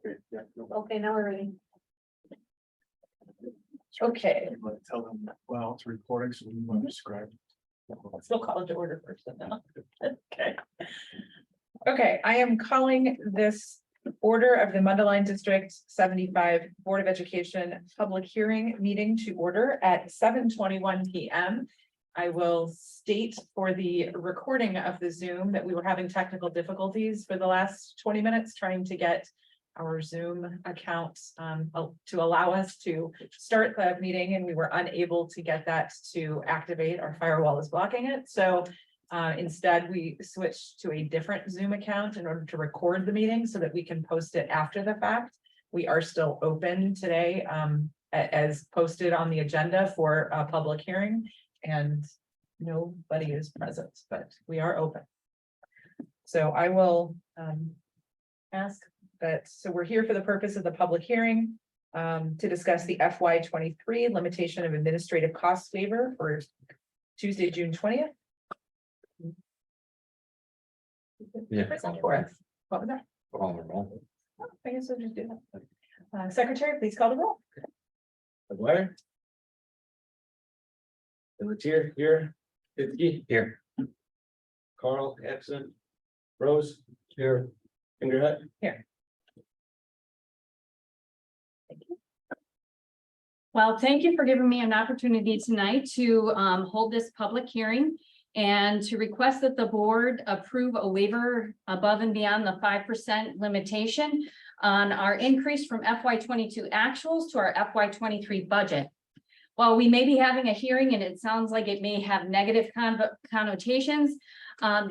Okay, now we're ready. Okay, Tell them, well, it's recording, so we want to describe. still call it to order first. Now. Okay. Okay, I am calling this order of the Mundelein District 75 Board of Education public hearing meeting to order at 7:21 p.m. I will state for the recording of the Zoom that we were having technical difficulties for the last 20 minutes trying to get our Zoom account to allow us to start the meeting, and we were unable to get that to activate. Our firewall is blocking it. So instead, we switched to a different Zoom account in order to record the meeting so that we can post it after the fact. We are still open today as posted on the agenda for a public hearing, and nobody is present, but we are open. So I will ask that, so we're here for the purpose of the public hearing to discuss the FY23 limitation of administrative cost waiver for Tuesday, June 20th. Yeah. Present for us. What was that? Oh, I guess I'll just do that. Secretary, please call the roll. McGuire. Pelletier here. Fitzke here. Carl absent. Rose here. Fingerhut Here. Well, thank you for giving me an opportunity tonight to hold this public hearing and to request that the board approve a waiver above and beyond the 5% limitation on our increase from FY22 actuals to our FY23 budget. While we may be having a hearing and it sounds like it may have negative connotations,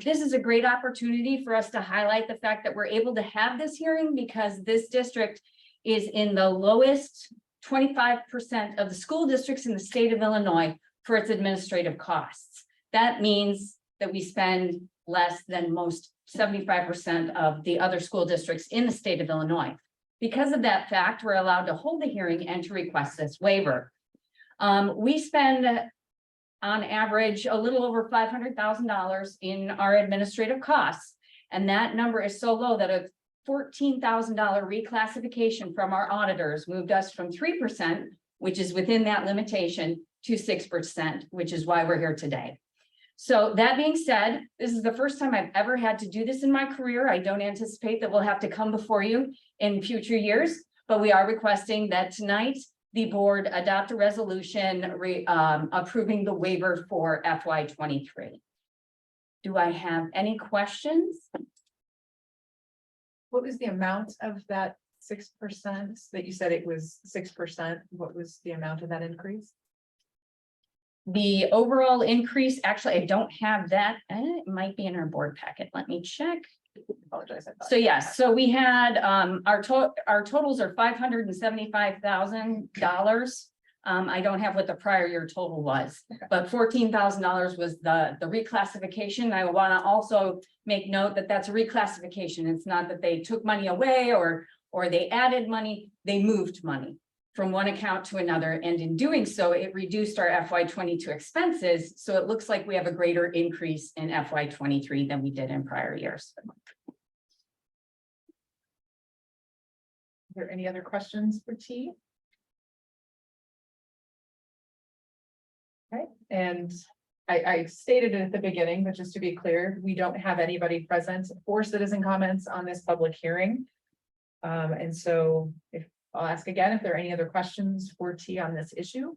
this is a great opportunity for us to highlight the fact that we're able to have this hearing because this district is in the lowest 25% of the school districts in the state of Illinois for its administrative costs. That means that we spend less than most 75% of the other school districts in the state of Illinois. Because of that fact, we're allowed to hold the hearing and to request this waiver. We spend on average a little over $500,000 in our administrative costs. And that number is so low that a $14,000 reclassification from our auditors moved us from 3%, which is within that limitation, to 6%, which is why we're here today. So that being said, this is the first time I've ever had to do this in my career. I don't anticipate that we'll have to come before you in future years, but we are requesting that tonight the board adopt a resolution approving the waiver for FY23. Do I have any questions? What was the amount of that 6% that you said it was 6%? What was the amount of that increase? The overall increase, actually, I don't have that. It might be in our board packet. Let me check. Apologize. I thought- So yes, so we had our totals are $575,000. I don't have what the prior year total was, but $14,000 was the reclassification. I want to also make note that that's a reclassification. It's not that they took money away or they added money, they moved money from one account to another. And in doing so, it reduced our FY22 expenses. So it looks like we have a greater increase in FY23 than we did in prior years. Are there any other questions for T? Okay, and I stated it at the beginning, but just to be clear, we don't have anybody present for citizen comments on this public hearing. And so I'll ask again if there are any other questions for T on this issue.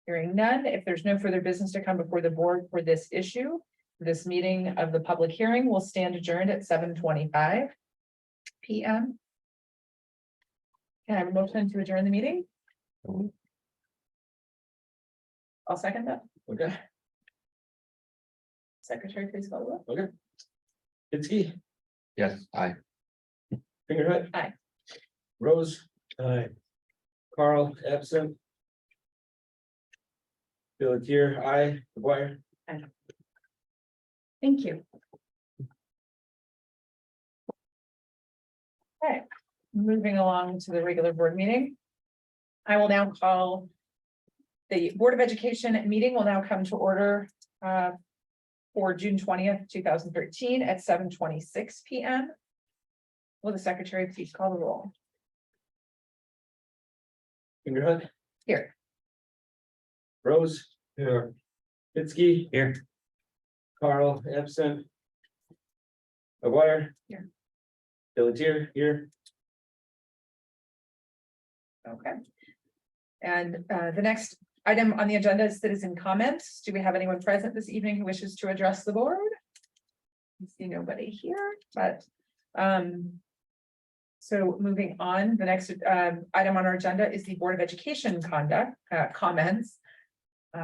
Hearing none, if there's no further business to come before the board for this issue, this meeting of the public hearing will stand adjourned at 7:25 p.m. Can I have a motion to adjourn the meeting? I'll second that. Okay. Secretary, please call the roll. Okay. Fitzke. Yes, aye. Fingerhut. Aye. Rose. Aye. Carl absent. Pelletier, aye. McGuire. Thank you. Okay, moving along to the regular board meeting. I will now call the Board of Education meeting will now come to order for June 20th, 2013 at 7:26 p.m. Will the secretary please call the roll? Fingerhut. Here. Rose. Here. Fitzke. Here. Carl, absent. McGuire. Here. Pelletier, here. Okay. And the next item on the agenda is citizen comments. Do we have anyone present this evening who wishes to address the board? I see nobody here, but so moving on, the next item on our agenda is the Board of Education conduct comments.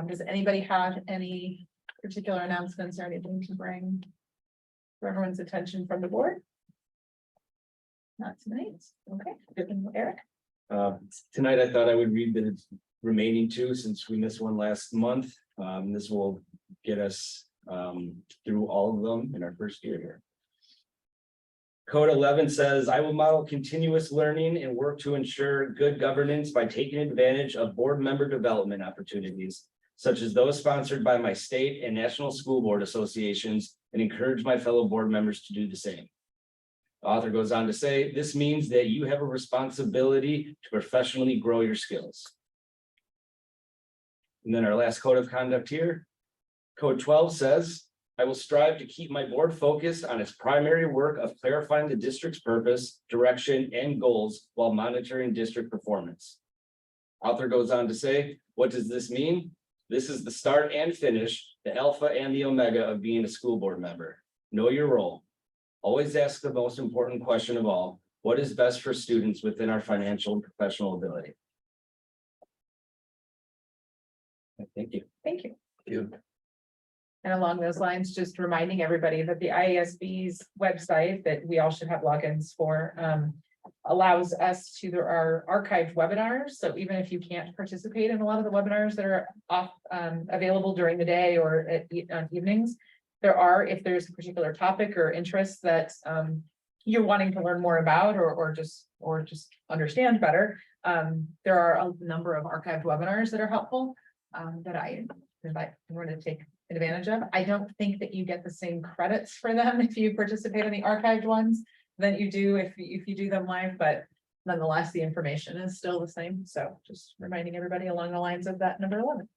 Does anybody have any particular announcements or anything to bring for everyone's attention from the board? Not tonight. Okay, Eric. Tonight I thought I would read the remaining two since we missed one last month. This will get us through all of them in our first year here. Code 11 says, I will model continuous learning and work to ensure good governance by taking advantage of board member development opportunities, such as those sponsored by my state and national school board associations, and encourage my fellow board members to do the same. The author goes on to say, this means that you have a responsibility to professionally grow your skills. And then our last code of conduct here, Code 12 says, I will strive to keep my board focused on its primary work of clarifying the district's purpose, direction, and goals while monitoring district performance. Author goes on to say, what does this mean? This is the start and finish, the alpha and the omega of being a school board member. Know your role. Always ask the most important question of all, what is best for students within our financial and professional ability? Thank you. Thank you. You. And along those lines, just reminding everybody that the IASB's website that we all should have logins for allows us to, there are archived webinars. So even if you can't participate in a lot of the webinars that are available during the day or on evenings, there are, if there's a particular topic or interest that you're wanting to learn more about or just understand better, there are a number of archived webinars that are helpful that I invite everyone to take advantage of. I don't think that you get the same credits for them if you participate in the archived ones than you do if you do them live, but nonetheless, the information is still the same. So just reminding everybody along the lines of that number 11.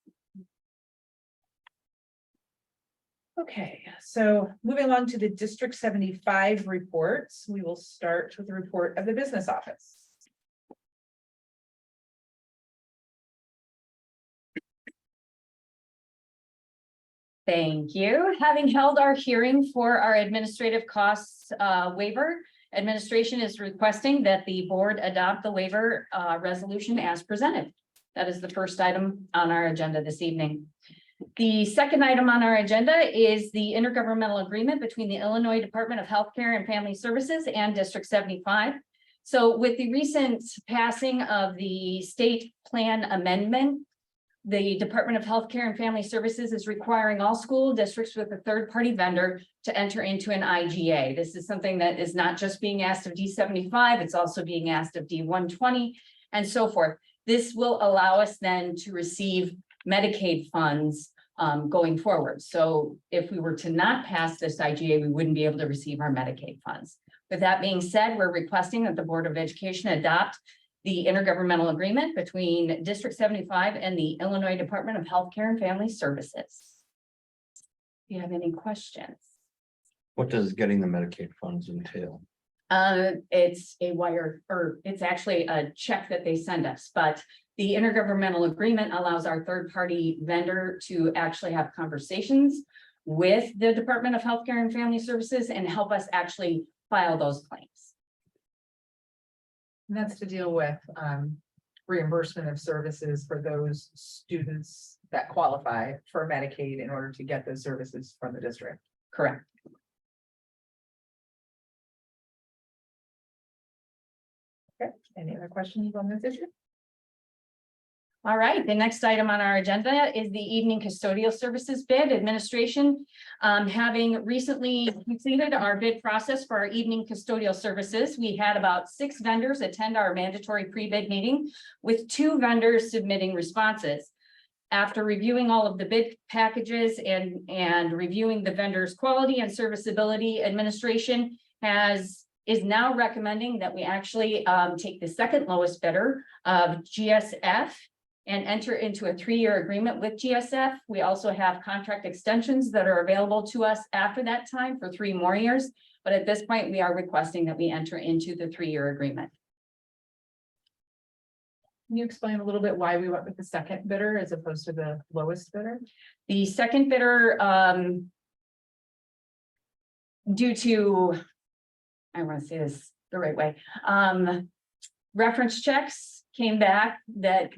Okay, so moving along to the District 75 reports, we will start with the report of the business office. Thank you. Having held our hearing for our administrative costs waiver, administration is requesting that the board adopt the waiver resolution as presented. That is the first item on our agenda this evening. The second item on our agenda is the intergovernmental agreement between the Illinois Department of Healthcare and Family Services and District 75. So with the recent passing of the state plan amendment, the Department of Healthcare and Family Services is requiring all school districts with a third-party vendor to enter into an IGA. This is something that is not just being asked of D75, it's also being asked of D120 and so forth. This will allow us then to receive Medicaid funds going forward. So if we were to not pass this IGA, we wouldn't be able to receive our Medicaid funds. With that being said, we're requesting that the Board of Education adopt the intergovernmental agreement between District 75 and the Illinois Department of Healthcare and Family Services. Do you have any questions? What does getting the Medicaid funds entail? It's a wire, or it's actually a check that they send us, but the intergovernmental agreement allows our third-party vendor to actually have conversations with the Department of Healthcare and Family Services and help us actually file those claims. And that's to deal with reimbursement of services for those students that qualify for Medicaid in order to get those services from the district. Correct. Okay, any other questions on this issue? All right, the next item on our agenda is the evening custodial services bid. Administration, having recently completed our bid process for our evening custodial services, we had about 6 vendors attend our mandatory pre-bid meeting with 2 vendors submitting responses. After reviewing all of the bid packages and reviewing the vendors' quality and serviceability, administration has is now recommending that we actually take the second lowest bidder of GSF and enter into a 3-year agreement with GSF. We also have contract extensions that are available to us after that time for 3 more years. But at this point, we are requesting that we enter into the 3-year agreement. Can you explain a little bit why we went with the second bidder as opposed to the lowest bidder? The second bidder, due to, I want to say this the right way, reference checks came back that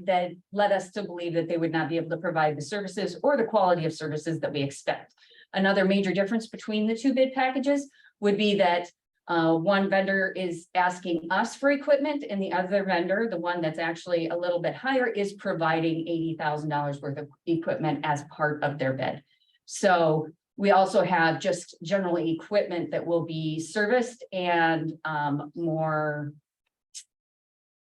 led us to believe that they would not be able to provide the services or the quality of services that we expect. Another major difference between the 2 bid packages would be that one vendor is asking us for equipment and the other vendor, the one that's actually a little bit higher, is providing $80,000 worth of equipment as part of their bid. So we also have just generally equipment that will be serviced and more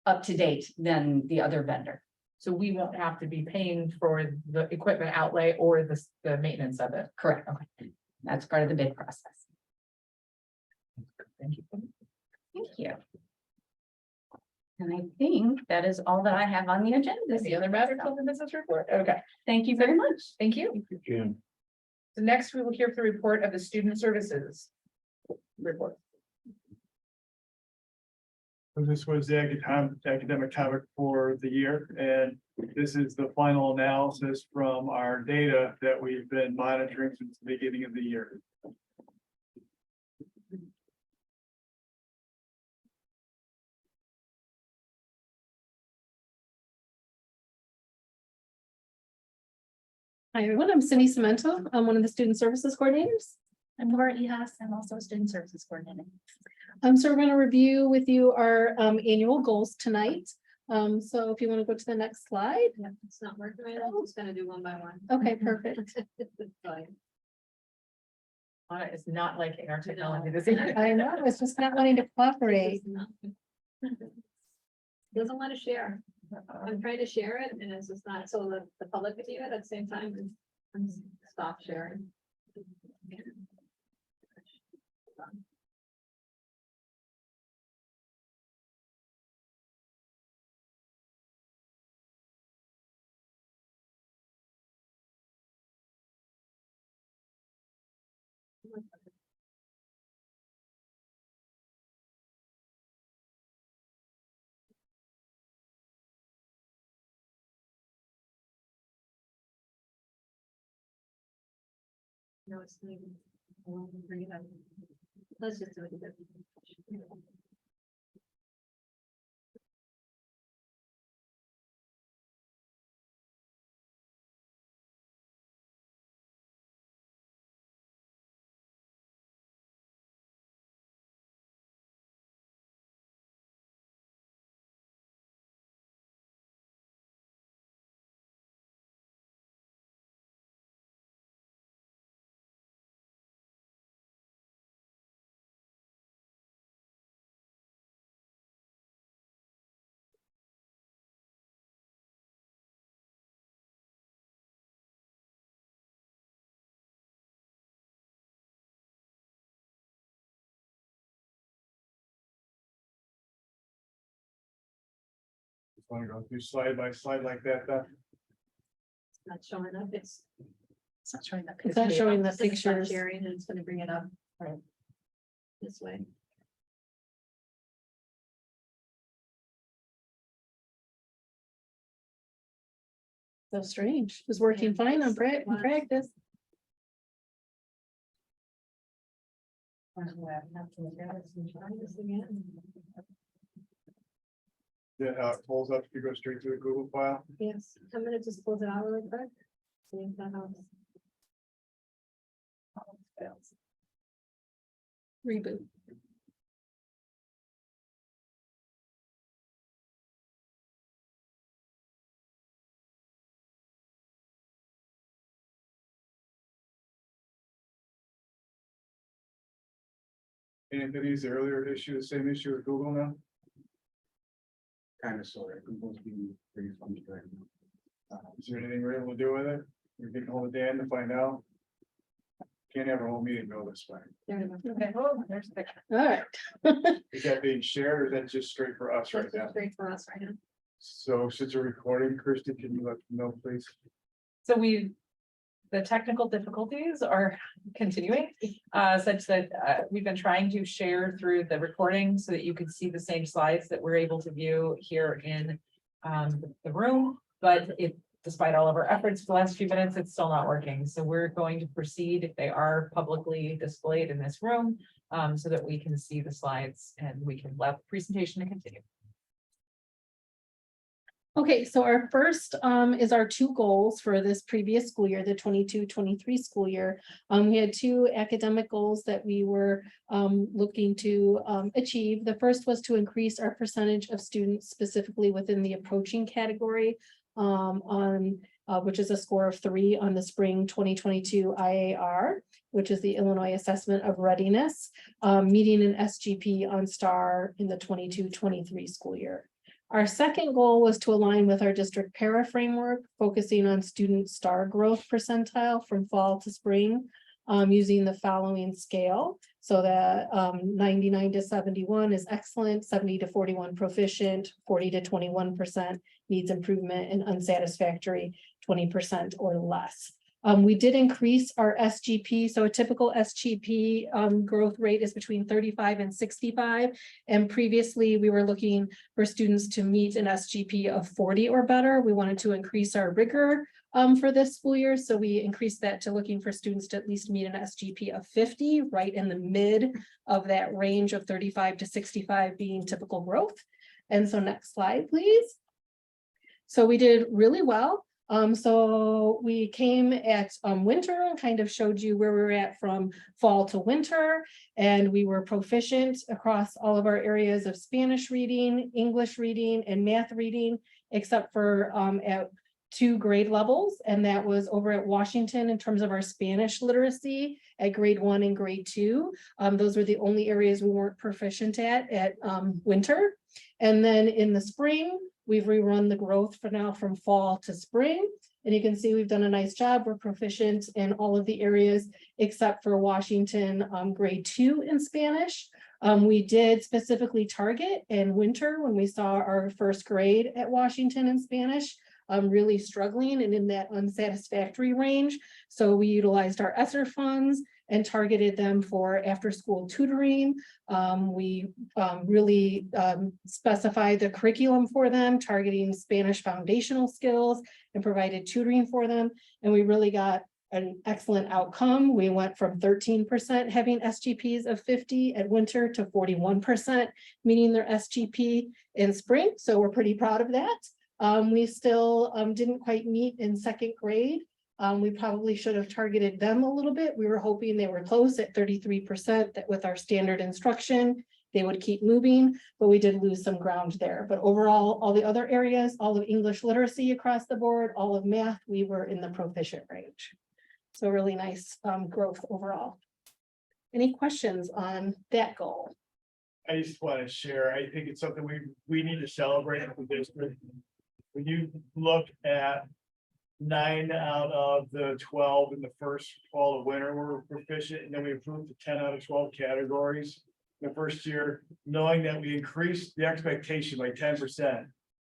up to date than the other vendor. So we won't have to be paying for the equipment outlay or the maintenance of it. Correct. Okay. That's part of the bid process. Thank you. Thank you. And I think that is all that I have on the agenda. Any other matters on the business report? Okay, Thank you very much. thank you. June. So next we will hear the report of the student services report. So this was the academic topic for the year, and this is the final analysis from our data that we've been monitoring since the beginning of the year. Hi, everyone. I'm Cindy Cemento. I'm one of the student services coordinators. I'm Laura Ehas. I'm also a student services coordinator. So we're going to review with you our annual goals tonight. So if you want to go to the next slide. Yeah, it's not working right now. I'm just gonna do one by one. Okay, perfect. Fine. Anna is not liking our technology this evening. I know, it's just not wanting to cooperate. Doesn't want to share. I'm trying to share it and it's just not, so the public can see it at the same time. And stop sharing. No, it's not even. I won't bring it up. Let's just do it. Just want to go through slide by slide like that. It's not showing up. It's not showing that. It's not showing the it's gonna stop pictures. sharing and it's gonna bring it up. Right. This way. So strange. It was working fine on practice. Yeah, how it pulls up, you go straight to the Google file. Yes, I'm gonna just close it out really quick. See if that helps. Reboot. Anthony's earlier issue, the same issue with Google now? Kind of sort of, Google's being pretty funky right now. Is there anything we're able to do with it? We're getting hold of Dan to find out. Can't have a whole meeting go this way. Okay, oh, there's the picture. All right. Is that being shared or is that just straight for us right That's now? great for us right now. So since we're recording, Christy, can you let them know, please? So the technical difficulties are continuing, such that we've been trying to share through the recording so that you can see the same slides that we're able to view here in the room. But despite all of our efforts for the last few minutes, it's still not working. So we're going to proceed. They are publicly displayed in this room so that we can see the slides and we can allow the presentation to continue. Okay, so our first is our two goals for this previous school year, the 22-23 school year. We had two academic goals that we were looking to achieve. The first was to increase our percentage of students specifically within the approaching category which is a score of 3 on the spring 2022 IAR, which is the Illinois Assessment of Readiness, meeting an SGP on STAR in the 22-23 school year. Our second goal was to align with our district para framework, focusing on student STAR growth percentile from fall to spring, using the following scale. So that 99 to 71 is excellent, 70 to 41 proficient, 40 to 21% needs improvement, and unsatisfactory 20% or less. We did increase our SGP. So a typical SGP growth rate is between 35 and 65. And previously we were looking for students to meet an SGP of 40 or better. We wanted to increase our rigor for this school year. So we increased that to looking for students to at least meet an SGP of 50, right in the mid of that range of 35 to 65 being typical growth. And so next slide, please. So we did really well. So we came at winter and kind of showed you where we were at from fall to winter, and we were proficient across all of our areas of Spanish reading, English reading, and math reading, except for at 2 grade levels, and that was over at Washington in terms of our Spanish literacy at grade 1 and grade 2. Those were the only areas we weren't proficient at winter. And then in the spring, we've rerun the growth for now from fall to spring. And you can see we've done a nice job. We're proficient in all of the areas except for Washington grade 2 in Spanish. We did specifically target in winter when we saw our first grade at Washington in Spanish, really struggling and in that unsatisfactory range. So we utilized our ESSER funds and targeted them for after-school tutoring. We really specified the curriculum for them, targeting Spanish foundational skills, and provided tutoring for them. And we really got an excellent outcome. We went from 13% having SGPs of 50 at winter to 41% meeting their SGP in spring. So we're pretty proud of that. We still didn't quite meet in second grade. We probably should have targeted them a little bit. We were hoping they were close at 33%, that with our standard instruction, they would keep moving, but we did lose some ground there. But overall, all the other areas, all of English literacy across the board, all of math, we were in the proficient range. So really nice growth overall. Any questions on that goal? I just want to share, I think it's something we need to celebrate in the district. When you look at 9 out of the 12 in the first fall of winter were proficient, and then we improved to 10 out of 12 categories the first year, knowing that we increased the expectation by 10%,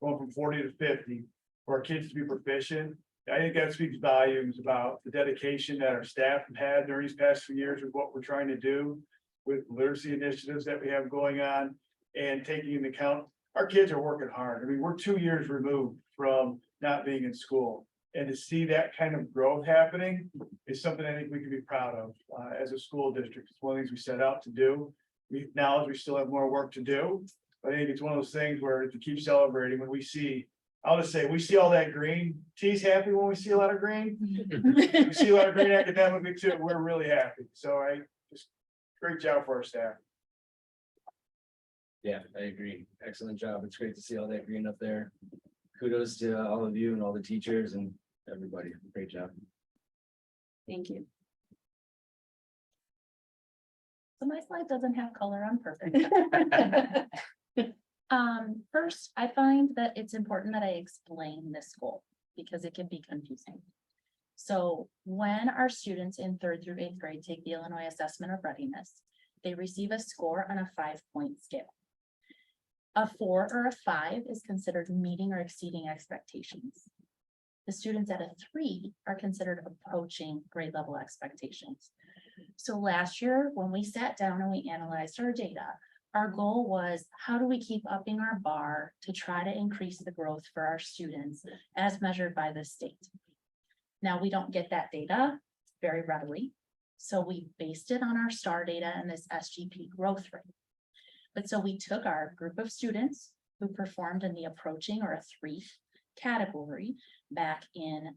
going from 40 to 50 for our kids to be proficient. I think that speaks volumes about the dedication that our staff have had during these past few years with what we're trying to do with literacy initiatives that we have going on, and taking into account our kids are working hard. I mean, we're 2 years removed from not being in school. And to see that kind of growth happening is something I think we can be proud of as a school district. It's one of the things we set out to do. We acknowledge we still have more work to do. But I think it's one of those things where to keep celebrating when we see, I'll just say, we see all that green. T's happy when we see a lot of green. We see a lot of green academically too. We're really happy. So great job for our staff. Yeah, I agree. Excellent job. It's great to see all that green up there. Kudos to all of you and all the teachers and everybody. Great job. Thank you. So my slide doesn't have color on purpose. First, I find that it's important that I explain this goal because it can be confusing. So when our students in 3rd through 8th grade take the Illinois Assessment of Readiness, they receive a score on a 5-point scale. A 4 or a 5 is considered meeting or exceeding expectations. The students at a 3 are considered approaching grade level expectations. So last year, when we sat down and we analyzed our data, our goal was, how do we keep upping our bar to try to increase the growth for our students as measured by the state? Now, we don't get that data very readily, so we based it on our STAR data and this SGP growth rate. But so we took our group of students who performed in the approaching or a 3 category back in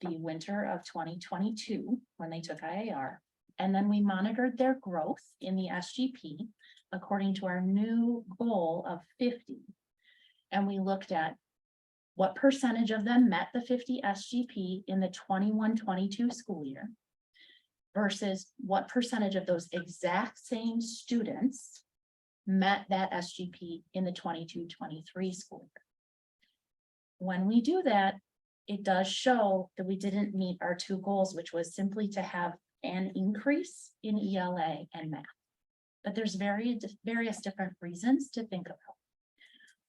the winter of 2022, when they took IAR, and then we monitored their growth in the SGP according to our new goal of 50. And we looked at what percentage of them met the 50 SGP in the 21-22 school year versus what percentage of those exact same students met that SGP in the 22-23 school year. When we do that, it does show that we didn't meet our 2 goals, which was simply to have an increase in ELA and math. But there's various different reasons to think about.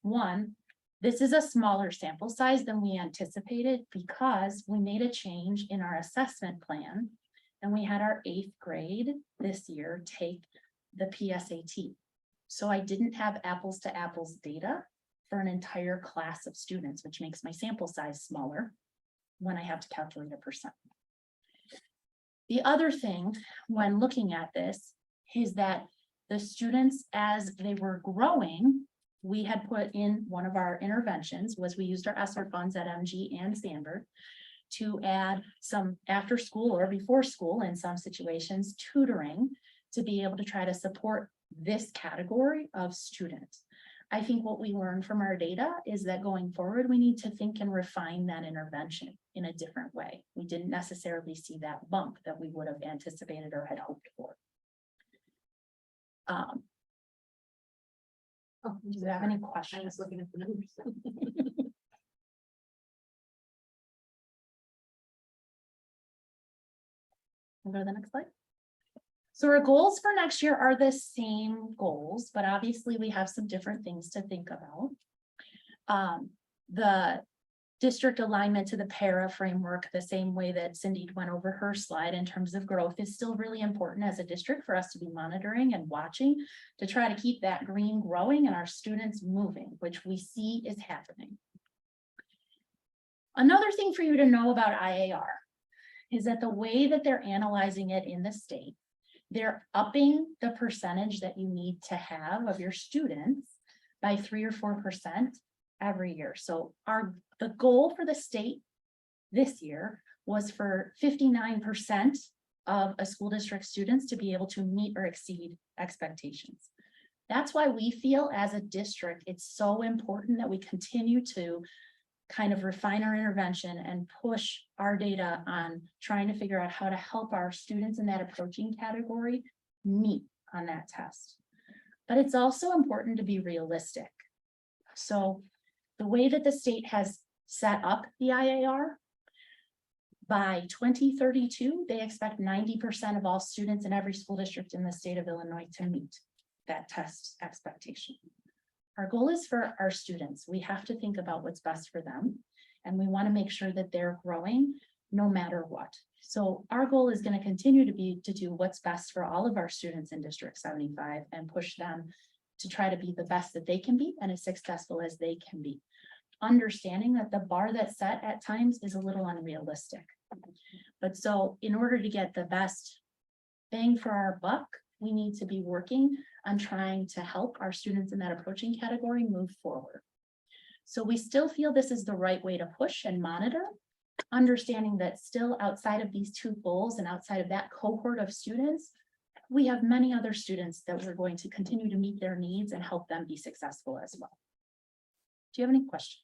One, this is a smaller sample size than we anticipated because we made a change in our assessment plan and we had our 8th grade this year take the PSAT. So I didn't have apples to apples data for an entire class of students, which makes my sample size smaller when I have to calculate a percent. The other thing when looking at this is that the students, as they were growing, we had put in one of our interventions was we used our ESSER funds at MG and Sandburg to add some after school or before school in some situations tutoring to be able to try to support this category of students. I think what we learned from our data is that going forward, we need to think and refine that intervention in a different way. We didn't necessarily see that bump that we would have anticipated or had hoped for. Do you have any I questions? was looking at the numbers. We'll go to the next slide. So our goals for next year are the same goals, but obviously we have some different things to think about. The district alignment to the para framework, the same way that Cindy went over her slide in terms of growth, is still really important as a district for us to be monitoring and watching to try to keep that green growing and our students moving, which we see is happening. Another thing for you to know about IAR is that the way that they're analyzing it in the state, they're upping the percentage that you need to have of your students by 3 or 4% every year. So the goal for the state this year was for 59% of a school district students to be able to meet or exceed expectations. That's why we feel as a district, it's so important that we continue to kind of refine our intervention and push our data on trying to figure out how to help our students in that approaching category meet on that test. But it's also important to be realistic. So the way that the state has set up the IAR, by 2032, they expect 90% of all students in every school district in the state of Illinois to meet that test expectation. Our goal is for our students. We have to think about what's best for them, and we want to make sure that they're growing no matter what. So our goal is going to continue to be to do what's best for all of our students in District 75 and push them to try to be the best that they can be and as successful as they can be. Understanding that the bar that's set at times is a little unrealistic. But so in order to get the best bang for our buck, we need to be working on trying to help our students in that approaching category move forward. So we still feel this is the right way to push and monitor, understanding that still outside of these 2 goals and outside of that cohort of students, we have many other students that we're going to continue to meet their needs and help them be successful as well. Do you have any questions?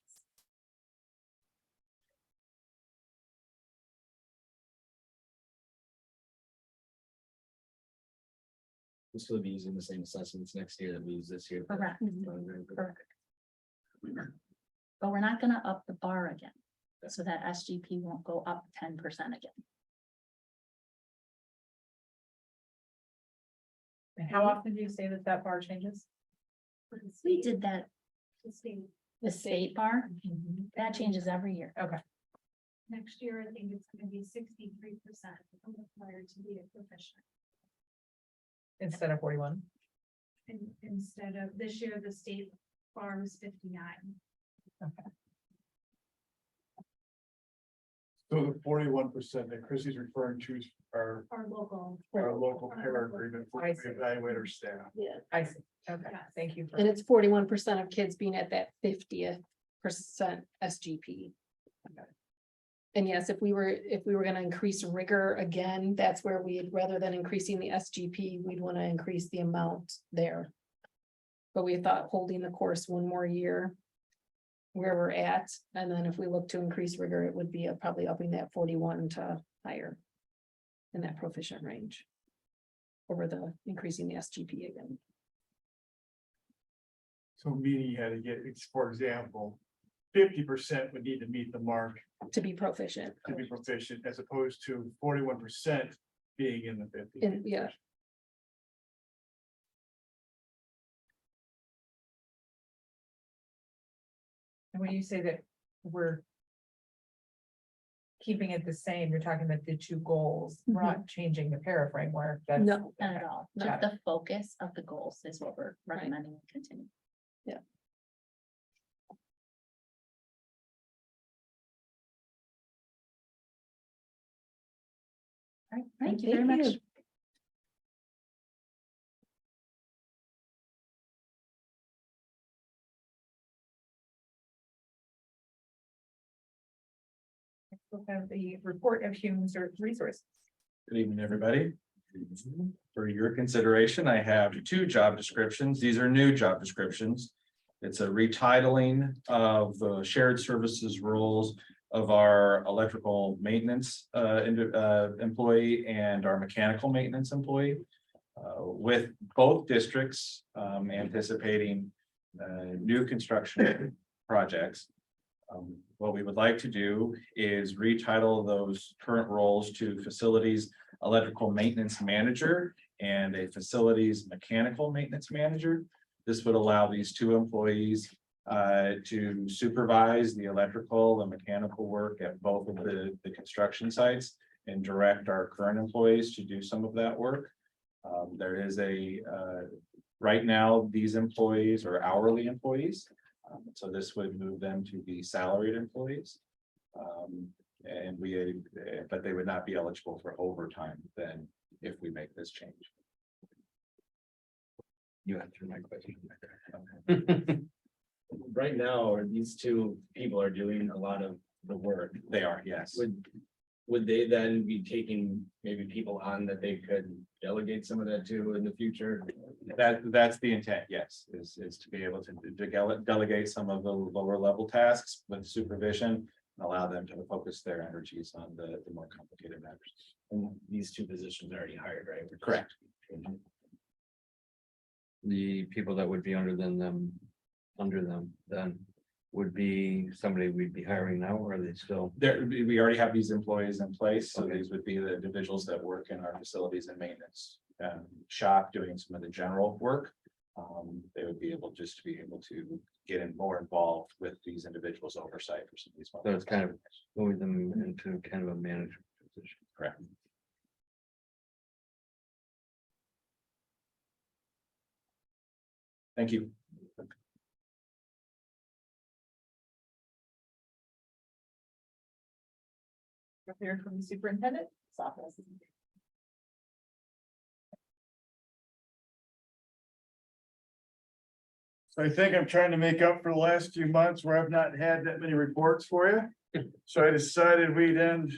We'll still be using the same assessments next year that we use this year. Correct. Correct. But we're not going to up the bar again. So that SGP won't go up 10% again. And how often do you say that that bar changes? We did that, the state bar, that changes every year. Okay, Next year, I think it's gonna be 63% required to be a professional. instead of 41. And instead of this year, the state bar was 59. So the 41% that Chrissy's referring to is our Our local. local pair agreement for I see. the evaluator staff. Yeah, I see. Okay, Yes. thank you. for- and it's 41% of kids being at that 50th percent SGP. And yes, if we were gonna increase rigor again, that's where we'd, rather than increasing the SGP, we'd wanna increase the amount there. But we thought holding the course one more year. Where we're at, and then if we look to increase rigor, it would be probably upping that 41 to higher. In that proficient range. Over the increasing the SGP again. So meaning you had to get, it's, for example, 50% would need to meet the mark To be proficient. to be proficient, as opposed to 41% being in the 50. And yeah, And when you say that we're keeping it the same, you're talking about the two goals, we're not changing the para framework. That's- No. Not at all. No. Just the focus of the goals is what we're Right. recommending and continue. All right, thank you very Thank much. you. We'll have the report of human resources. Good evening, everybody. For your consideration, I have two job descriptions. These are new job descriptions. It's a retitling of the shared services roles of our electrical maintenance employee and our mechanical maintenance employee. With both districts anticipating new construction projects. What we would like to do is retitle those current roles to facilities electrical maintenance manager and a facilities mechanical maintenance manager. This would allow these two employees to supervise the electrical and mechanical work at both of the construction sites and direct our current employees to do some of that work. There is right now, these employees are hourly employees. So this would move them to be salaried employees. But they would not be eligible for overtime then if we make this change. You answered my question. Right now, these two people are doing a lot of the work. They are, yes. Would they then be taking maybe people on that they could delegate some of that to in the future? That's the intent, yes, is to be able to delegate some of the lower level tasks with supervision. And allow them to focus their energies on the more complicated matters. And these two positions are already hired, right? Correct. The people that would be under them then would be somebody we'd be hiring now, or are they still? We already have these employees in place, so Okay. these would be the individuals that work in our facilities and maintenance shop doing some of the general work. They would be able just to be able to get more involved with these individuals' oversight for some of these. So it's kind of moving them into kind of a management position. Correct. Thank you. Here from the superintendent's office. So I think I'm trying to make up for the last few months where I've not had that many reports for you. So I decided we'd end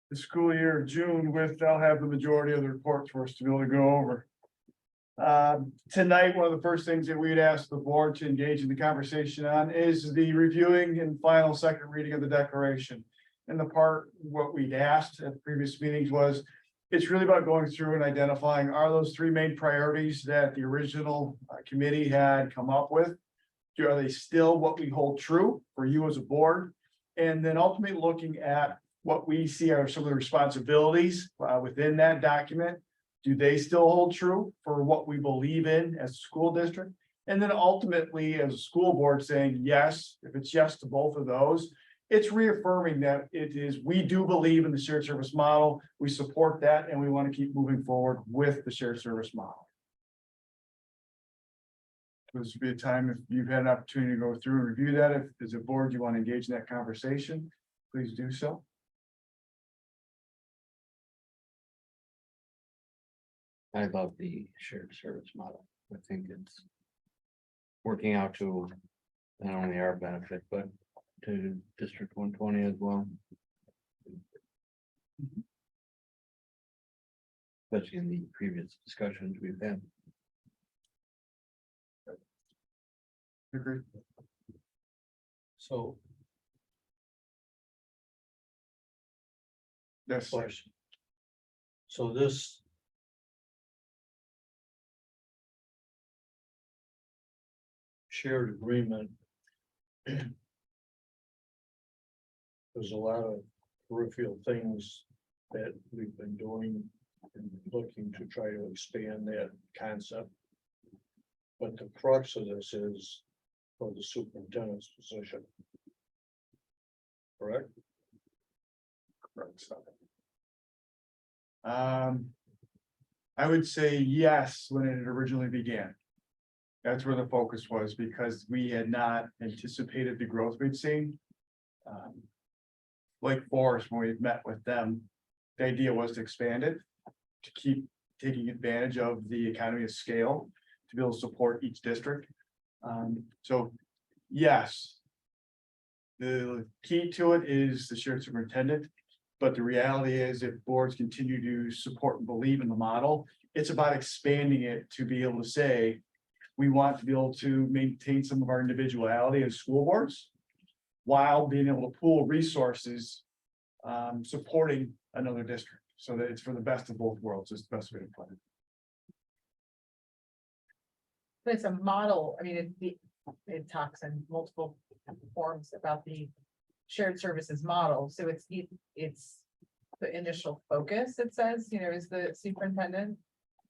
the school year of June with, I'll have the majority of the reports for us to be able to go over. Tonight, one of the first things that we'd ask the board to engage in the conversation on is the reviewing and final second reading of the declaration. And the part, what we'd asked at previous meetings was, it's really about going through and identifying, are those three main priorities that the original committee had come up with? Are they still what we hold true for you as a board? And then ultimately looking at what we see are some of the responsibilities within that document. Do they still hold true for what we believe in as a school district? And then ultimately, as a school board saying yes, if it's yes to both of those, it's reaffirming that it is, we do believe in the shared service model. We support that and we want to keep moving forward with the shared service model. This would be a time if you've had an opportunity to go through and review that. If as a board, you want to engage in that conversation, please do so. I love the shared service model. I think it's working out to not only our benefit, but to District 120 as well. Especially in the previous discussions we've had. Agree. So, Yes. question. So this. Shared agreement. There's a lot of peripheral things that we've been doing and looking to try to expand that concept. But the crux of this is for the superintendent's position. Correct? I would say yes, when it originally began. That's where the focus was, because we had not anticipated the growth we'd seen. Lake Forest, when we met with them, the idea was to expand it, to keep taking advantage of the economy of scale, to be able to support each district. So, yes. The key to it is the shared superintendent, but the reality is if boards continue to support and believe in the model, it's about expanding it to be able to say, we want to be able to maintain some of our individuality as school boards while being able to pool resources, supporting another district, so that it's for the best of both worlds is the best way to put it. But it's a model, I mean, it talks in multiple forms about the shared services model, so it's the initial focus, it says, is the superintendent.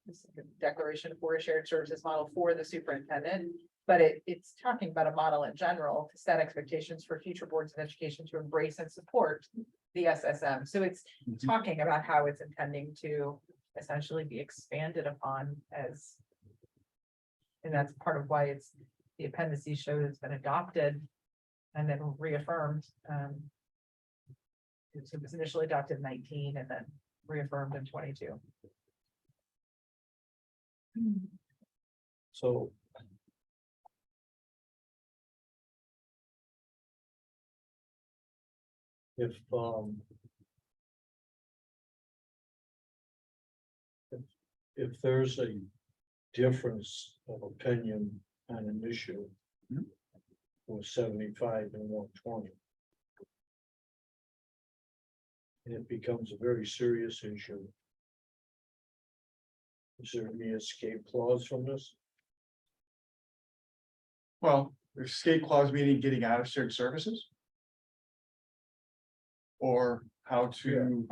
This is the declaration for a shared services model for the superintendent, but it's talking about a model in general to set expectations for future boards of education to embrace and support the SSM. So it's talking about how it's intending to essentially be expanded upon as. And that's part of why it's the appendices show it's been adopted and then reaffirmed. It was initially adopted in 19 and then reaffirmed in 22. So. If there's a difference of opinion on an issue. With 75 and 120. And it becomes a very serious issue. Is there any escape clause from this? Well, escape clause meaning getting out of shared services. Or how to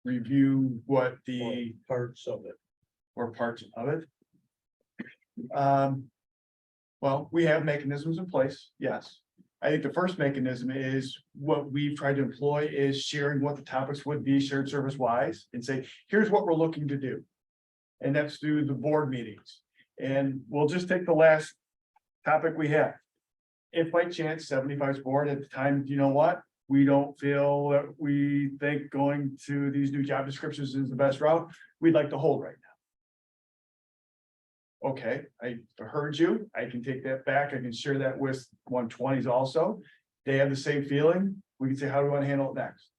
review what the Parts of it. or parts of it. Well, we have mechanisms in place, yes. I think the first mechanism is what we've tried to employ is sharing what the topics would be shared service wise and say, here's what we're looking to do. And that's through the board meetings. And we'll just take the last topic we have. If by chance 75's board at the time, you know what? We don't feel that we think going to these new job descriptions is the best route, we'd like to hold right now. Okay, I heard you. I can take that back. I can share that with 120s also. They have the same feeling. We can say, how do we want to handle it next?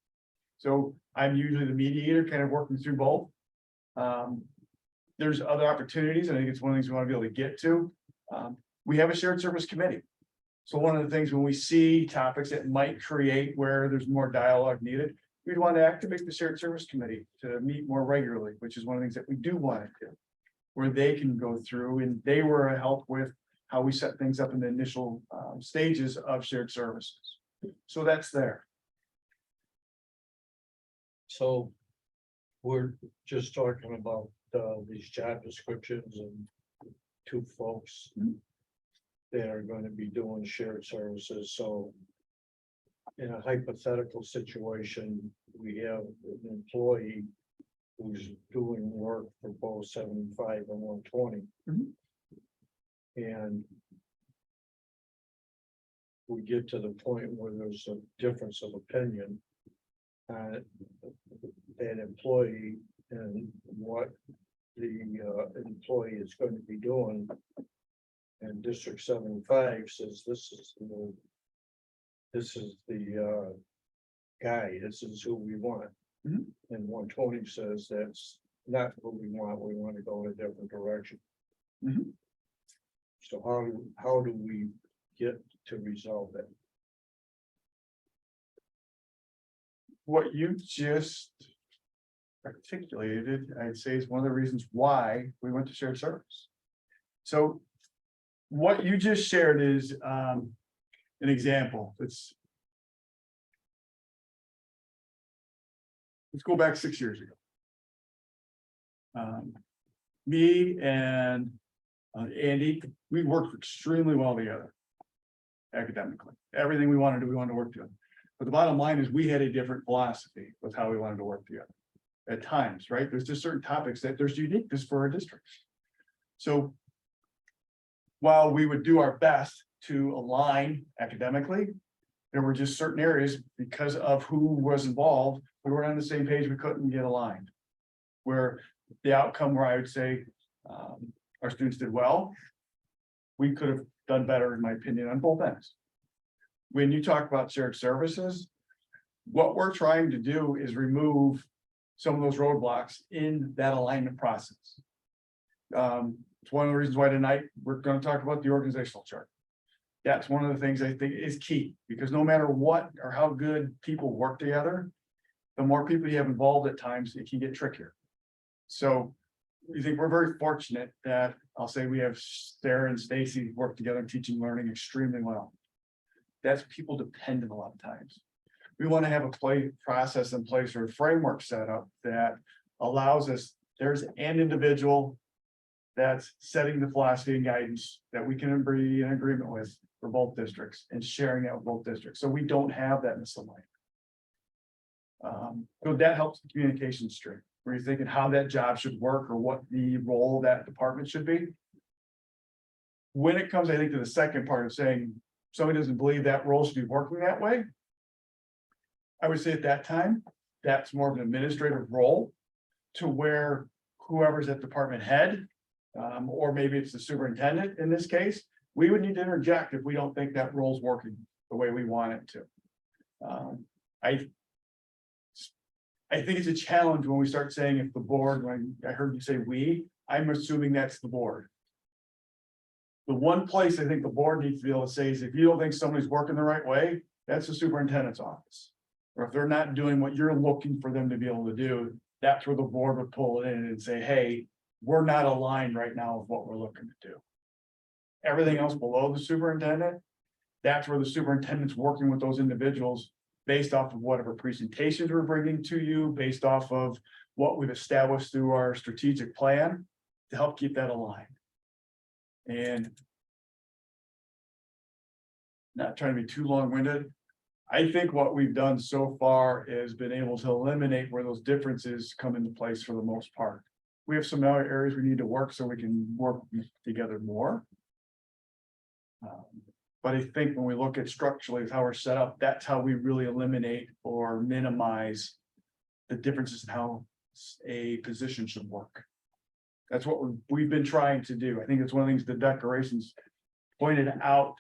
So I'm usually the mediator, kind of working through both. There's other opportunities. I think it's one of the things we want to be able to get to. We have a shared service committee. So one of the things when we see topics that might create where there's more dialogue needed, we'd want to activate the shared service committee to meet more regularly, which is one of the things that we do want to do. Where they can go through and they were a help with how we set things up in the initial stages of shared services. So that's there. So we're just talking about these job descriptions and two folks that are going to be doing shared services. So in a hypothetical situation, we have an employee who's doing work for both 75 and 120. And we get to the point where there's a difference of opinion. That employee and what the employee is going to be doing. And District 75 says this is the guy, this is who we want. And 120 says that's not what we want to go in a different direction. So how do we get to resolve that? What you just articulated, I'd say, is one of the reasons why we went to shared service. So what you just shared is an example. Let's go back 6 years ago. Me and Andy, we worked extremely well together. Academically, everything we wanted to work together. But the bottom line is we had a different philosophy with how we wanted to work together. At times, right? There's just certain topics that there's uniqueness for our districts. So while we would do our best to align academically, there were just certain areas because of who was involved, we weren't on the same page, we couldn't get aligned. Where the outcome where I would say our students did well, we could have done better, in my opinion, on both ends. When you talk about shared services, what we're trying to do is remove some of those roadblocks in that alignment process. It's one of the reasons why tonight we're going to talk about the organizational chart. That's one of the things I think is key, because no matter what or how good people work together, the more people you have involved at times, it can get trickier. So I think we're very fortunate that I'll say we have Sarah and Stacy work together in teaching learning extremely well. That's people dependent a lot of times. We want to have a process in place or a framework set up that allows us, there's an individual that's setting the philosophy and guidance that we can be in agreement with for both districts and sharing that with both districts. So we don't have that misalignment. So that helps the communication stream, where you're thinking how that job should work or what the role of that department should be. When it comes, I think, to the second part of saying somebody doesn't believe that role should be working that way, I would say at that time, that's more of an administrative role to where whoever's at department head, or maybe it's the superintendent in this case, we would need to interject if we don't think that role's working the way we want it to. I think it's a challenge when we start saying if the board, when I heard you say we, I'm assuming that's the board. The one place I think the board needs to be able to say is if you don't think somebody's working the right way, that's the superintendent's office. Or if they're not doing what you're looking for them to be able to do, that's where the board would pull it in and say, hey, we're not aligned right now with what we're looking to do. Everything else below the superintendent, that's where the superintendent's working with those individuals based off of whatever presentations we're bringing to you, based off of what we've established through our strategic plan to help keep that aligned. And not trying to be too long-winded, I think what we've done so far is been able to eliminate where those differences come into place for the most part. We have some other areas we need to work so we can work together more. But I think when we look at structurally how we're set up, that's how we really eliminate or minimize the differences in how a position should work. That's what we've been trying to do. I think it's one of the things the declarations pointed out,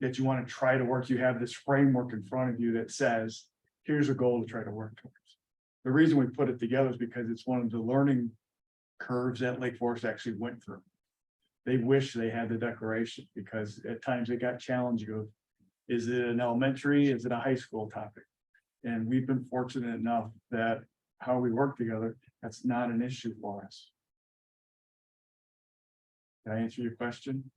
that you want to try to work. You have this framework in front of you that says, here's a goal to try to work towards. The reason we put it together is because it's one of the learning curves that Lake Forest actually went through. They wish they had the declaration because at times it got challenged. You go, is it an elementary? Is it a high school topic? And we've been fortunate enough that how we work together, that's not an issue for us. Did I answer your question?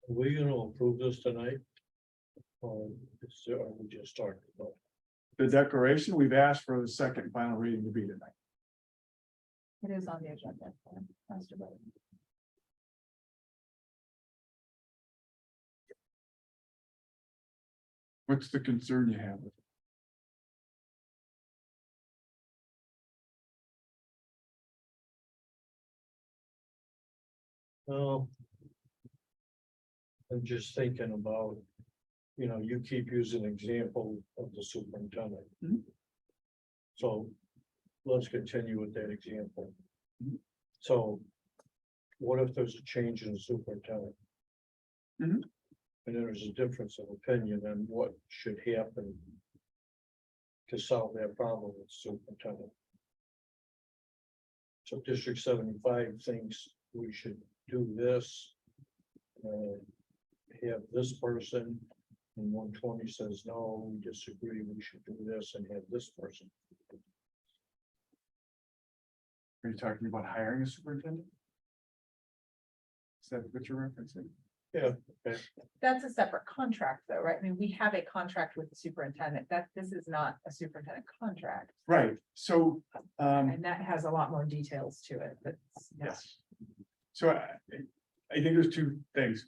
Are we gonna approve this tonight? Or are we just talking about? The declaration, we've asked for the second and final reading to be tonight. It is on the agenda. Master vote. What's the concern you have with it? Well, I'm just thinking about, you keep using example of the superintendent. Mhm. So let's continue with that example. Mhm. So what if there's a change in the superintendent? Mhm. And there's a difference of opinion on what should happen to solve that problem with superintendent. So District 75 thinks we should do this. Have this person, and 120 says, no, we disagree, we should do this and have this person. Are you talking about hiring a superintendent? Is that what you're referencing? Yeah, That's a separate contract though, right? I mean, we have a contract with the superintendent, this is not a superintendent contract. Right, so, And that has a lot more details to it, but. yes. So I think there's two things.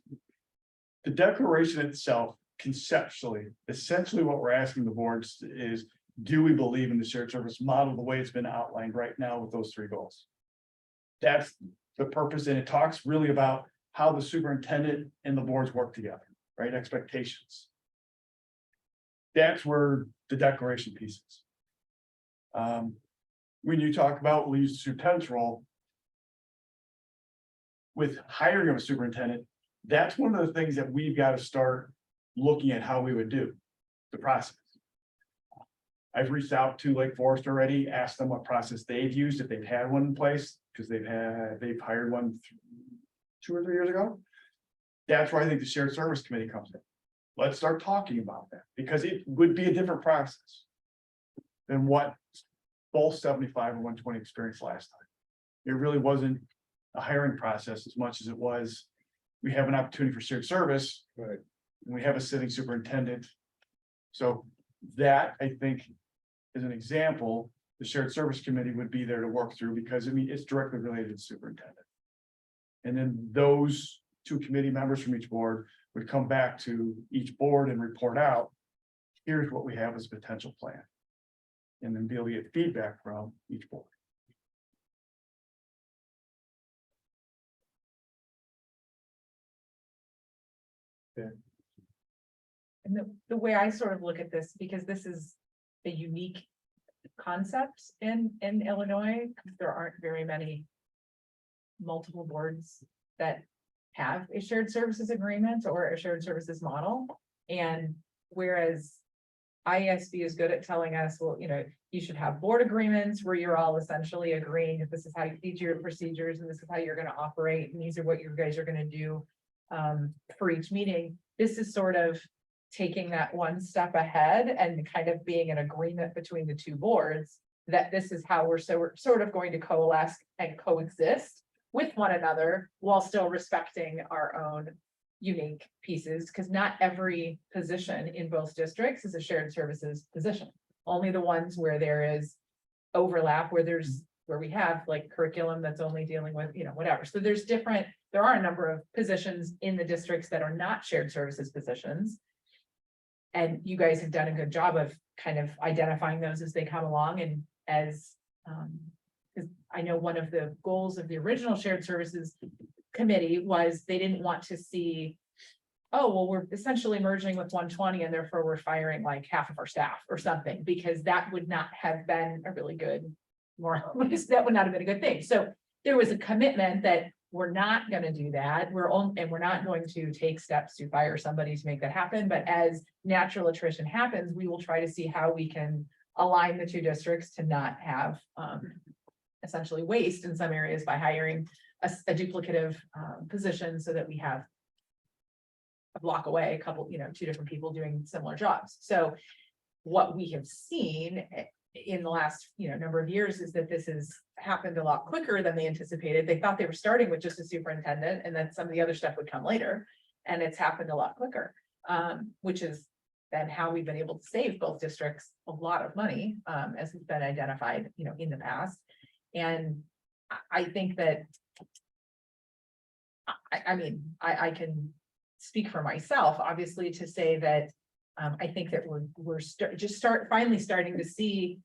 The declaration itself, conceptually, essentially what we're asking the boards is, do we believe in the shared service model the way it's been outlined right now with those three goals? That's the purpose, and it talks really about how the superintendent and the boards work together, right? Expectations. That's where the declaration piece is. When you talk about, we'll use the superintendent's role. With hiring of a superintendent, that's one of the things that we've got to start looking at how we would do the process. I've reached out to Lake Forest already, asked them what process they've used, if they've had one in place, because they've hired one 2 or 3 years ago. That's where I think the shared service committee comes in. Let's start talking about that, because it would be a different process than what both 75 and 120 experienced last time. It really wasn't a hiring process as much as it was, we have an opportunity for shared service. right. And we have a sitting superintendent. So that, I think, is an example, the shared service committee would be there to work through, because I mean, it's directly related to the superintendent. And then those 2 committee members from each board would come back to each board and report out, here's what we have as a potential plan. And then be able to get feedback from each board. And the way I sort of look at this, because this is a unique concept in Illinois, because there aren't very many multiple boards that have a shared services agreement or a shared services model. And whereas IASB is good at telling us, well, you should have board agreements where you're all essentially agreeing that this is how these are your procedures and this is how you're going to operate and these are what you guys are going to do for each meeting. This is sort of taking that one step ahead and kind of being an agreement between the 2 boards that this is how we're sort of going to coalesce and coexist with one another while still respecting our own unique pieces, because not every position in both districts is a shared services position. Only the ones where there is overlap, where we have like curriculum that's only dealing with, whatever. So there are a number of positions in the districts that are not shared services positions. And you guys have done a good job of kind of identifying those as they come along, and as because I know one of the goals of the original shared services committee was they didn't want to see, oh, well, we're essentially merging with 120 and therefore we're firing like half of our staff or something, because that would not have been a really good that would not have been a good thing. So there was a commitment that we're not going to do that. We're not going to take steps to fire somebody to make that happen. But as natural attrition happens, we will try to see how we can align the 2 districts to not have essentially waste in some areas by hiring a duplicative position, so that we have a block away, a couple, 2 different people doing similar jobs. So what we have seen in the last, number of years is that this has happened a lot quicker than they anticipated. They thought they were starting with just a superintendent and then some of the other stuff would come later. and it's happened a lot quicker. Which is then how we've been able to save both districts a lot of money, as has been identified, in the past. And I think that I mean, I can speak for myself, obviously, to say that I think that we're finally starting to see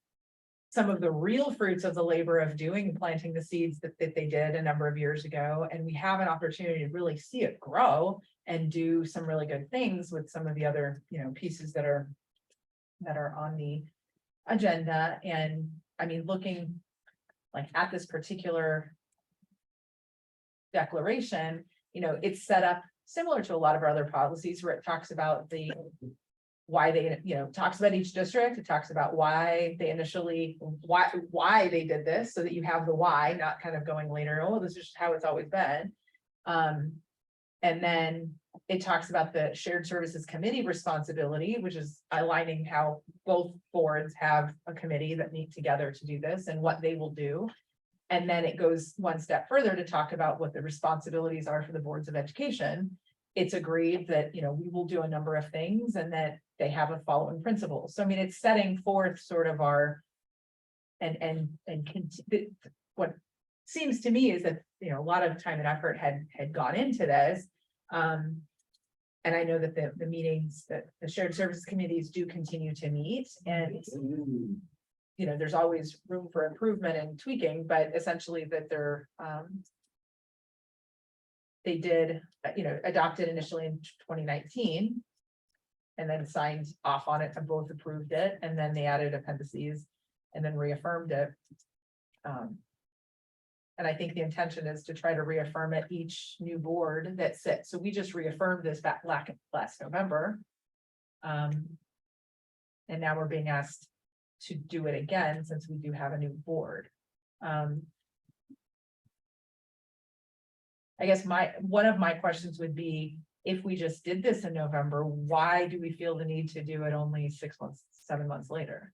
some of the real fruits of the labor of planting the seeds that they did a number of years ago. And we have an opportunity to really see it grow and do some really good things with some of the other, pieces that are on the agenda. And I mean, looking like at this particular declaration, it's set up similar to a lot of our other policies where it talks about why they, talks about each district. It talks about why they initially, why they did this, so that you have the why, not kind of going later, oh, this is just how it's always been. And then it talks about the shared services committee responsibility, which is aligning how both boards have a committee that meet together to do this and what they will do. And then it goes one step further to talk about what the responsibilities are for the boards of education. It's agreed that, we will do a number of things and that they have a following principles. So I mean, it's setting forth sort of our, what seems to me is that, a lot of time and effort had gone into this. And I know that the meetings that the shared services committees do continue to meet, and there's always room for improvement and tweaking, but essentially that they did, adopted initially in 2019 and then signed off on it and both approved it. And then they added appendices and then reaffirmed it. And I think the intention is to try to reaffirm it each new board that sits. So we just reaffirmed this back last November. And now we're being asked to do it again since we do have a new board. I guess one of my questions would be, if we just did this in November, why do we feel the need to do it only 6 months, 7 months later?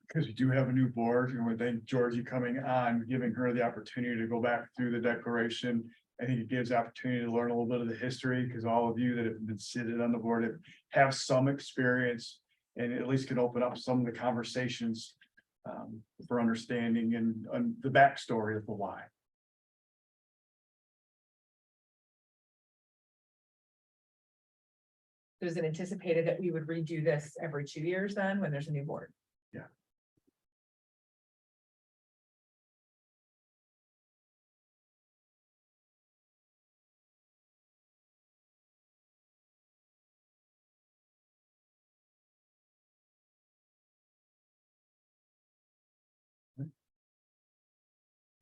Because we do have a new board, and we thank Georgie coming on, giving her the opportunity to go back through the declaration. I think it gives opportunity to learn a little bit of the history, because all of you that have been sitting on the board have some experience and at least can open up some of the conversations for understanding and the backstory of the why. Is it anticipated that we would redo this every 2 years then when there's a new board? Yeah.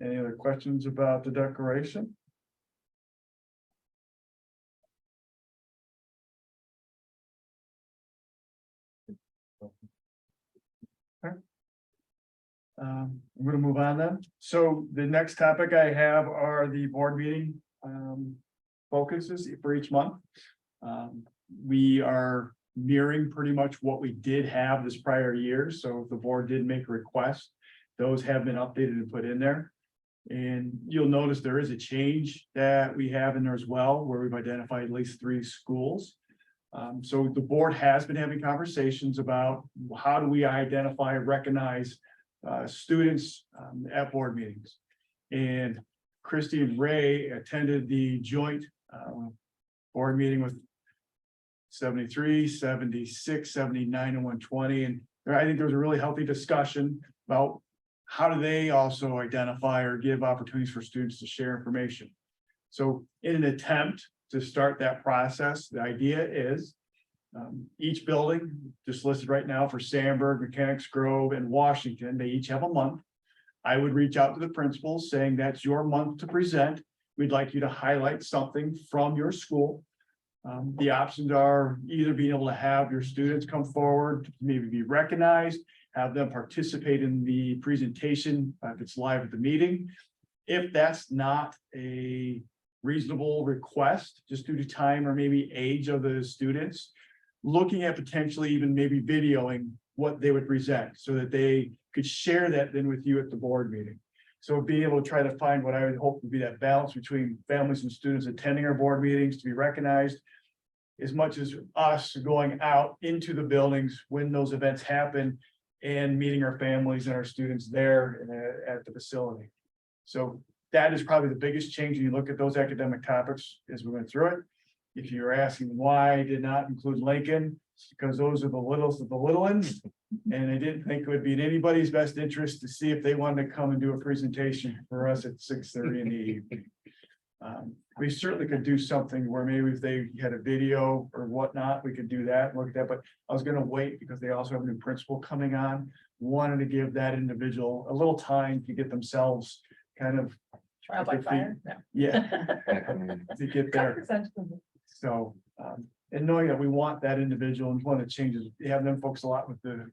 Any other questions about the declaration? I'm going to move on then. So the next topic I have are the board meeting focuses for each month. We are nearing pretty much what we did have this prior year. So if the board did make a request, those have been updated and put in there. And you'll notice there is a change that we have in there as well, where we've identified at least 3 schools. So the board has been having conversations about how do we identify and recognize students at board meetings. And Christy and Ray attended the joint board meeting with 73, 76, 79, and 120. And I think there was a really healthy discussion about how do they also identify or give opportunities for students to share information. So in an attempt to start that process, the idea is each building just listed right now for Sandburg, Mechanics Grove, and Washington, they each have a month. I would reach out to the principals saying that's your month to present. We'd like you to highlight something from your school. The options are either being able to have your students come forward, maybe be recognized, have them participate in the presentation if it's live at the meeting. If that's not a reasonable request, just due to time or maybe age of the students, looking at potentially even maybe videoing what they would present so that they could share that then with you at the board meeting. So be able to try to find what I would hope would be that balance between families and students attending our board meetings to be recognized. As much as us going out into the buildings when those events happen and meeting our families and our students there at the facility. So that is probably the biggest change. When you look at those academic topics as we went through it. If you're asking why I did not include Lincoln, it's because those are the littles of the little ones. And I didn't think it would be in anybody's best interest to see if they wanted to come and do a presentation for us at 6:30 in the evening. We certainly could do something where maybe if they had a video or whatnot, we could do that, look at that, but I was gonna wait because they also have a new principal coming on. Wanted to give that individual a little time to get themselves kind of, Trial by fire. No. yeah, to get there. So, and knowing that we want that individual and one of the changes, we have them focus a lot with the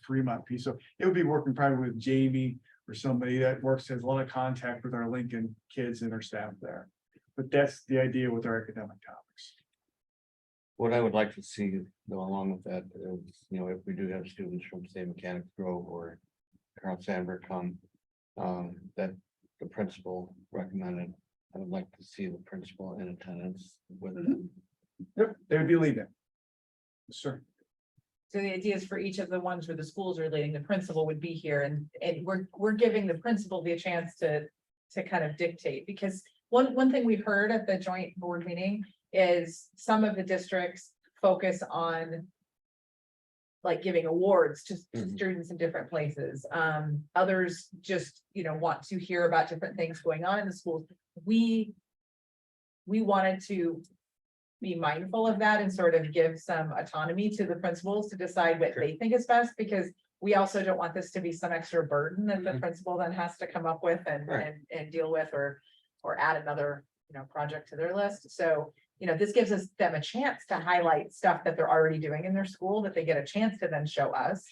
Fremont piece. So it would be working probably with Jamie or somebody that works, has a lot of contact with our Lincoln kids and our staff there. But that's the idea with our academic topics. What I would like to see go along with that is, you know, if we do have students from say Mechanics Grove or Carl Sandburg come, that the principal recommended, I would like to see the principal in attendance with them. Yep, they would be leaving. Sure. So the idea is for each of the ones where the schools are leading, the principal would be here and we're giving the principal the chance to kind of dictate, because one thing we heard at the joint board meeting is some of the districts focus on like giving awards to students in different places. Others just, you know, want to hear about different things going on in the schools. We wanted to be mindful of that and sort of give some autonomy to the principals to decide what they think is best, because we also don't want this to be some extra burden that the principal then has to come up with and deal with or add another, you know, project to their list. So, you know, this gives them a chance to highlight stuff that they're already doing in their school that they get a chance to then show us,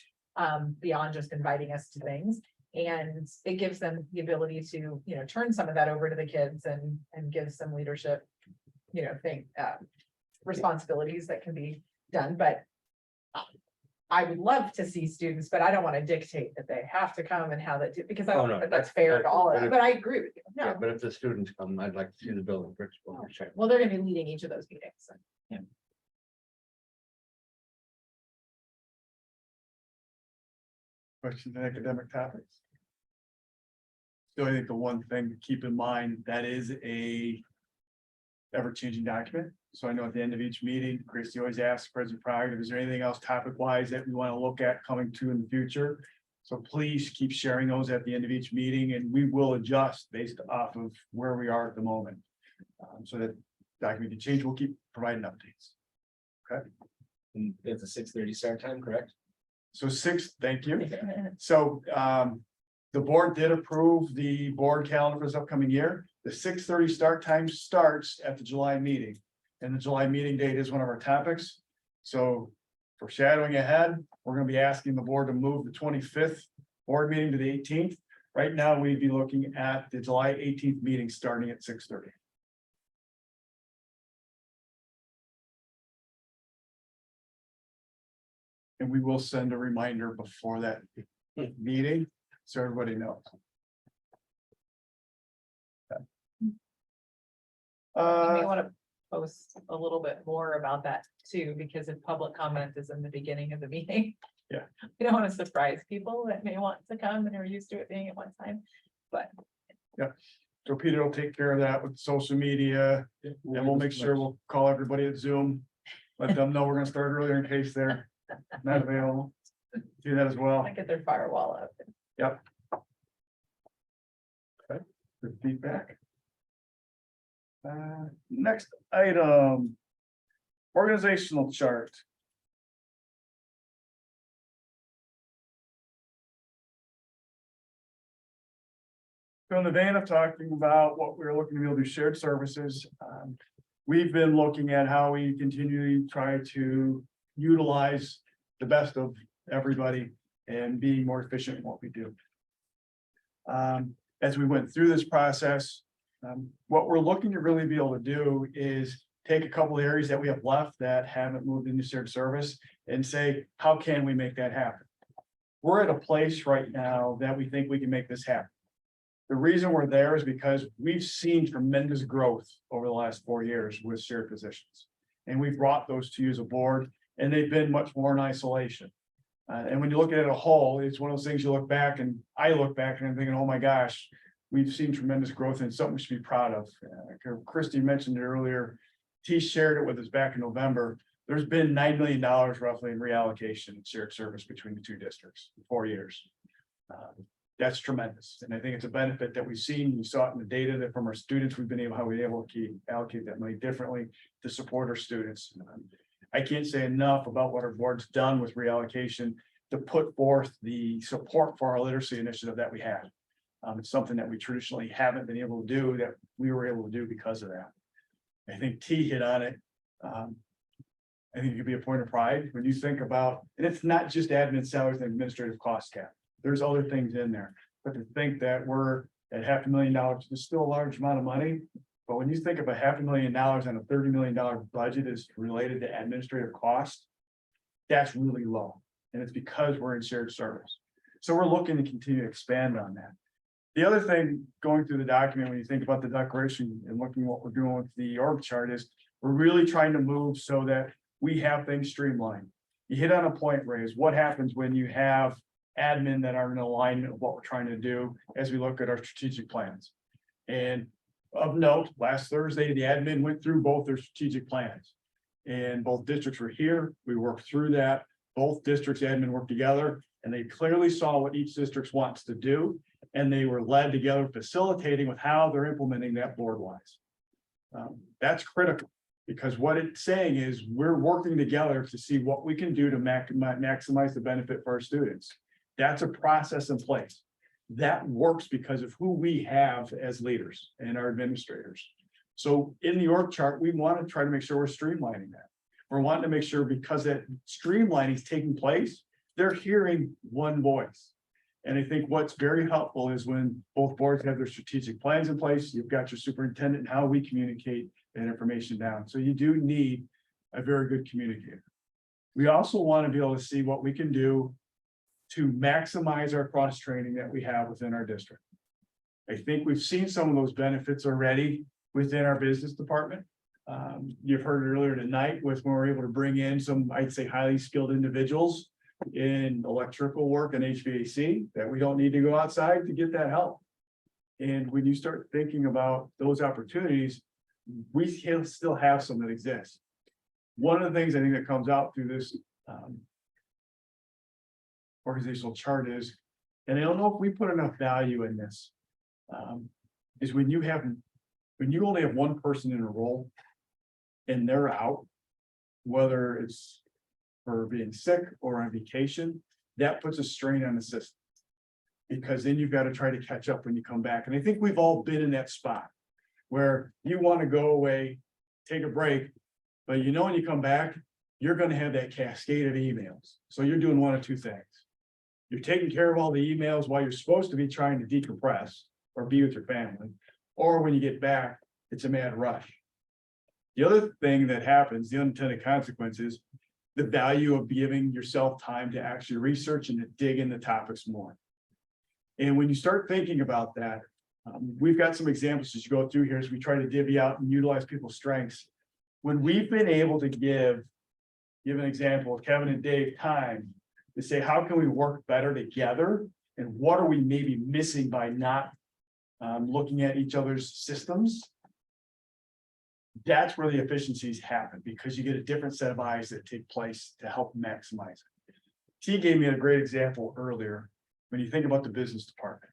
beyond just inviting us to things. And it gives them the ability to, you know, turn some of that over to the kids and give some leadership, you know, responsibilities that can be done. But I would love to see students, but I don't want to dictate that they have to come and how they do, because I don't know if that's fair to all of them, but I agree with you. Yeah, No, but if the students come, I'd like to see the building principal. well, they're gonna be leading each of those meetings. So. Questions on academic topics? So I think the one thing to keep in mind, that is a ever-changing document. So I know at the end of each meeting, Christie always asks President Prerogative, is there anything else topic-wise that we want to look at coming to in the future? So please keep sharing those at the end of each meeting, and we will adjust based off of where we are at the moment. So that document can change, we'll keep providing updates. And it's a 6:30 start time, correct? So thank you. So the board did approve the board calendar for this upcoming year. The 6:30 start time starts at the July meeting. And the July meeting date is one of our topics. So foreshadowing ahead, we're gonna be asking the board to move the 25th board meeting to the 18th. Right now, we'd be looking at the July 18th meeting starting at 6:30. And we will send a reminder before that meeting, so everybody knows. You may want to post a little bit more about that too, because if public comment is in the beginning of the meeting. Yeah. We don't want to surprise people that may want to come and are used to it being at one time, but. So Peter will take care of that with social media, and we'll make sure we'll call everybody at Zoom. Let them know we're gonna start earlier in case they're not available. Do that as well. Get their firewall up. Yep. Okay, good feedback. Next item. Organizational chart. So in the vein of talking about what we're looking to be able to do shared services, we've been looking at how we continually try to utilize the best of everybody and being more efficient in what we do. As we went through this process, what we're looking to really be able to do is take a couple of areas that we have left that haven't moved into shared service and say, how can we make that happen? We're at a place right now that we think we can make this happen. The reason we're there is because we've seen tremendous growth over the last 4 years with shared positions. And we've brought those to you as a board, and they've been much more in isolation. And when you look at it as a whole, it's one of those things you look back and I look back and I'm thinking, oh my gosh, we've seen tremendous growth and it's something we should be proud of. Christie mentioned it earlier. T shared it with us back in November. There's been $9 million roughly in reallocation in shared service between the two districts in 4 years. That's tremendous. And I think it's a benefit that we've seen. We saw it in the data that from our students, we've been able, how we're able to allocate that money differently to support our students. I can't say enough about what our board's done with reallocation to put forth the support for our literacy initiative that we had. It's something that we traditionally haven't been able to do that we were able to do because of that. I think T hit on it. I think it could be a point of pride when you think about, and it's not just admin salaries and administrative cost cap. There's other things in there, but to think that we're at $500,000, it's still a large amount of money. But when you think of $500,000 and a $30 million budget is related to administrative costs, that's really low. And it's because we're in shared service. So we're looking to continue to expand on that. The other thing going through the document, when you think about the declaration and looking at what we're doing with the org chart is we're really trying to move so that we have things streamlined. You hit on a point, Ray, is what happens when you have admin that are in alignment with what we're trying to do as we look at our strategic plans. And of note, last Thursday, the admin went through both their strategic plans. And both districts were here. We worked through that. Both districts admin worked together and they clearly saw what each district wants to do. And they were led together facilitating with how they're implementing that board wise. That's critical because what it's saying is we're working together to see what we can do to maximize the benefit for our students. That's a process in place. That works because of who we have as leaders and our administrators. So in the org chart, we want to try to make sure we're streamlining that. We're wanting to make sure because that streamlining is taking place, they're hearing one voice. And I think what's very helpful is when both boards have their strategic plans in place, you've got your superintendent and how we communicate that information down. So you do need a very good communicator. We also want to be able to see what we can do to maximize our cross training that we have within our district. I think we've seen some of those benefits already within our business department. You've heard it earlier tonight with when we're able to bring in some, I'd say, highly skilled individuals in electrical work and HVAC that we don't need to go outside to get that help. And when you start thinking about those opportunities, we still have some that exist. One of the things I think that comes out through this organizational chart is, and I don't know if we put enough value in this, is when you only have one person in a role and they're out, whether it's for being sick or on vacation, that puts a strain on the system. Because then you've got to try to catch up when you come back. And I think we've all been in that spot where you want to go away, take a break, but you know when you come back, you're going to have that cascade of emails. So you're doing one of two things. You're taking care of all the emails while you're supposed to be trying to decompress or be with your family. Or when you get back, it's a mad rush. The other thing that happens, the unintended consequences, the value of giving yourself time to actually research and to dig into topics more. And when you start thinking about that, we've got some examples as you go through here as we try to divvy out and utilize people's strengths. When we've been able to give an example of Kevin and Dave time to say, how can we work better together? And what are we maybe missing by not looking at each other's systems? That's where the efficiencies happen because you get a different set of eyes that take place to help maximize it. T gave me a great example earlier. When you think about the business department,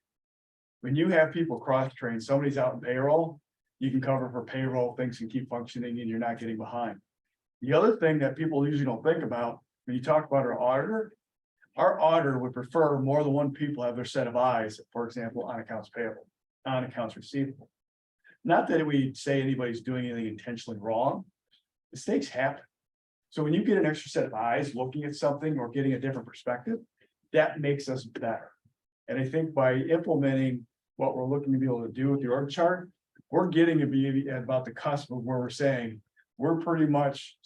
when you have people cross-trained, somebody's out in payroll, you can cover for payroll, things can keep functioning and you're not getting behind. The other thing that people usually don't think about when you talk about our auditor would prefer more than one people have their set of eyes, for example, on accounts payable, on accounts receivable. Not that we say anybody's doing anything intentionally wrong. Mistakes happen. So when you get an extra set of eyes looking at something or getting a different perspective, that makes us better. And I think by implementing what we're looking to be able to do with the org chart, we're getting to be at about the cusp of where we're saying we're pretty much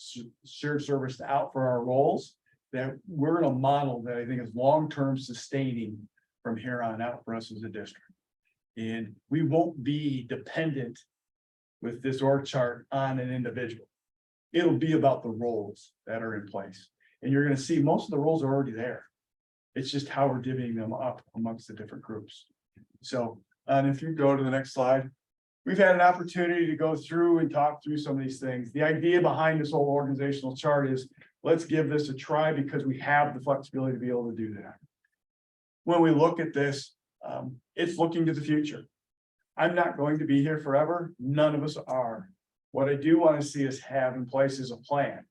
shared service out for our roles, that we're in a model that I think is long-term sustaining from here on out for us as a district. And we won't be dependent with this org chart on an individual. It'll be about the roles that are in place. And you're gonna see most of the roles are already there. It's just how we're divvying them up amongst the different groups. So, and if you go to the next slide, we've had an opportunity to go through and talk through some of these things. The idea behind this whole organizational chart is, let's give this a try because we have the flexibility to be able to do that. When we look at this, it's looking to the future. I'm not going to be here forever. None of us are. What I do want to see us have in place is a plan.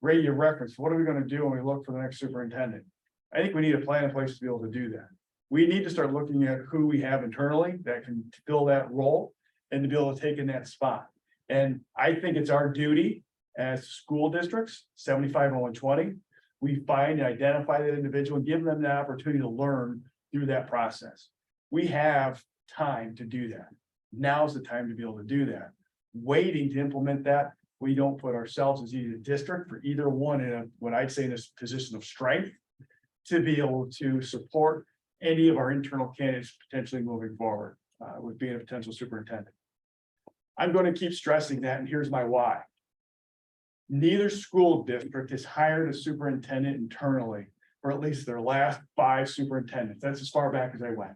Ray, you referenced, what are we going to do when we look for the next superintendent? I think we need a plan in place to be able to do that. We need to start looking at who we have internally that can fill that role and to be able to take in that spot. And I think it's our duty as school districts, 75 and 120, we find and identify that individual and give them the opportunity to learn through that process. We have time to do that. Now's the time to be able to do that. Waiting to implement that, we don't put ourselves as either district for either one in a, what I'd say in this position of strength to be able to support any of our internal candidates potentially moving forward with being a potential superintendent. I'm going to keep stressing that, and here's my why. Neither school district has hired a superintendent internally for at least their last 5 superintendents. That's as far back as I went.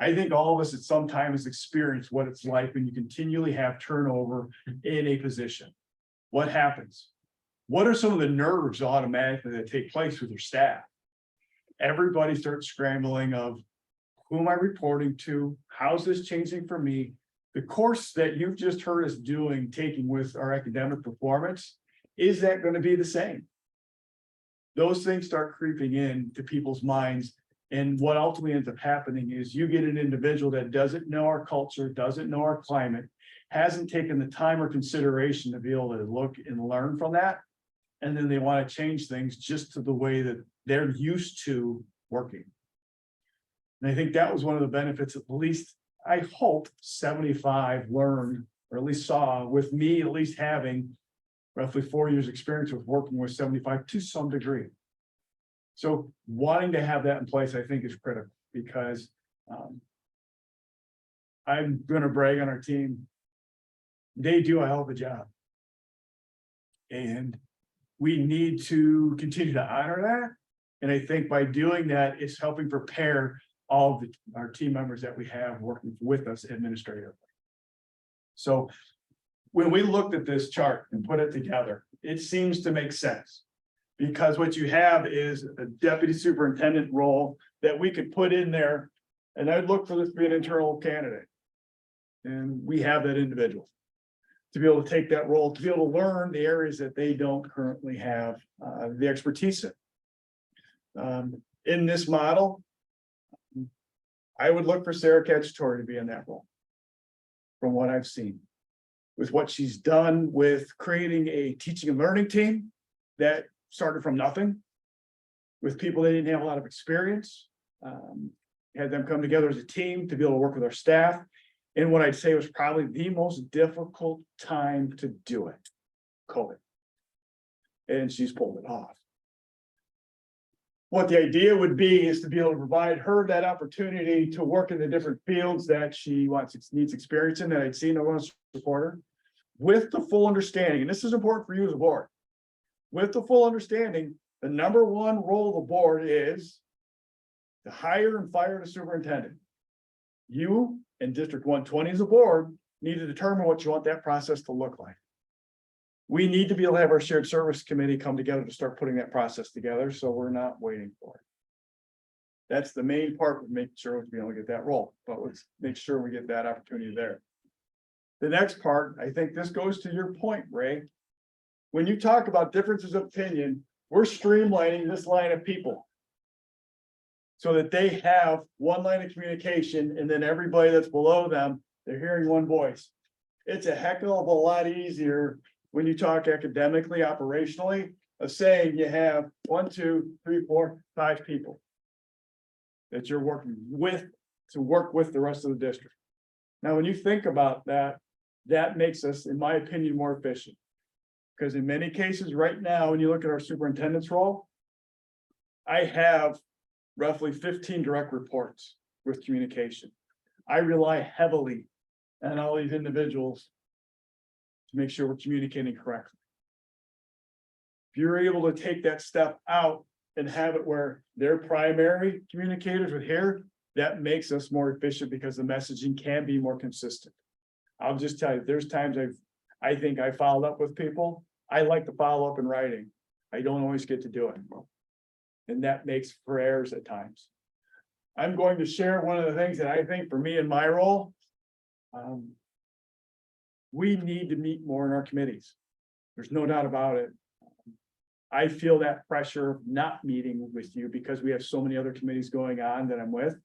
I think all of us at some time has experienced what it's like when you continually have turnover in a position. What happens? What are some of the nerves automatically that take place with your staff? Everybody starts scrambling of who am I reporting to? How's this changing for me? The course that you've just heard us taking with our academic performance, is that going to be the same? Those things start creeping in to people's minds. And what ultimately ends up happening is you get an individual that doesn't know our culture, doesn't know our climate, hasn't taken the time or consideration to be able to look and learn from that. And then they want to change things just to the way that they're used to working. And I think that was one of the benefits, at least I hope 75 learned, or at least saw with me, at least having roughly 4 years experience with working with 75 to some degree. So wanting to have that in place, I think is critical because I'm going to brag on our team. They do a hell of a job. And we need to continue to honor that. And I think by doing that, it's helping prepare all of our team members that we have working with us administratively. So when we looked at this chart and put it together, it seems to make sense. Because what you have is a deputy superintendent role that we could put in there. And I'd look for this to be an internal candidate. And we have that individual to be able to take that role, to be able to learn the areas that they don't currently have the expertise in. In this model, I would look for Sarah Cacciatore to be in that role. From what I've seen, with what she's done with creating a teaching and learning team that started from nothing, with people that didn't have a lot of experience, had them come together as a team to be able to work with our staff. And what I'd say was probably the most difficult time to do it, COVID. And she's pulled it off. What the idea would be is to be able to provide her that opportunity to work in the different fields that she needs experience in, that I'd seen. I want to support her with the full understanding, and this is important for you as a board, with the full understanding, the number one role of the board is to hire and fire the superintendent. You and District 120 as a board need to determine what you want that process to look like. We need to be able to have our shared service committee come together to start putting that process together, so we're not waiting for it. That's the main part of making sure we're able to get that role, but let's make sure we get that opportunity there. The next part, I think this goes to your point, Ray. When you talk about differences of opinion, we're streamlining this line of people so that they have one line of communication, and then everybody that's below them, they're hearing one voice. It's a heck of a lot easier when you talk academically, operationally, of saying you have 1, 2, 3, 4, 5 people that you're working with to work with the rest of the district. Now, when you think about that, that makes us, in my opinion, more efficient. Because in many cases right now, when you look at our superintendent's role, I have roughly 15 direct reports with communication. I rely heavily on all these individuals to make sure we're communicating correctly. If you're able to take that step out and have it where they're primary communicators with here, that makes us more efficient because the messaging can be more consistent. I'll just tell you, there's times I think I followed up with people. I like to follow up in writing. I don't always get to do it. And that makes for errors at times. I'm going to share one of the things that I think for me in my role. We need to meet more in our committees. There's no doubt about it. I feel that pressure of not meeting with you because we have so many other committees going on that I'm with.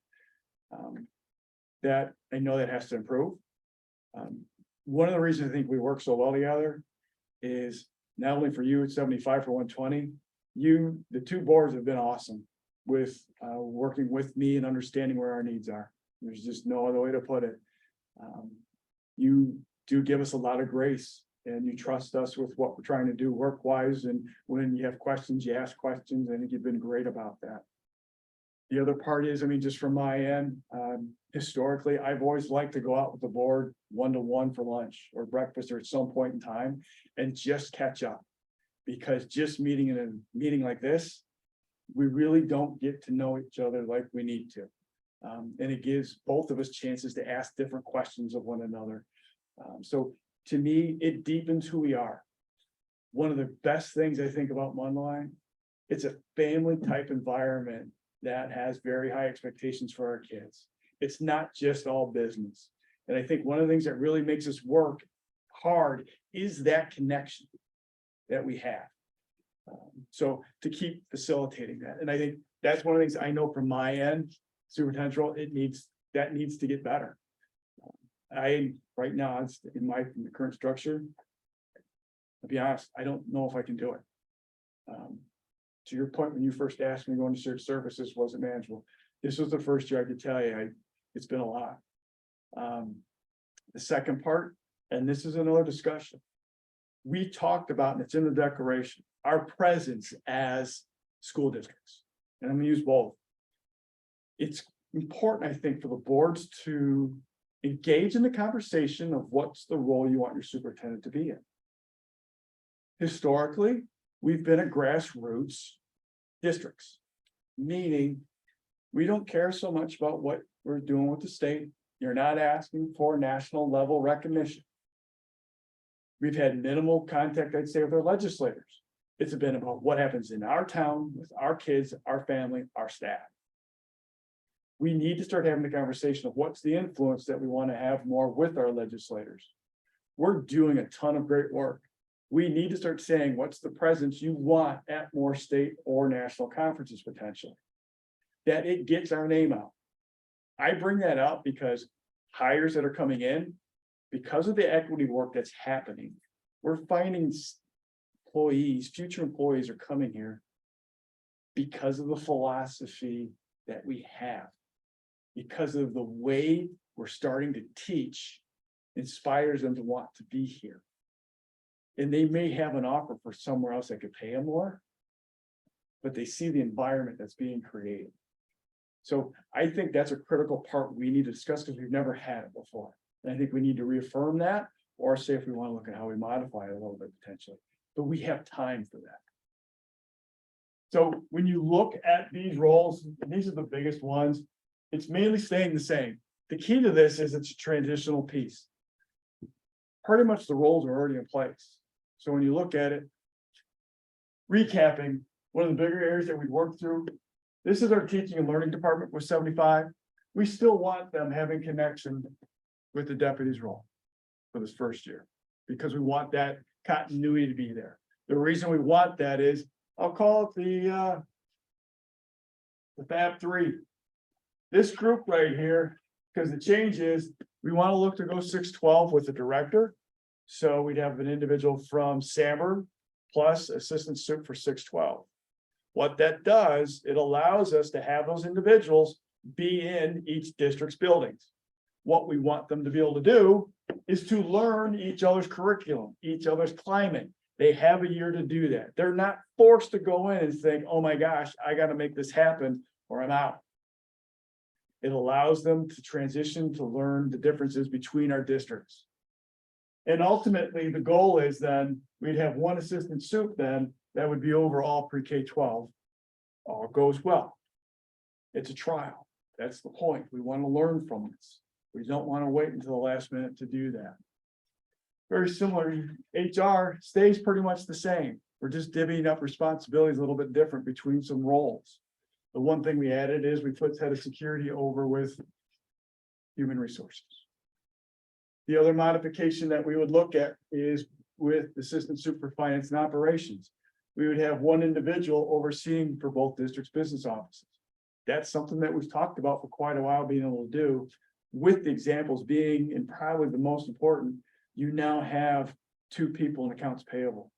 That I know that has to improve. One of the reasons I think we work so well together is not only for you at 75 for 120, the two boards have been awesome with working with me and understanding where our needs are. There's just no other way to put it. You do give us a lot of grace and you trust us with what we're trying to do work-wise. And when you have questions, you ask questions. I think you've been great about that. The other part is, I mean, just from my end, historically, I've always liked to go out with the board one-to-one for lunch or breakfast or at some point in time and just catch up. Because just meeting in a meeting like this, we really don't get to know each other like we need to. And it gives both of us chances to ask different questions of one another. So to me, it deepens who we are. One of the best things I think about Mundelein, it's a family type environment that has very high expectations for our kids. It's not just all business. And I think one of the things that really makes us work hard is that connection that we have. So to keep facilitating that. And I think that's one of the things I know from my end, superintendent role, that needs to get better. Right now, it's in the current structure. To be honest, I don't know if I can do it. To your point, when you first asked me going to shared services wasn't manageable. This was the first year I could tell you, it's been a lot. The second part, and this is another discussion. We talked about, and it's in the declaration, our presence as school districts. And I'm gonna use both. It's important, I think, for the boards to engage in the conversation of what's the role you want your superintendent to be in. Historically, we've been a grassroots districts, meaning we don't care so much about what we're doing with the state. You're not asking for national level recognition. We've had minimal contact, I'd say, with our legislators. It's been about what happens in our town with our kids, our family, our staff. We need to start having the conversation of what's the influence that we want to have more with our legislators. We're doing a ton of great work. We need to start saying, what's the presence you want at more state or national conferences potentially? That it gets our name out. I bring that up because hires that are coming in, because of the equity work that's happening, we're finding employees, future employees are coming here because of the philosophy that we have, because of the way we're starting to teach inspires them to want to be here. And they may have an offer for somewhere else that could pay them more, but they see the environment that's being created. So I think that's a critical part we need to discuss because we've never had it before. And I think we need to reaffirm that or say if we want to look at how we modify it a little bit potentially, but we have time for that. So when you look at these roles, and these are the biggest ones, it's mainly staying the same. The key to this is it's a transitional piece. Pretty much the roles are already in place. So when you look at it, recapping, one of the bigger areas that we worked through, this is our teaching and learning department with 75. We still want them having connection with the deputies role for this first year, because we want that continuity to be there. The reason we want that is, I'll call it the Fab 3. This group right here, because the change is, we want to look to go 612 with the director. So we'd have an individual from Samber plus assistant sup for 612. What that does, it allows us to have those individuals be in each district's buildings. What we want them to be able to do is to learn each other's curriculum, each other's climate. They have a year to do that. They're not forced to go in and think, oh my gosh, I got to make this happen or I'm out. It allows them to transition to learn the differences between our districts. And ultimately, the goal is then we'd have one assistant soup then that would be over all pre-K 12. All goes well. It's a trial. That's the point. We want to learn from this. We don't want to wait until the last minute to do that. Very similar, HR stays pretty much the same. We're just divvying up responsibilities a little bit different between some roles. The one thing we added is we put head of security over with human resources. The other modification that we would look at is with assistant super finance and operations. We would have one individual overseeing for both districts' business offices. That's something that we've talked about for quite a while, being able to do, with the examples being, and probably the most important, you now have 2 people in accounts payable.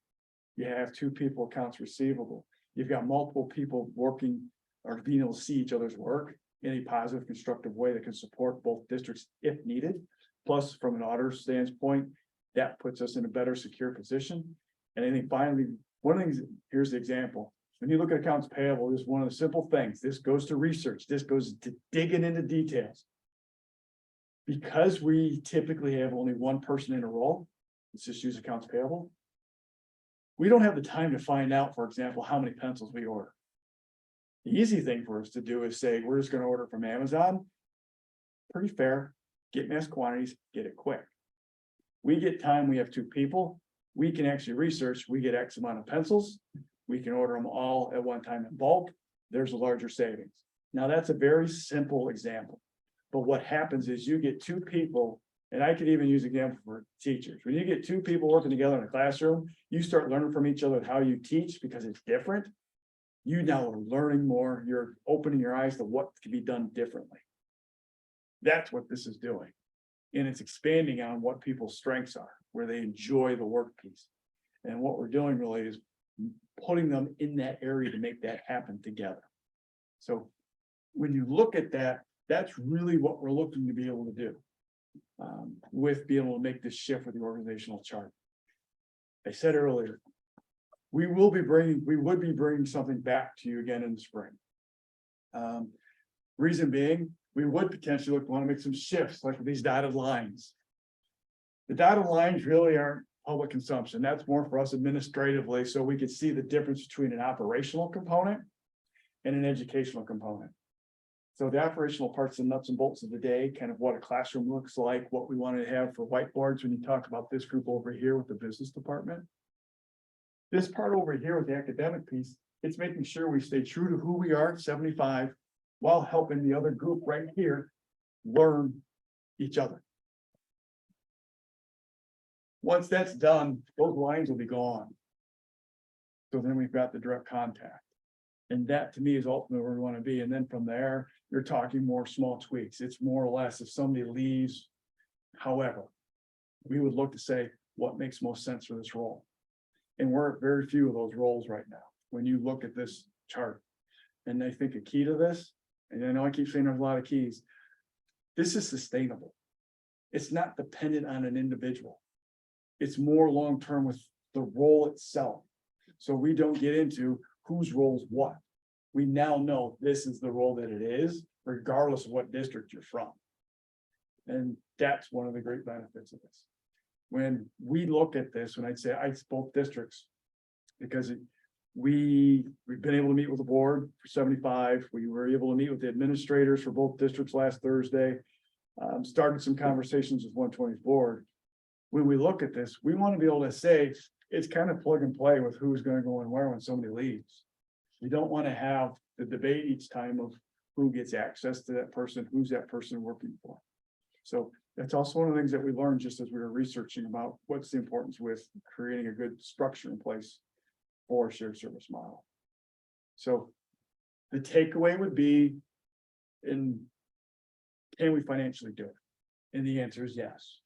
You have 2 people accounts receivable. You've got multiple people working or being able to see each other's work in a positive, constructive way that can support both districts if needed. Plus, from an auditor standpoint, that puts us in a better secure position. And I think finally, one of the things, here's the example. When you look at accounts payable, this is one of the simple things. This goes to research. This goes to digging into details. Because we typically have only one person in a role, let's just use accounts payable. We don't have the time to find out, for example, how many pencils we order. The easy thing for us to do is say, we're just going to order from Amazon. Pretty fair, get mass quantities, get it quick. We get time, we have 2 people. We can actually research, we get X amount of pencils. We can order them all at one time in bulk. There's a larger savings. Now, that's a very simple example. But what happens is you get 2 people, and I could even use example for teachers. When you get 2 people working together in a classroom, you start learning from each other how you teach because it's different. You now are learning more. You're opening your eyes to what can be done differently. That's what this is doing. And it's expanding on what people's strengths are, where they enjoy the work piece. And what we're doing really is putting them in that area to make that happen together. So when you look at that, that's really what we're looking to be able to do with being able to make this shift with the organizational chart. I said earlier, we would be bringing something back to you again in the spring. Reason being, we would potentially want to make some shifts like with these dotted lines. The dotted lines really aren't public consumption. That's more for us administratively, so we could see the difference between an operational component and an educational component. So the operational parts and nuts and bolts of the day, kind of what a classroom looks like, what we want to have for whiteboards when you talk about this group over here with the business department. This part over here with the academic piece, it's making sure we stay true to who we are at 75 while helping the other group right here learn each other. Once that's done, those lines will be gone. So then we've got the direct contact. And that to me is ultimately where we want to be. And then from there, you're talking more small tweaks. It's more or less if somebody leaves. However, we would look to say what makes most sense for this role. And we're at very few of those roles right now. When you look at this chart, and I think a key to this, and I know I keep saying there's a lot of keys, this is sustainable. It's not dependent on an individual. It's more long-term with the role itself. So we don't get into whose role is what. We now know this is the role that it is, regardless of what district you're from. And that's one of the great benefits of this. When we look at this, when I'd say I both districts, because we've been able to meet with the board for 75. We were able to meet with the administrators for both districts last Thursday. Started some conversations with 120 board. When we look at this, we want to be able to say it's kind of plug and play with who's going to go and where when somebody leaves. We don't want to have the debate each time of who gets access to that person, who's that person working for. So that's also one of the things that we learned just as we were researching about what's the importance with creating a good structure in place for a shared service model. So the takeaway would be, can we financially do it? And the answer is yes.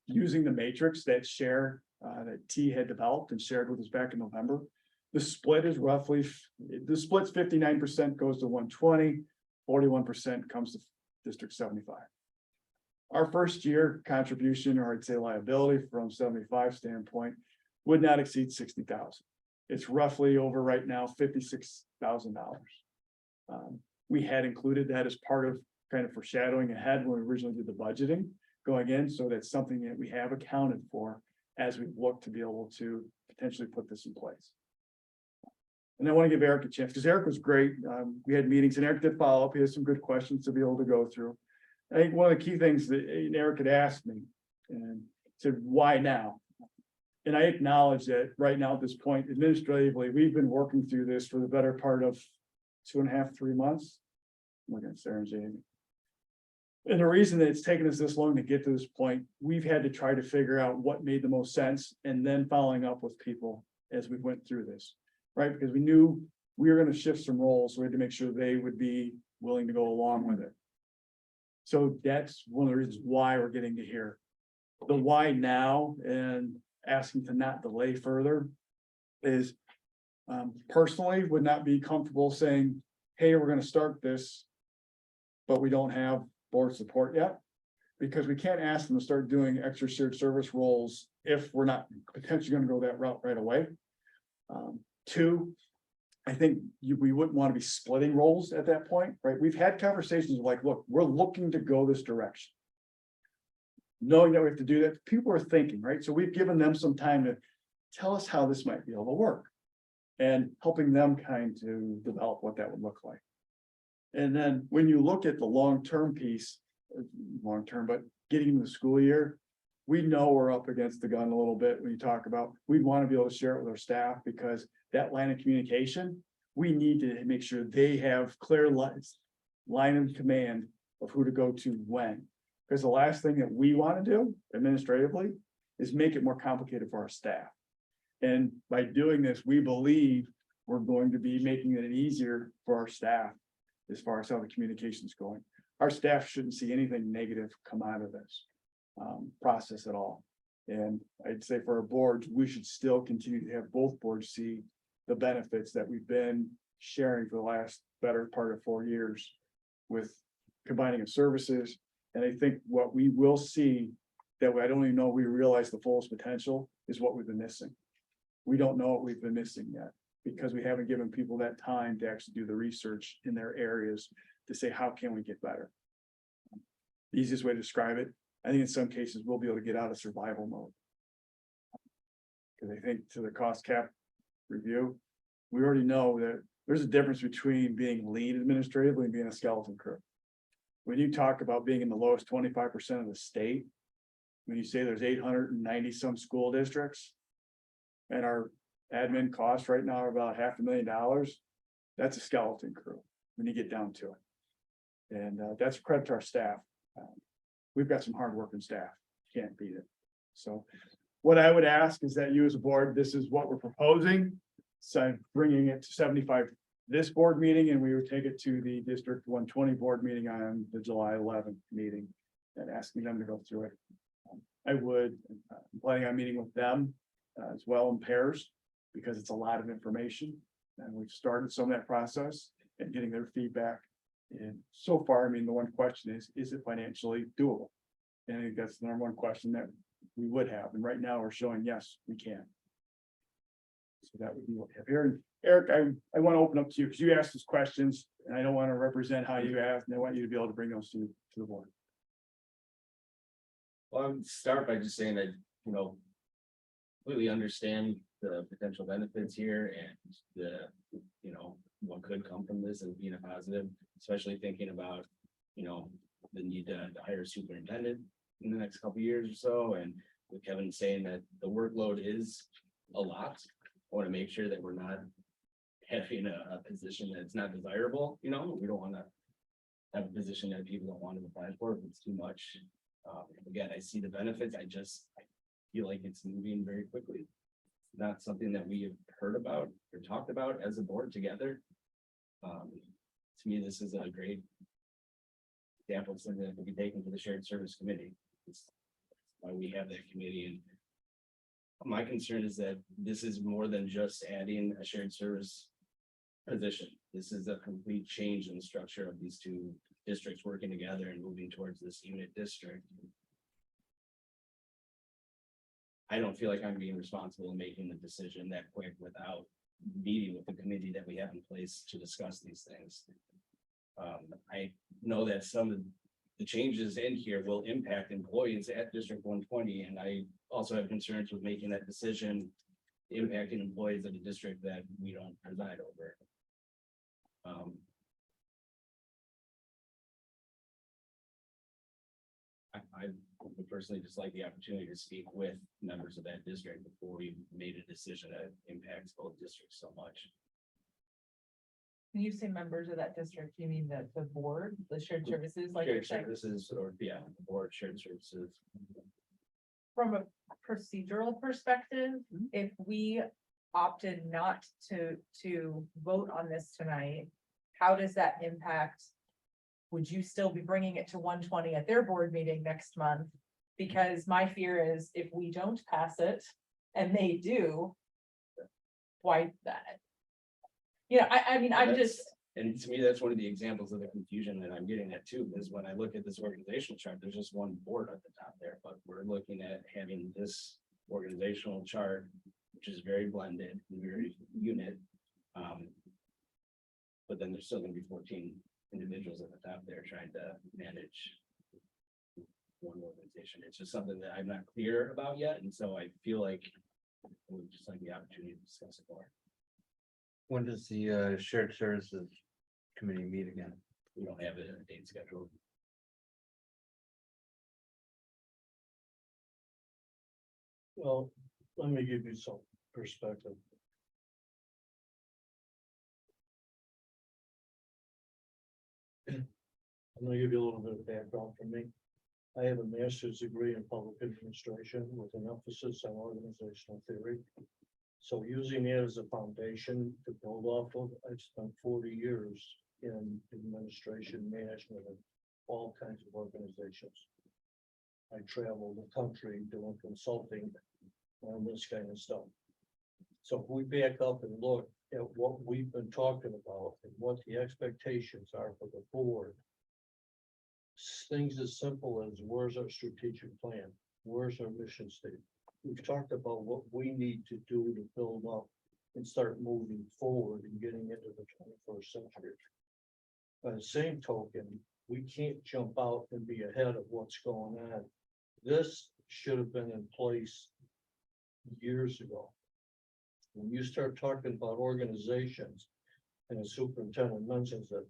Using the matrix that that T had developed and shared with us back in November, the split is roughly, the split's 59% goes to 120, 41% comes to District 75. Our first year contribution, or I'd say liability from 75 standpoint, would not exceed 60,000. It's roughly over right now $56,000. we had included that as part of kind of foreshadowing ahead when we originally did the budgeting going in, so that's something that we have accounted for as we look to be able to potentially put this in place. And I want to give Eric a chance, because Eric was great. We had meetings and Eric did follow up. He has some good questions to be able to go through. I think one of the key things that Eric had asked me and said, why now? And I acknowledge that right now at this point, administratively, we've been working through this for the better part of 2.5, 3 months. Look at Sarah and Jamie. And the reason that it's taken us this long to get to this point, we've had to try to figure out what made the most sense and then following up with people as we went through this, right? Because we knew we were going to shift some roles, so we had to make sure they would be willing to go along with it. So that's one of the reasons why we're getting to here. The why now and asking to not delay further is personally would not be comfortable saying, hey, we're going to start this, but we don't have board support yet, because we can't ask them to start doing extra shared service roles if we're not potentially going to go that route right away. Two, I think we wouldn't want to be splitting roles at that point, right? We've had conversations like, look, we're looking to go this direction. Knowing that we have to do that, people are thinking, right? So we've given them some time to tell us how this might be able to work and helping them kind of develop what that would look like. And then when you look at the long-term piece, long-term, but getting into the school year, we know we're up against the gun a little bit when you talk about, we want to be able to share it with our staff, because that line of communication, we need to make sure they have clear line of command of who to go to when. Because the last thing that we want to do administratively is make it more complicated for our staff. And by doing this, we believe we're going to be making it easier for our staff as far as how the communication is going. Our staff shouldn't see anything negative come out of this process at all. And I'd say for our boards, we should still continue to have both boards see the benefits that we've been sharing for the last better part of 4 years with combining of services. And I think what we will see that I don't even know we realize the fullest potential is what we've been missing. We don't know what we've been missing yet, because we haven't given people that time to actually do the research in their areas to say, how can we get better? The easiest way to describe it, I think in some cases, we'll be able to get out of survival mode. Because I think to the cost cap review, we already know that there's a difference between being lean administratively and being a skeleton crew. When you talk about being in the lowest 25% of the state, when you say there's 890 some school districts, and our admin costs right now are about $500,000, that's a skeleton crew when you get down to it. And that's a credit to our staff. We've got some hardworking staff, can't beat it. So what I would ask is that you as a board, this is what we're proposing. So I'm bringing it to 75 this board meeting, and we would take it to the District 120 board meeting on the July 11th meeting and asking them to go through it. I would, I'm planning on meeting with them as well in pairs, because it's a lot of information. And we've started some of that process and getting their feedback. And so far, I mean, the one question is it financially doable? And I think that's the number one question that we would have. And right now we're showing, yes, we can. So that would be what we have here. And Eric, I want to open up to you because you asked us questions and I don't want to represent how you asked, and I want you to be able to bring those to the board. Well, I would start by just saying that, completely understand the potential benefits here and what could come from this and being a positive, especially thinking about, the need to hire a superintendent in the next couple of years or so. And with Kevin saying that the workload is a lot, I want to make sure that we're not having a position that's not desirable. We don't want to have a position that people don't want to apply for if it's too much. Again, I see the benefits. I feel like it's moving very quickly. Not something that we have heard about or talked about as a board together. To me, this is a great example of something that can be taken to the shared service committee. That's why we have that committee. And my concern is that this is more than just adding a shared service position. This is a complete change in the structure of these two districts working together and moving towards this unit district. I don't feel like I'm being responsible in making the decision that quick without meeting with the committee that we have in place to discuss these things. I know that some of the changes in here will impact employees at District 120, and I also have concerns with making that decision impacting employees of the district that we don't preside over. I would personally just like the opportunity to speak with members of that district before we made a decision that impacts both districts so much. When you say members of that district, you mean the board, the shared services, like you're Shared saying? services, or yeah, the board shared services. From a procedural perspective, if we opted not to vote on this tonight, how does that impact? Would you still be bringing it to 120 at their board meeting next month? Because my fear is if we don't pass it and they do, why that? Yeah, I mean, I'm just, And to me, that's one of the examples of the confusion that I'm getting at too, is when I look at this organizational chart, there's just one board at the top there, but we're looking at having this organizational chart, which is very blended, very unit. But then there's still gonna be 14 individuals at the top there trying to manage one organization. It's just something that I'm not clear about yet, and so I feel like I would just like the opportunity to discuss it more. When does the shared services committee meet again? We don't have a date scheduled. Well, let me give you some perspective. I'm gonna give you a little bit of background from me. I have a master's degree in public administration with an emphasis on organizational theory. So using it as a foundation to build off of, I've spent 40 years in administration, management of all kinds of organizations. I travel the country doing consulting on this kind of stuff. So if we back up and look at what we've been talking about and what the expectations are for the board. Things as simple as where's our strategic plan? Where's our mission statement? We've talked about what we need to do to build up and start moving forward and getting into the 21st century. By the same token, we can't jump out and be ahead of what's going on. This should have been in place years ago. When you start talking about organizations, and the superintendent mentions that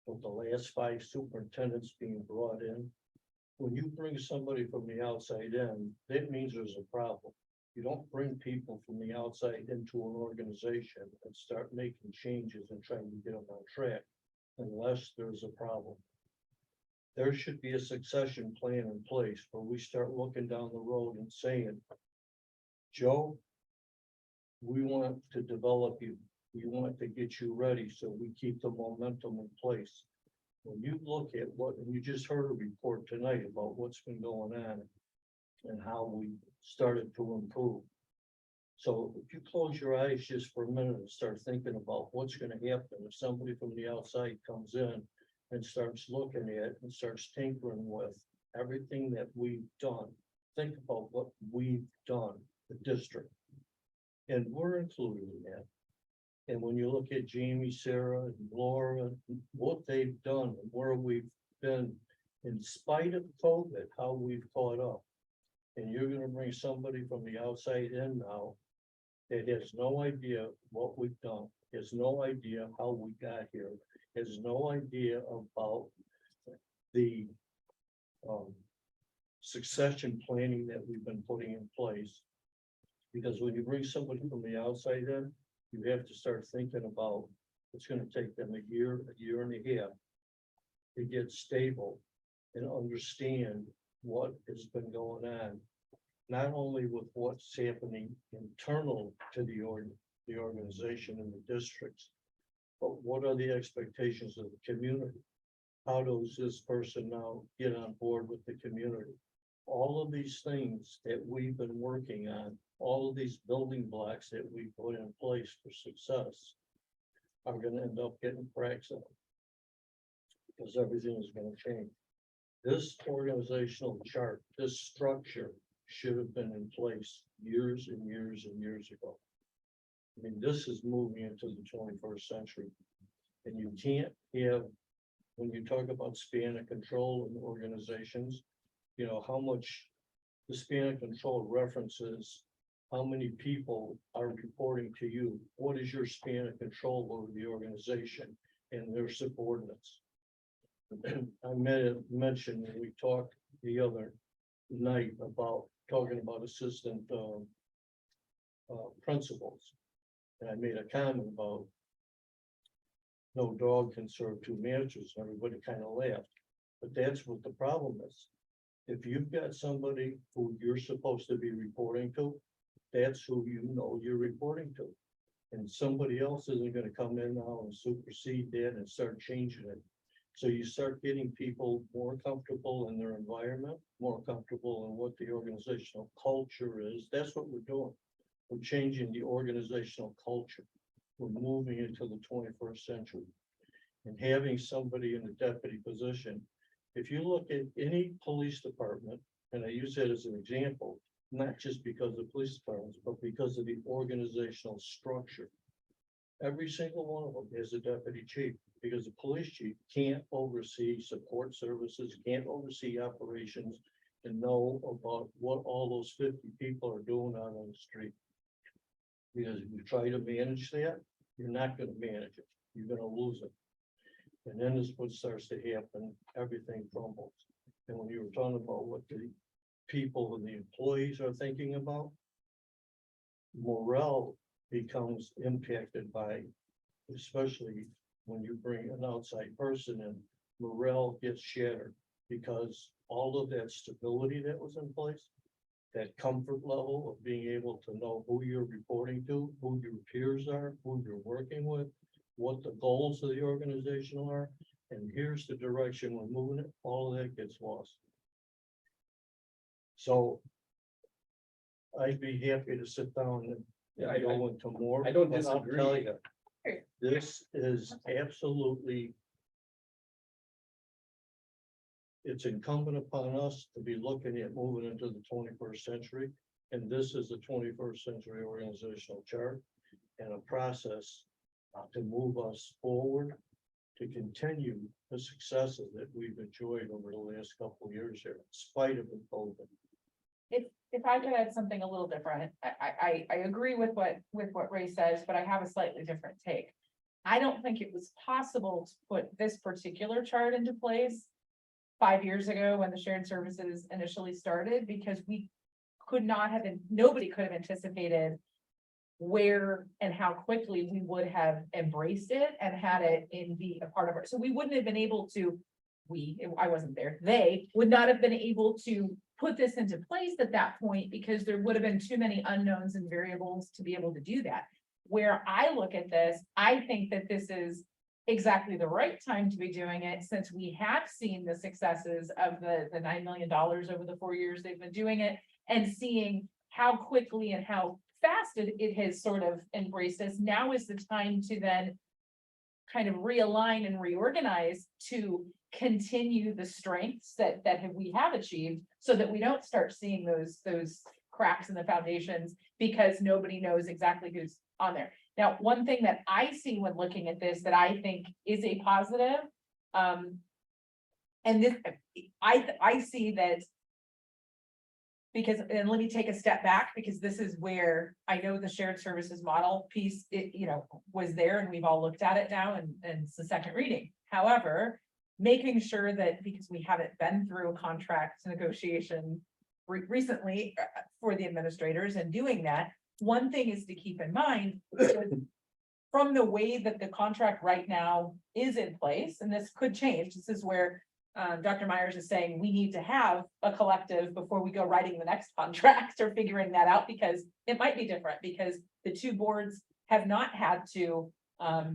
with the last 5 superintendents being brought in, when you bring somebody from the outside in, that means there's a problem. You don't bring people from the outside into an organization and start making changes and trying to get them on track unless there's a problem. There should be a succession plan in place where we start looking down the road and saying, Joe, we want to develop you. We want to get you ready so we keep the momentum in place. When you look at what, and you just heard a report tonight about what's been going on and how we started to improve. So if you close your eyes just for a minute and start thinking about what's going to happen if somebody from the outside comes in and starts looking at it and starts tinkering with everything that we've done. Think about what we've done, the district. And we're included in that. And when you look at Jamie, Sarah, and Laura, what they've done and where we've been, in spite of COVID, how we've caught up. And you're gonna bring somebody from the outside in now that has no idea what we've done, has no idea how we got here, has no idea about the succession planning that we've been putting in place. Because when you bring somebody from the outside in, you have to start thinking about, it's gonna take them a year and a half to get stable and understand what has been going on. Not only with what's happening internal to the organization and the districts, but what are the expectations of the community? How does this person now get on board with the community? All of these things that we've been working on, all of these building blocks that we put in place for success are gonna end up getting cracks in them. Because everything is gonna change. This organizational chart, this structure should have been in place years and years and years ago. I mean, this is moving into the 21st century. And you can't have when you talk about span of control in organizations, you know, how much the span of control references, how many people are reporting to you? What is your span of control over the organization and their subordinates? I mentioned when we talked the other night about talking about assistant principals. And I made a comment about no dog can serve two masters, and everybody kind of laughed. But that's what the problem is. If you've got somebody who you're supposed to be reporting to, that's who you know you're reporting to. And somebody else isn't gonna come in now and supersede that and start changing it. So you start getting people more comfortable in their environment, more comfortable in what the organizational culture is. That's what we're doing. We're changing the organizational culture. We're moving into the 21st century. And having somebody in the deputy position, if you look at any police department, and I use that as an example, not just because of police departments, but because of the organizational structure. Every single one of them is a deputy chief, because the police chief can't oversee support services, can't oversee operations, and know about what all those 50 people are doing out on the street. Because if you try to manage that, you're not gonna manage it, you're gonna lose it. And then this what starts to happen, everything crumbles. And when you were talking about what the people and the employees are thinking about, morale becomes impacted by, especially when you bring an outside person in, morale gets shattered because all of that stability that was in place, that comfort level of being able to know who you're reporting to, who your peers are, who you're working with, what the goals of the organization are, and here's the direction we're moving it, all of that gets lost. So I'd be happy to sit down Yeah, and go into more. I don't but I'll disagree. tell you, this is absolutely. It's incumbent upon us to be looking at moving into the 21st century. And this is the 21st century organizational chart and a process to move us forward, to continue the successes that we've enjoyed over the last couple of years here, in spite of the COVID. If I could add something a little different, I agree with what Ray says, but I have a slightly different take. I don't think it was possible to put this particular chart into place 5 years ago when the shared services initially started, because we could not have, nobody could have anticipated where and how quickly we would have embraced it and had it be a part of it. So we wouldn't have been able to, I wasn't there, they would not have been able to put this into place at that point because there would have been too many unknowns and variables to be able to do that. Where I look at this, I think that this is exactly the right time to be doing it, since we have seen the successes of the $9 million over the 4 years they've been doing it, and seeing how quickly and how fast it has sort of embraced us. Now is the time to then kind of realign and reorganize to continue the strengths that we have achieved, so that we don't start seeing those cracks in the foundations because nobody knows exactly who's on there. Now, one thing that I see when looking at this that I think is a positive, and this, I see that, because, and let me take a step back, because this is where I know the shared services model piece, it, was there, and we've all looked at it now, and it's the second reading. However, making sure that, because we haven't been through a contract negotiation recently for the administrators and doing that, one thing is to keep in mind from the way that the contract right now is in place, and this could change. This is where Dr. Myers is saying we need to have a collective before we go writing the next contract or figuring that out, because it might be different, because the two boards have not had to,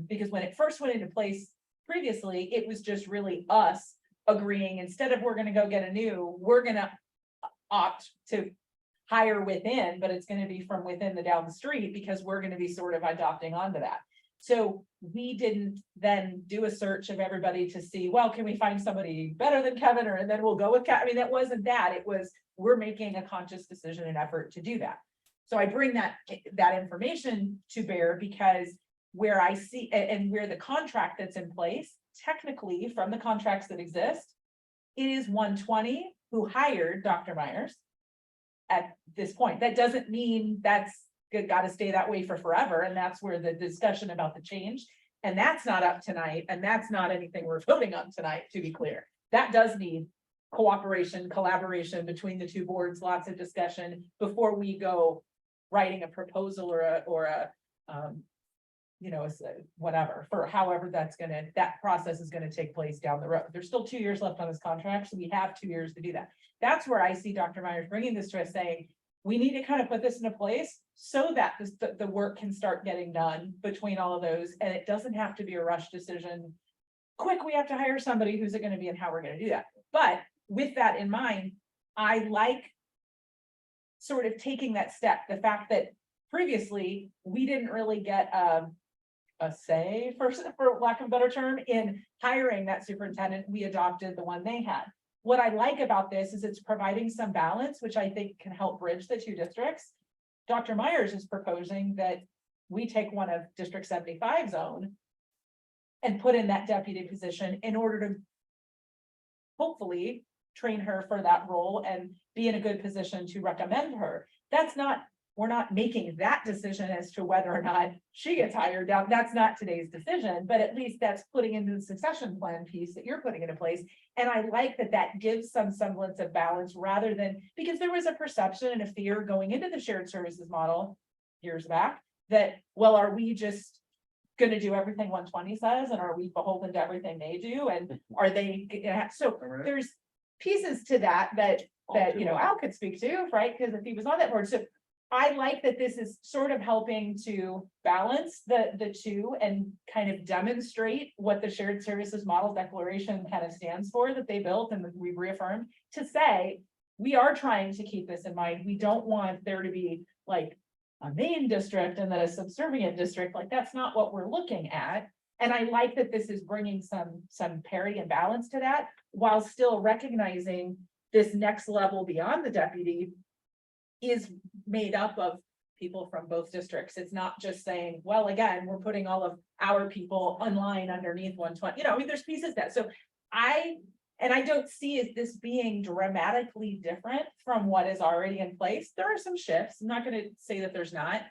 because when it first went into place previously, it was just really us agreeing, instead of we're going to go get a new, we're going to opt to hire within, but it's going to be from within the down the street, because we're going to be sort of adopting onto that. So we didn't then do a search of everybody to see, well, can we find somebody better than Kevin, and then we'll go with Kevin. I mean, that wasn't that. It was, we're making a conscious decision and effort to do that. So I bring that information to bear, because where I see, and where the contract that's in place technically from the contracts that exist, it is 120 who hired Dr. Myers. At this point, that doesn't mean that's got to stay that way for forever, and that's where the discussion about the change. And that's not up tonight, and that's not anything we're voting on tonight, to be clear. That does need cooperation, collaboration between the two boards, lots of discussion before we go writing a proposal or a you know, whatever, for however that process is gonna take place down the road. There's still 2 years left on this contract, so we have 2 years to do that. That's where I see Dr. Myers bringing this to us, saying, we need to kind of put this into place so that the work can start getting done between all of those, and it doesn't have to be a rush decision. Quick, we have to hire somebody, who's it gonna be and how we're gonna do that. But with that in mind, I like sort of taking that step, the fact that previously we didn't really get a say, for lack of a better term, in hiring that superintendent. We adopted the one they had. What I like about this is it's providing some balance, which I think can help bridge the two districts. Dr. Myers is proposing that we take one of District 75's own and put in that deputy position in order to hopefully train her for that role and be in a good position to recommend her. We're not making that decision as to whether or not she gets hired down. That's not today's decision, but at least that's putting into the succession plan piece that you're putting into place. And I like that gives some semblance of balance, rather than, because there was a perception and a fear going into the shared services model years back that, well, are we just going to do everything 120 says, and are we beholden to everything they do, and are they, so there's pieces to that you know, Al could speak to, right? Because if he was on that board. So I like that this is sort of helping to balance the two and kind of demonstrate what the shared services model declaration kind of stands for, that they built and that we've reaffirmed, to say, we are trying to keep this in mind. We don't want there to be like a main district and then a subservient district. Like, that's not what we're looking at. And I like that this is bringing some parity and balance to that, while still recognizing this next level beyond the deputy is made up of people from both districts. It's not just saying, well, again, we're putting all of our people online underneath 120, you know, I mean, there's pieces that, so I don't see this being dramatically different from what is already in place. There are some shifts. I'm not going to say that there's not.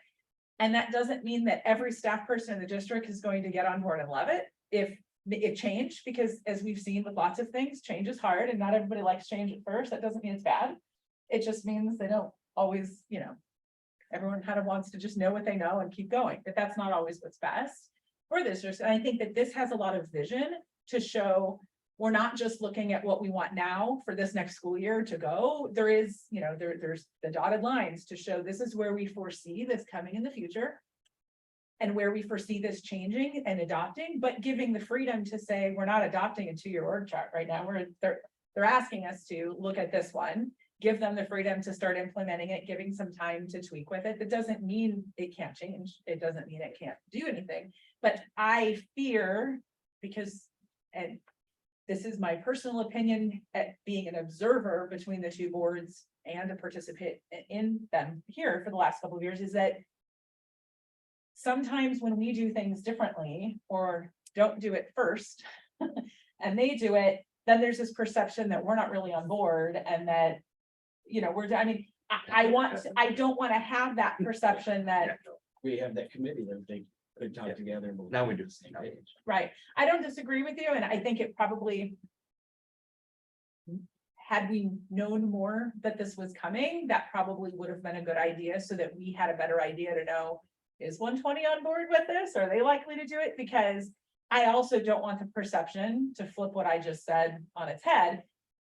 And that doesn't mean that every staff person in the district is going to get on board and love it. If it changed, because as we've seen with lots of things, change is hard and not everybody likes change at first. That doesn't mean it's bad. It just means they don't always, you know, everyone kind of wants to just know what they know and keep going, but that's not always what's best for this. And I think that this has a lot of vision to show we're not just looking at what we want now for this next school year to go. There is, you know, there's the dotted lines to show this is where we foresee this coming in the future and where we foresee this changing and adopting, but giving the freedom to say, we're not adopting a 2-year org chart right now. They're asking us to look at this one, give them the freedom to start implementing it, giving some time to tweak with it. That doesn't mean it can't change. It doesn't mean it can't do anything. But I fear, because, and this is my personal opinion at being an observer between the two boards and a participant in them here for the last couple of years, is that sometimes when we do things differently or don't do it first and they do it, then there's this perception that we're not really on board and that, you know, I don't want to have that perception that. We have that committee that they could talk together. And Now we do. the same page. Right. I don't disagree with you. And I think it probably, had we known more that this was coming, that probably would have been a good idea, so that we had a better idea to know, is 120 on board with this? Are they likely to do it? Because I also don't want the perception, to flip what I just said on its head,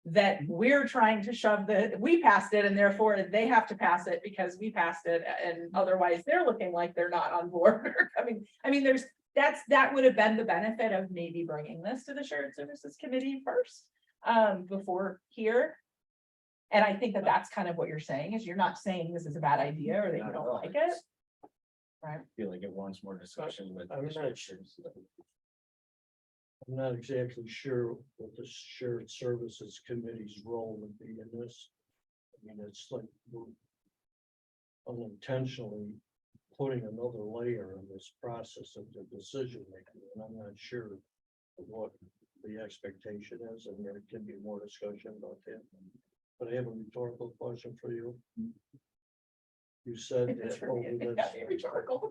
that we're trying to shove we passed it and therefore they have to pass it because we passed it, and otherwise they're looking like they're not on board. I mean, that would have been the benefit of maybe bringing this to the Shared Services Committee first, before here. And I think that that's kind of what you're saying, is you're not saying this is a bad idea or that you Not at don't all. like it. Right. I feel like it wants more discussion with. I'm not exactly sure what the Shared Services Committee's role would be in this. I mean, it's like we're unintentionally putting another layer in this process of the decision making, and I'm not sure what the expectation is, and there can be more discussion about that. But I have a rhetorical question for you. You said It's that for me, it got me rhetorical.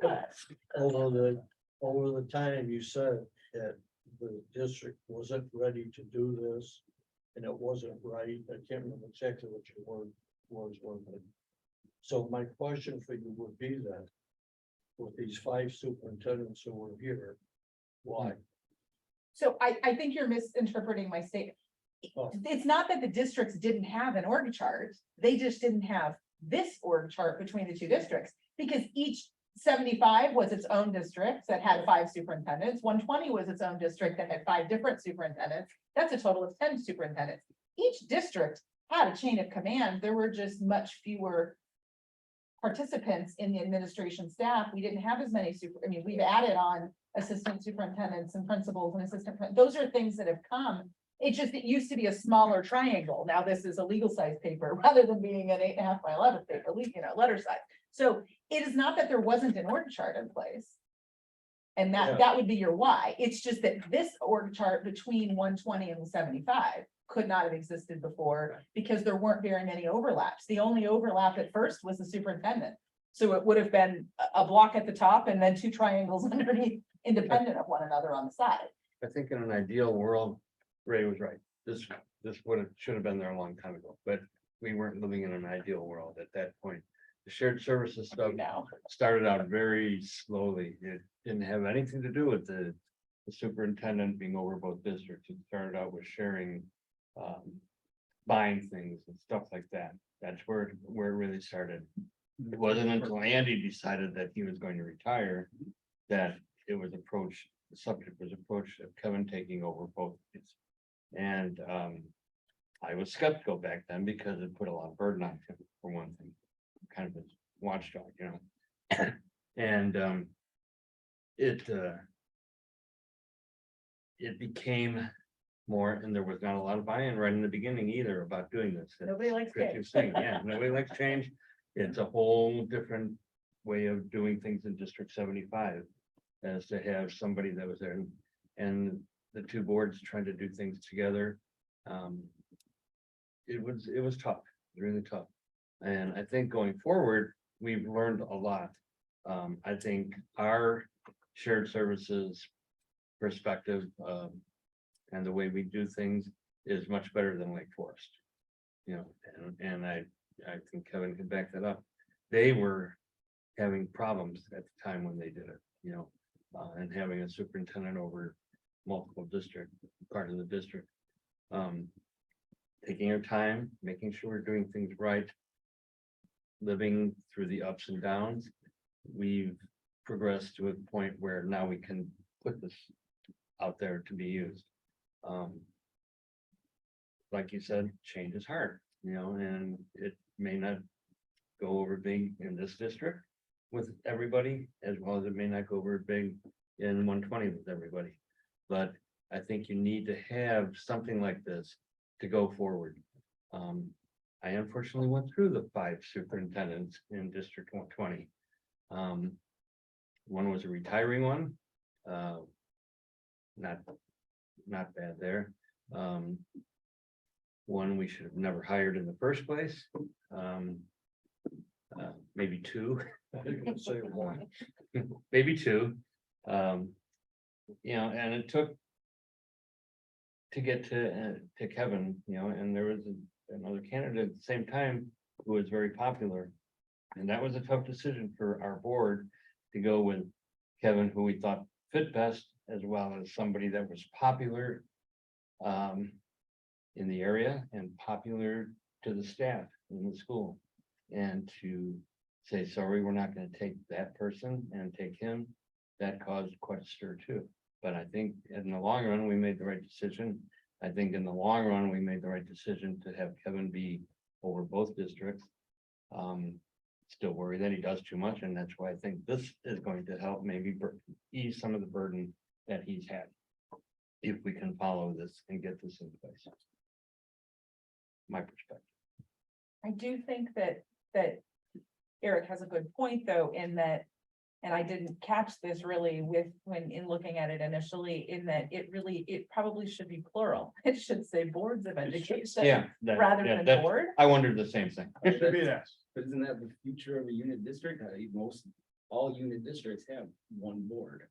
over the time you said that the district wasn't ready to do this. And it wasn't right. I can't remember exactly what your words were. But so my question for you would be that with these 5 superintendents who were here, why? So I think you're misinterpreting my statement. Oh. It's not that the districts didn't have an org chart, they just didn't have this org chart between the 2 districts. Because each 75 was its own district that had 5 superintendents, 120 was its own district that had 5 different superintendents. That's a total of 10 superintendents. Each district had a chain of command, there were just much fewer participants in the administration staff. We didn't have as many we've added on assistant superintendents and principals and those are things that have come. It's just, it used to be a smaller triangle. Now this is a legal size paper rather than being an 8.5 by 11 paper, letter size. So it is not that there wasn't an org chart in place. And Yeah. that would be your why. It's just that this org chart between 120 and 75 could not have existed before because there weren't very many overlaps. The only overlap at first was the superintendent. So it would have been a block at the top and then 2 triangles underneath, independent of one another on the side. I think in an ideal world, Ray was right. This should have been there a long time ago, but we weren't living in an ideal world at that point. The shared services stuff Now, started out very slowly. It didn't have anything to do with the superintendent being over both districts. It started out with sharing, buying things and stuff like that. That's where it really started. It wasn't until Andy decided that he was going to retire that it was approached, the subject was approached of Kevin taking over both. And I was skeptical back then because it put a lot of burden on him, for one thing, kind of a watchdog, and it became more, and there was not a lot of buy-in right in the beginning either about doing this. nobody likes Chris change. was saying, yeah, nobody likes change. It's a whole different way of doing things in District 75. As to have somebody that was there and the 2 boards trying to do things together. It was tough, really tough. And I think going forward, we've learned a lot. I think our shared services perspective and the way we do things is much better than Lake Forest. And I think Kevin can back that up. They were having problems at the time when they did it, and having a superintendent over multiple part of the district. Taking our time, making sure we're doing things right. Living through the ups and downs. We've progressed to a point where now we can put this out there to be used. Like you said, change is hard, and it may not go over big in this district with everybody, as well as it may not go over big in 120 with everybody. But I think you need to have something like this to go forward. I unfortunately went through the 5 superintendents in District 120. One was a retiring one. Not bad there. One we should have never hired in the first place. Maybe 2. I think I'd say 1. Maybe 2. And it took to get to Kevin, and there was another candidate at the same time who was very popular. And that was a tough decision for our board to go with Kevin, who we thought fit best, as well as somebody that was popular in the area and popular to the staff in the school. And to say, sorry, we're not going to take that person and take him, that caused quite a stir too. But I think in the long run, we made the right decision. I think in the long run, we made the right decision to have Kevin be over both districts. Still worry that he does too much, and that's why I think this is going to help maybe ease some of the burden that he's had. If we can follow this and get this in place. My perspective. I do think that Eric has a good point, though, in that And I didn't catch this really when in looking at it initially, in that it probably should be plural. It should say boards of education. Yeah. Rather than board. I wondered the same thing. Should be that. But isn't that the future of a unit district? Most, all unit districts have one board.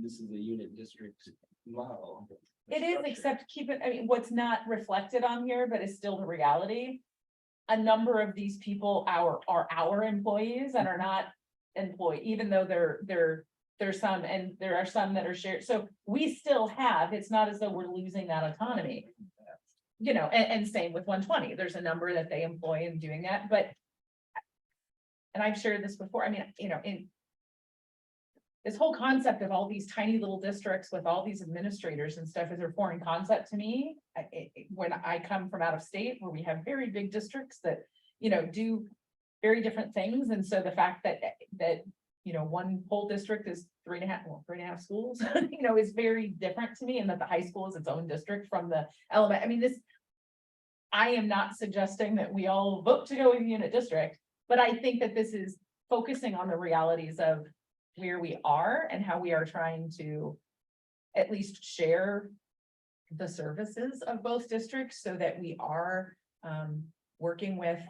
This is a unit district model. It is, except keep it, I mean, what's not reflected on here, but is still the reality. A number of these people are our employees and are not employed, even though there's some, and there are some that are shared. So we still have, it's not as though we're losing that autonomy. You know, and same with 120, there's a number that they employ in doing that, but. And I've shared this before, I mean, you know, in. This whole concept of all these tiny little districts with all these administrators and stuff is a foreign concept to me. When I come from out of state where we have very big districts that, you know, do very different things. And so the fact that, you know, one whole district is three and a half schools, you know, is very different to me, and that the high school is its own district from the element. I mean, I am not suggesting that we all vote to go with unit district, but I think that this is focusing on the realities of where we are and how we are trying to at least share the services of both districts so that we are working with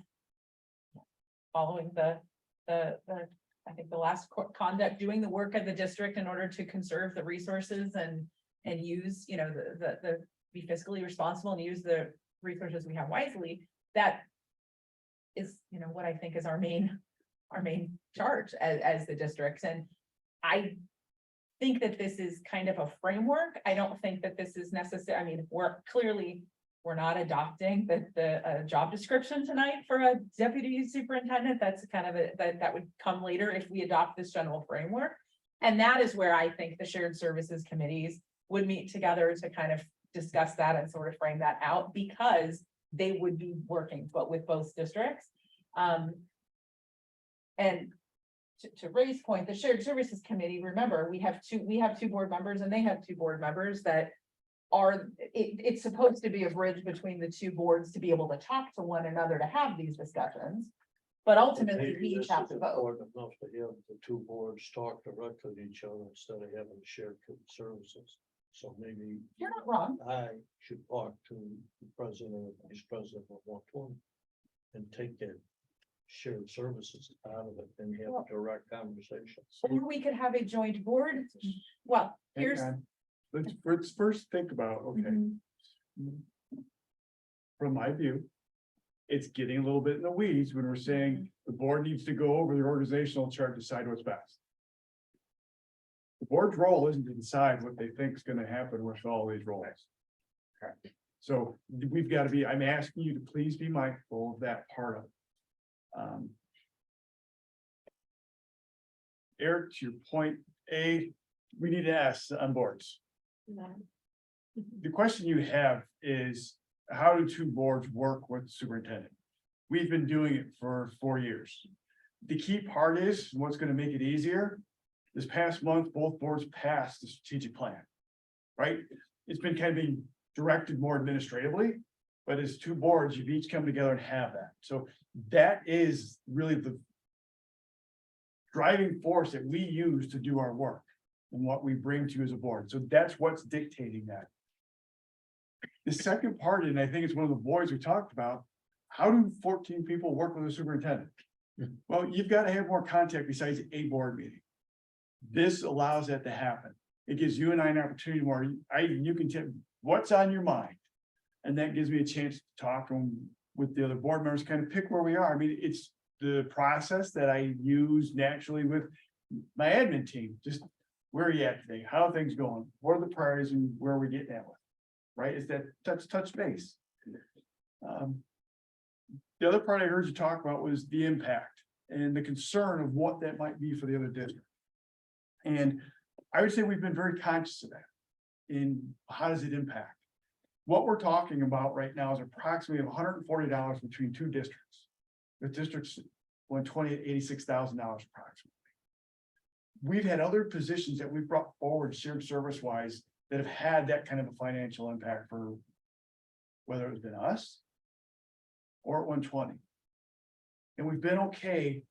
following I think the last conduct, doing the work of the district in order to conserve the resources and use, you know, the be fiscally responsible and use the resources we have wisely. That is, you know, what I think is our main charge as the districts. And I think that this is kind of a framework. I don't think that this is necessary. I mean, we're not adopting the job description tonight for a deputy superintendent. That's kind of that would come later if we adopt this general framework. And that is where I think the shared services committees would meet together to kind of discuss that and sort of frame that out, because they would be working with both districts. And to Ray's point, the shared services committee, remember, we have two board members and they have two board members that are, it's supposed to be a bridge between the two boards to be able to talk to one another to have these discussions. But ultimately, we each have to vote. Important enough to have the two boards talk directly to each other instead of having shared services. So maybe You're not wrong. I should talk to the president or vice president of 120 and take that shared services out of it and have direct conversations. Or we could have a joint board. Well, here's. Hang on. Let's first think about, okay. From my view, it's getting a little bit in the weeds when we're saying the board needs to go over the organizational chart, decide what's best. The board's role isn't to decide what they think is gonna happen with all these roles. Okay. So we've got to be, I'm asking you to please be mindful of that part of it. Eric, to your point, we need to ask on boards. The question you have is, how do two boards work with the superintendent? We've been doing it for 4 years. The key part is, what's going to make it easier, this past month, both boards passed the strategic plan, right? It's been kind of being directed more administratively, but as two boards, you've each come together and have that. So that is really the driving force that we use to do our work and what we bring to you as a board. So that's what's dictating that. The second part, and I think it's one of the boards we talked about, how do 14 people work with a superintendent? Well, you've got to have more contact besides a board meeting. This allows that to happen. It gives you and I an opportunity where you can tell what's on your mind. And that gives me a chance to talk with the other board members, kind of pick where we are. I mean, it's the process that I use naturally with my admin team. Just where are you at today? How are things going? What are the priorities and where are we getting at with? Right? Is that touch base. The other part I heard you talk about was the impact and the concern of what that might be for the other district. And I would say we've been very conscious of that. In how does it impact? What we're talking about right now is approximately $140 between two districts. The districts 120 at $86,000 approximately. We've had other positions that we've brought forward shared service wise that have had that kind of a financial impact for whether it's been us or at 120. And we've been okay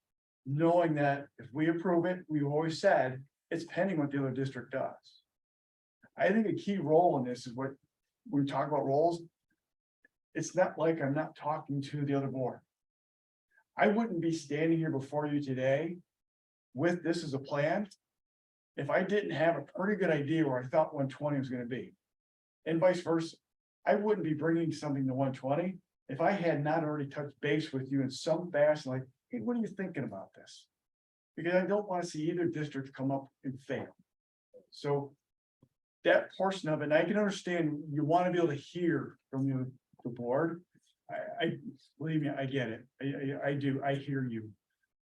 knowing that if we approve it, we've always said, it's pending what the other district does. I think a key role in this is what, when we talk about roles, it's not like I'm not talking to the other board. I wouldn't be standing here before you today with this as a plan if I didn't have a pretty good idea where I thought 120 was gonna be. And vice versa. I wouldn't be bringing something to 120 if I had not already touched base with you in some fashion, like, hey, what are you thinking about this? Because I don't want to see either district come up and fail. So that portion of it, and I can understand you want to be able to hear from the board. I believe me, I get it. I do. I hear you.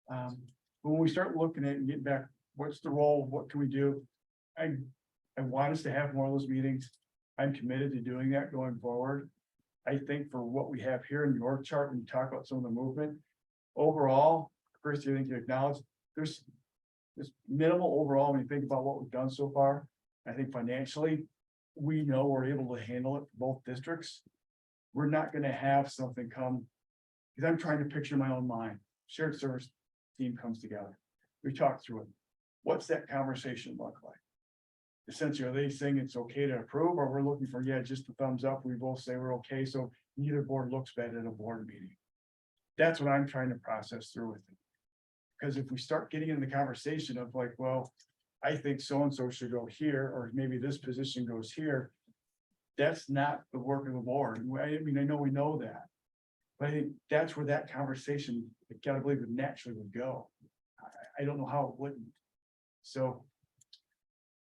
But when we start looking at and getting back, what's the role? What can we do? I want us to have more of those meetings. I'm committed to doing that going forward. I think for what we have here in the org chart, when you talk about some of the movement, overall, Chris, you think you acknowledge there's minimal overall when you think about what we've done so far. I think financially, we know we're able to handle it for both districts. We're not gonna have something come, because I'm trying to picture my own mind. Shared service team comes together. We talk through it. What's that conversation look like? Essentially, are they saying it's okay to approve, or we're looking for, yeah, just a thumbs up, we both say we're okay, so neither board looks bad at a board meeting. That's what I'm trying to process through with it. Because if we start getting into the conversation of like, well, I think so-and-so should go here, or maybe this position goes here. That's not the work of the board. I mean, I know we know that. But I think that's where that conversation, I gotta believe it naturally would go. I don't know how it wouldn't. So.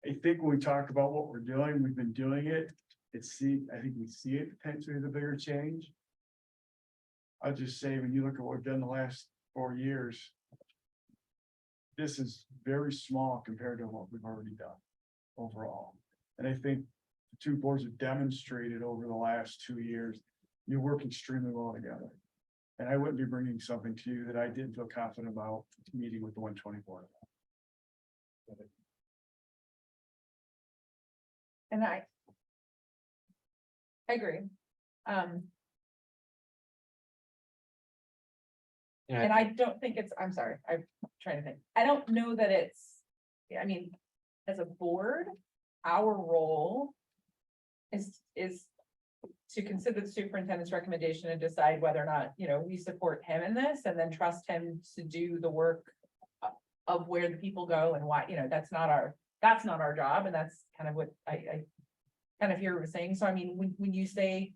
I think when we talk about what we're doing, we've been doing it. I think we see it potentially as a bigger change. I'll just say, when you look at what we've done the last 4 years. This is very small compared to what we've already done overall. And I think the two boards have demonstrated over the last 2 years, you work extremely well together. And I wouldn't be bringing something to you that I didn't feel confident about meeting with the 120 board. And I agree. Yeah. And I don't think it's, I'm sorry, I'm trying to think. I don't know that it's, I mean, as a board, our role is to consider the superintendent's recommendation and decide whether or not, we support him in this and then trust him to do the work of where the people go and why, that's not our job. And that's kind of what I kind of hear what you're saying. So I mean, when you say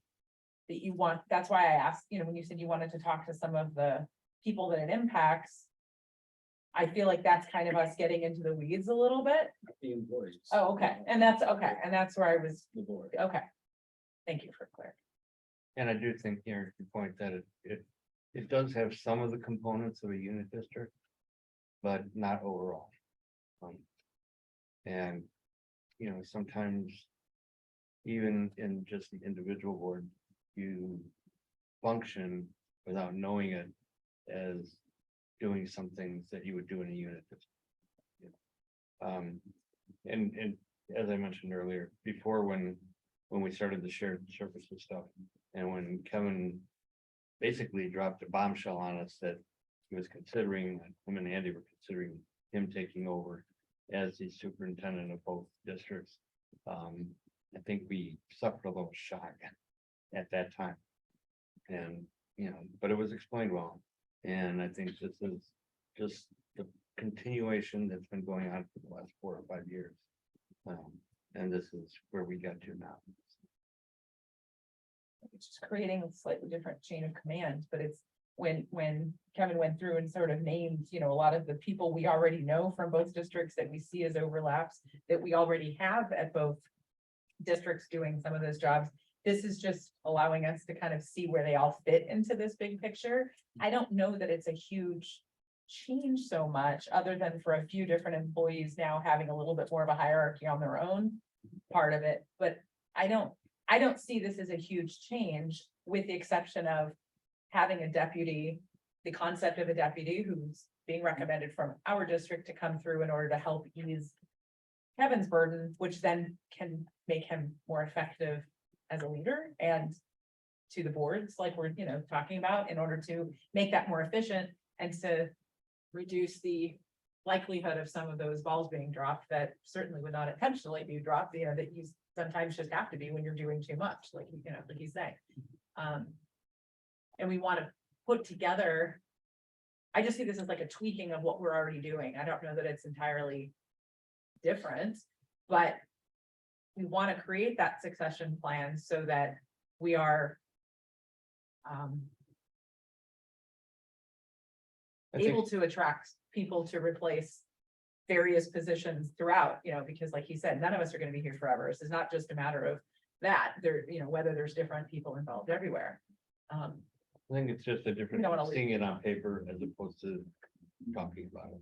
that you want, that's why I asked, when you said you wanted to talk to some of the people that it impacts, I feel like that's kind of us getting into the weeds a little bit. The employees. Oh, okay. And that's okay. And that's where I was, The board. okay. Thank you for clarity. And I do think, your point that it does have some of the components of a unit district, but not overall. And, sometimes even in just the individual board, you function without knowing it as doing some things that you would do in a unit. And as I mentioned earlier, before when we started the shared services stuff, and when Kevin basically dropped a bombshell on us that he was considering, him and Andy were considering him taking over as the superintendent of both districts. I think we suffered a little shock at that time. And, but it was explained well. And I think this is just the continuation that's been going on for the last 4 or 5 years. And this is where we got to now. It's just creating a slightly different chain of command, but it's when Kevin went through and sort of named, a lot of the people we already know from both districts that we see as overlaps that we already have at both districts doing some of those jobs. This is just allowing us to kind of see where they all fit into this big picture. I don't know that it's a huge change so much, other than for a few different employees now having a little bit more of a hierarchy on their own part of it. But I don't see this as a huge change, with the exception of having a deputy, the concept of a deputy who's being recommended from our district to come through in order to help ease Kevin's burden, which then can make him more effective as a leader and to the boards, like we're, talking about, in order to make that more efficient and to reduce the likelihood of some of those balls being dropped that certainly would not intentionally be dropped, you know, that you sometimes just have to be when you're doing too much, like, you know, like he's saying. And we want to put together, I just see this as like a tweaking of what we're already doing. I don't know that it's entirely different, but we want to create that succession plan so that we are I think- able to attract people to replace various positions throughout, you know, because like he said, none of us are going to be here forever. This is not just a matter of that there, you know, whether there's different people involved everywhere. I think it's just a difference don't wanna of seeing it on paper as opposed to talking about it.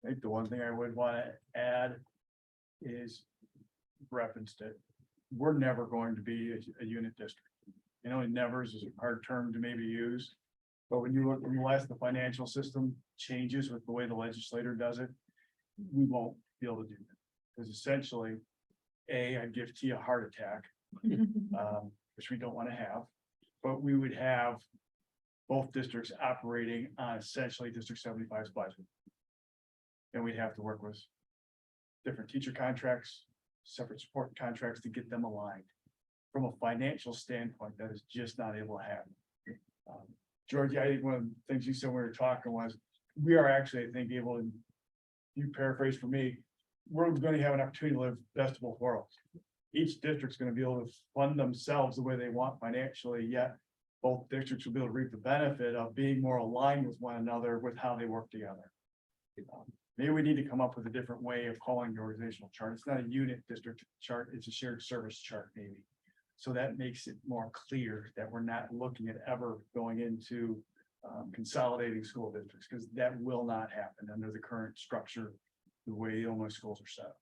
I think the one thing I would want to add is referenced it. We're never going to be a unit district. You know, and never is a hard term to maybe use. But when you look, unless the financial system changes with the way the legislator does it, we won't be able to do that. Because essentially, I'd give T a heart attack, which we don't want to have. But we would have both districts operating on essentially District 75's budget. And we'd have to work with different teacher contracts, separate support contracts to get them aligned. From a financial standpoint, that is just not able to happen. Georgie, I think one of the things you said when we were talking was, we are actually, I think, able to, you paraphrase for me, we're going to have an opportunity to live best of both worlds. Each district's going to be able to fund themselves the way they want financially, yet both districts will be able to reap the benefit of being more aligned with one another with how they work together. Maybe we need to come up with a different way of calling the organizational chart. It's not a unit district chart, it's a shared service chart, maybe. So that makes it more clear that we're not looking at ever going into consolidating school districts, because that will not happen under the current structure, the way Illinois schools are set up.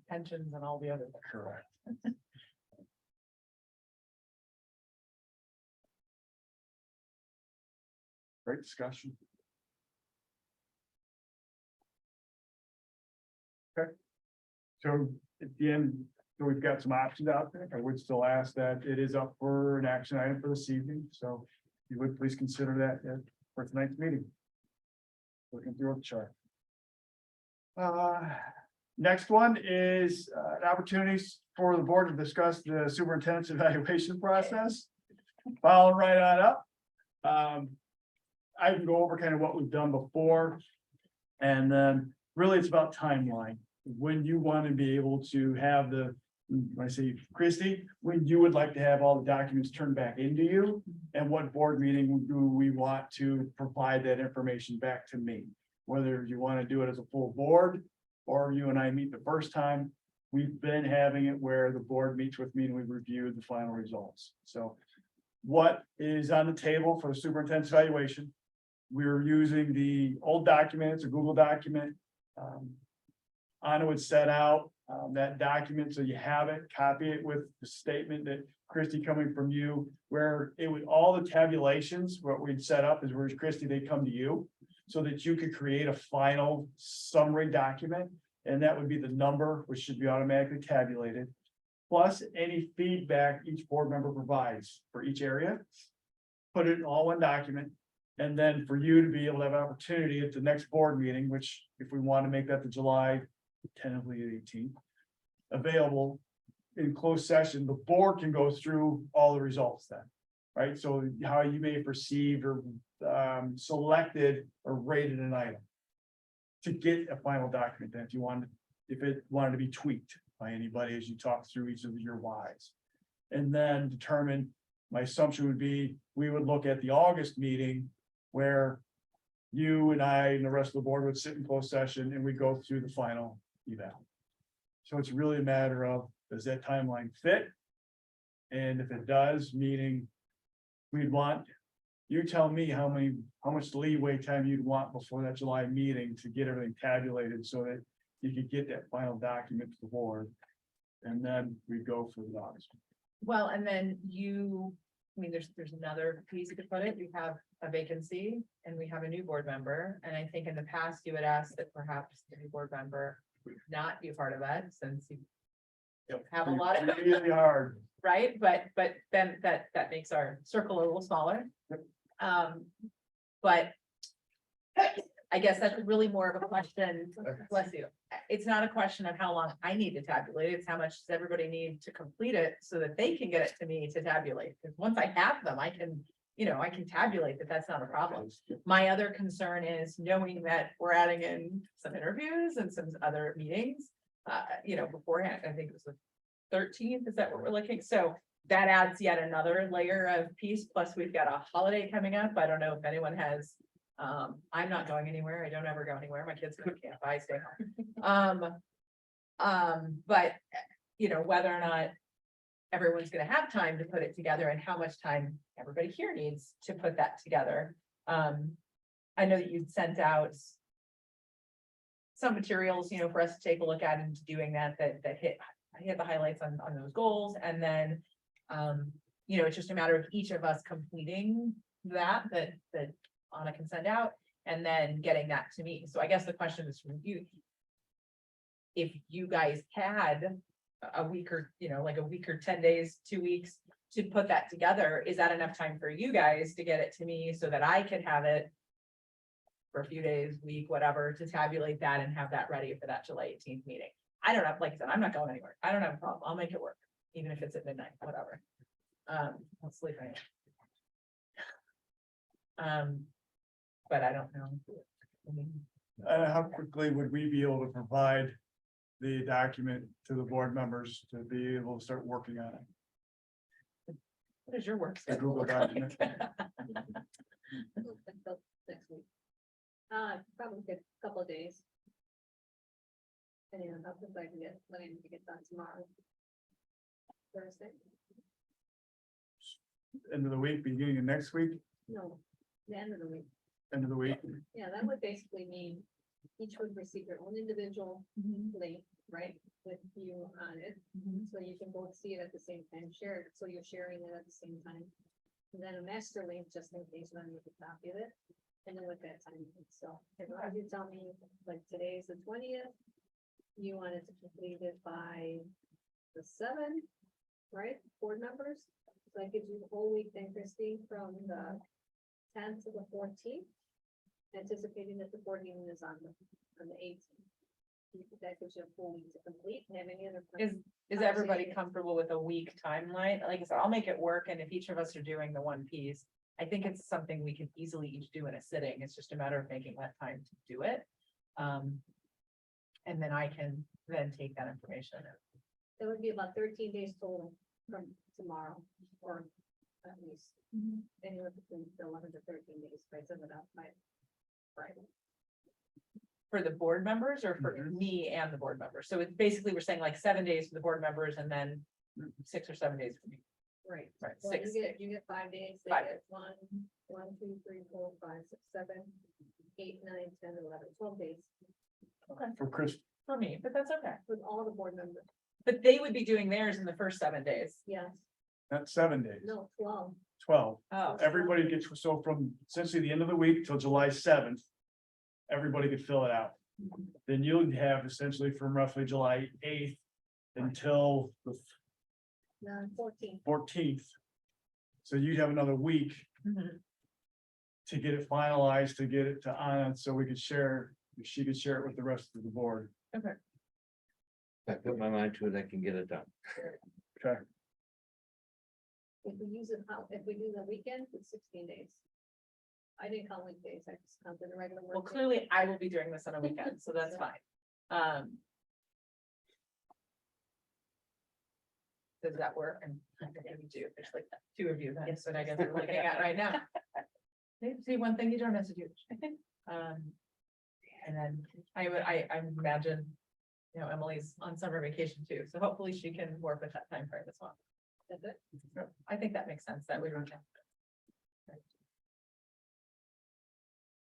Pensions and all the other. Correct. Great discussion. Okay. So at the end, so we've got some options out there. I would still ask that it is up for an action item for this evening, so if you would please consider that for tonight's meeting. Looking through the chart. Next one is an opportunity for the board to discuss the superintendent's evaluation process. Following right on up. I can go over kind of what we've done before. And then really it's about timeline. When you want to be able to have when I say Christie, when you would like to have all the documents turned back into you, and what board meeting do we want to provide that information back to me? Whether you want to do it as a full board, or you and I meet the first time, we've been having it where the board meets with me and we review the final results. So what is on the table for the superintendent's evaluation? We're using the old document, it's a Google document. Anna would set out that document, so you have it, copy it with the statement that Christie coming from you, where it would, all the tabulations, what we'd set up is where Christie, they come to you, so that you could create a final summary document, and that would be the number, which should be automatically tabulated, plus any feedback each board member provides for each area. Put it in all one document. And then for you to be able to have an opportunity at the next board meeting, which if we want to make that the July, tentatively the 18th, available in closed session, the board can go through all the results then, right? So how you may have perceived or selected or rated an item to get a final document that if you wanted, if it wanted to be tweaked by anybody as you talk through each of your whys. And then determine, my assumption would be, we would look at the August meeting where you and I and the rest of the board would sit in closed session and we go through the final eval. So it's really a matter of, does that timeline fit? And if it does, meaning we'd want, you tell me how much leeway time you'd want before that July meeting to get everything tabulated so that you could get that final document to the board. And then we go for the August. Well, and then I mean, there's another piece you could put it, we have a vacancy and we have a new board member, and I think in the past you would ask that perhaps the new board member not be a part of that, since you have a lot of, Really hard. right, but then that makes our circle a little smaller. But I guess that's really more of a question, bless you. It's not a question of how long I need to tabulate, it's how much does everybody need to complete it so that they can get it to me to tabulate. Because once I have them, I can, I can tabulate that, that's not a problem. My other concern is knowing that we're adding in some interviews and some other meetings. Beforehand, I think it was the 13th, is that what we're looking? So that adds yet another layer of piece, plus we've got a holiday coming up. I don't know if anyone has, I'm not going anywhere. I don't ever go anywhere. My kids go to camp, I stay home. But whether or not everyone's gonna have time to put it together and how much time everybody here needs to put that together. I know that you'd sent out some materials, for us to take a look at into doing that hit the highlights on those goals. And then, it's just a matter of each of us completing that Anna can send out and then getting that to me. So I guess the question is from you. If you guys had a week or, like a week or 10 days, 2 weeks to put that together, is that enough time for you guys to get it to me so that I could have it for a few days, week, whatever, to tabulate that and have that ready for that July 18th meeting? I don't have, like I said, I'm not going anywhere. I don't have a problem. I'll make it work, even if it's at midnight, whatever. I'll sleep in. But I don't know. How quickly would we be able to provide the document to the board members to be able to start working on it? What is your work The schedule? Google look like? document. Next week. Probably a couple of days. And how quick I can get, planning to get done tomorrow. Thursday, End of the week, beginning of next week, no, the end of the week. end of the week. Yeah, that would basically mean each would receive their own individual link, right, with you on it. So you can both see it at the same time, share it, so you're sharing it at the same time. And then a master link, just in case you want to make a copy of it. And then with that time, so if you tell me, like, today's the 20th, you wanted to complete it by the 7th, right, board members? So that gives you the whole week then, Christine, from the 10th to the 14th. Anticipating that the board meeting is on the 18th. That gives you a full week to complete, and have any other. Is everybody comfortable with a week timeline? Like I said, I'll make it work, and if each of us are doing the one piece, I think it's something we can easily each do in a sitting. It's just a matter of making that time to do it. And then I can then take that information. It would be about 13 days total from tomorrow, or at least anywhere between 11 to 13 days, if I send it out by Friday. For the board members or for me and the board members? So it's basically, we're saying like 7 days for the board members and then 6 or 7 days for me. Right. Right, Well, 6. you get 5 days. They 5 get 1, 2, 3, 4, 5, 6, 7, 8, 9, 10, 11, 12 days Okay, For Chris, for me, but that's okay. with all the board members. But they would be doing theirs in the first 7 days. Yes, not 7 days, no, 12. 12. Oh, Everybody gets, so from essentially the end of the week till July 7th, everybody could fill it out. Then you'll have essentially from roughly July 8th until the 14. 14th. So you'd have another week mhm. to get it finalized, to get it to Anna, so we could share, she could share it with the rest of the board. If I put my mind to it, I can get it done. Okay, If we use it, if we do the weekend, it's 16 days. I didn't count weekdays, I just counted the regular work. Well, day. clearly I will be doing this on a weekend, so that's fine. Does that work? And I think we do, there's like 2 of you then, so I guess we're looking at right now. See, one thing you don't have to do. And then I imagine, Emily's on summer vacation too, so hopefully she can work with that time frame as well. That's it. I think that makes sense, that would.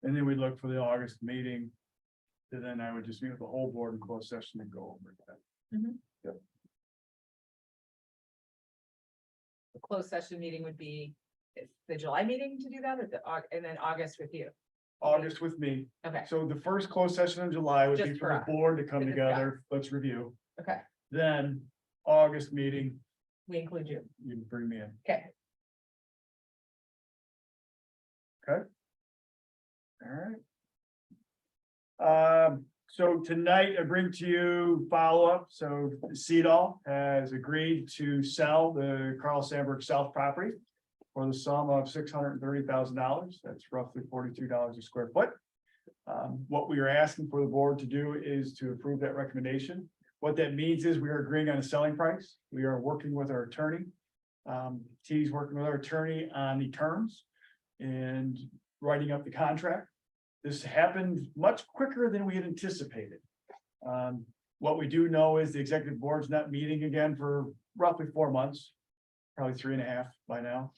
and then we look for the August meeting. And then I would just meet with the whole board in closed session and go over that. The closed session meeting would be the July meeting to do that, or and then August with you? August with me. Okay, So the first closed session in July would be Just for for the us, board to come to together, let's review. okay, Then August meeting, we include you, you bring me in. okay. Okay. All right. So tonight I bring to you follow-up. So CEDAW has agreed to sell the Carl Sandburg South property for the sum of $630,000. That's roughly $42 a square foot. What we are asking for the board to do is to approve that recommendation. What that means is we are agreeing on a selling price. We are working with our attorney. T's working with our attorney on the terms and writing up the contract. This happened much quicker than we had anticipated. What we do know is the executive board's not meeting again for roughly 4 months, probably 3.5 by now.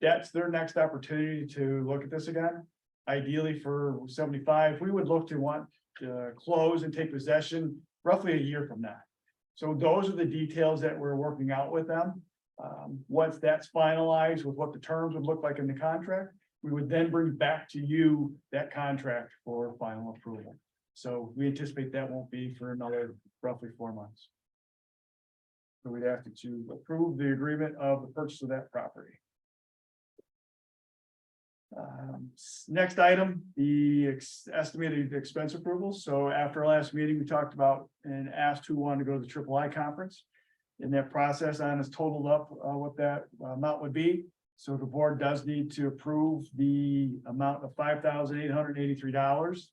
That's their next opportunity to look at this again. Ideally for 75, we would look to want to close and take possession roughly a year from now. So those are the details that we're working out with them. Once that's finalized with what the terms would look like in the contract, we would then bring back to you that contract for final approval. So we anticipate that won't be for another roughly 4 months. So we'd ask that you approve the agreement of the purchase of that property. Next item, the estimated expense approval. So after our last meeting, we talked about and asked who wanted to go to the III conference. In that process, I has totaled up what that amount would be. So the board does need to approve the amount of $5,883,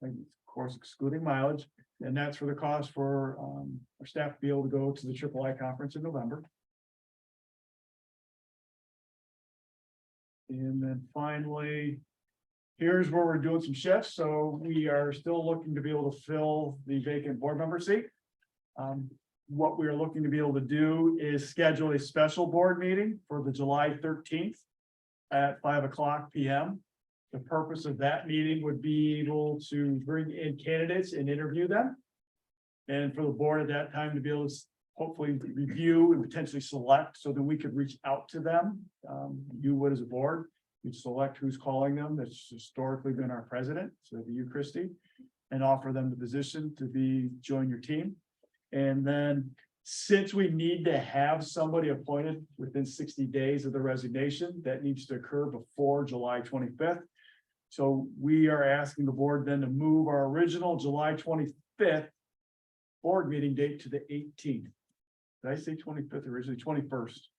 of course, excluding mileage. And that's for the cost for our staff to be able to go to the III conference in November. And then finally, here's where we're doing some shifts. So we are still looking to be able to fill the vacant board member seat. What we are looking to be able to do is schedule a special board meeting for the July 13th at 5:00 p.m. The purpose of that meeting would be able to bring in candidates and interview them. And for the board at that time to be able to hopefully review and potentially select so that we could reach out to them. You would as a board, you'd select who's calling them. That's historically been our president, so it'd be you, Christie, and offer them the position to join your team. And then since we need to have somebody appointed within 60 days of the resignation, that needs to occur before July 25th. So we are asking the board then to move our original July 25th board meeting date to the 18th. Did I say 25th originally? 21st.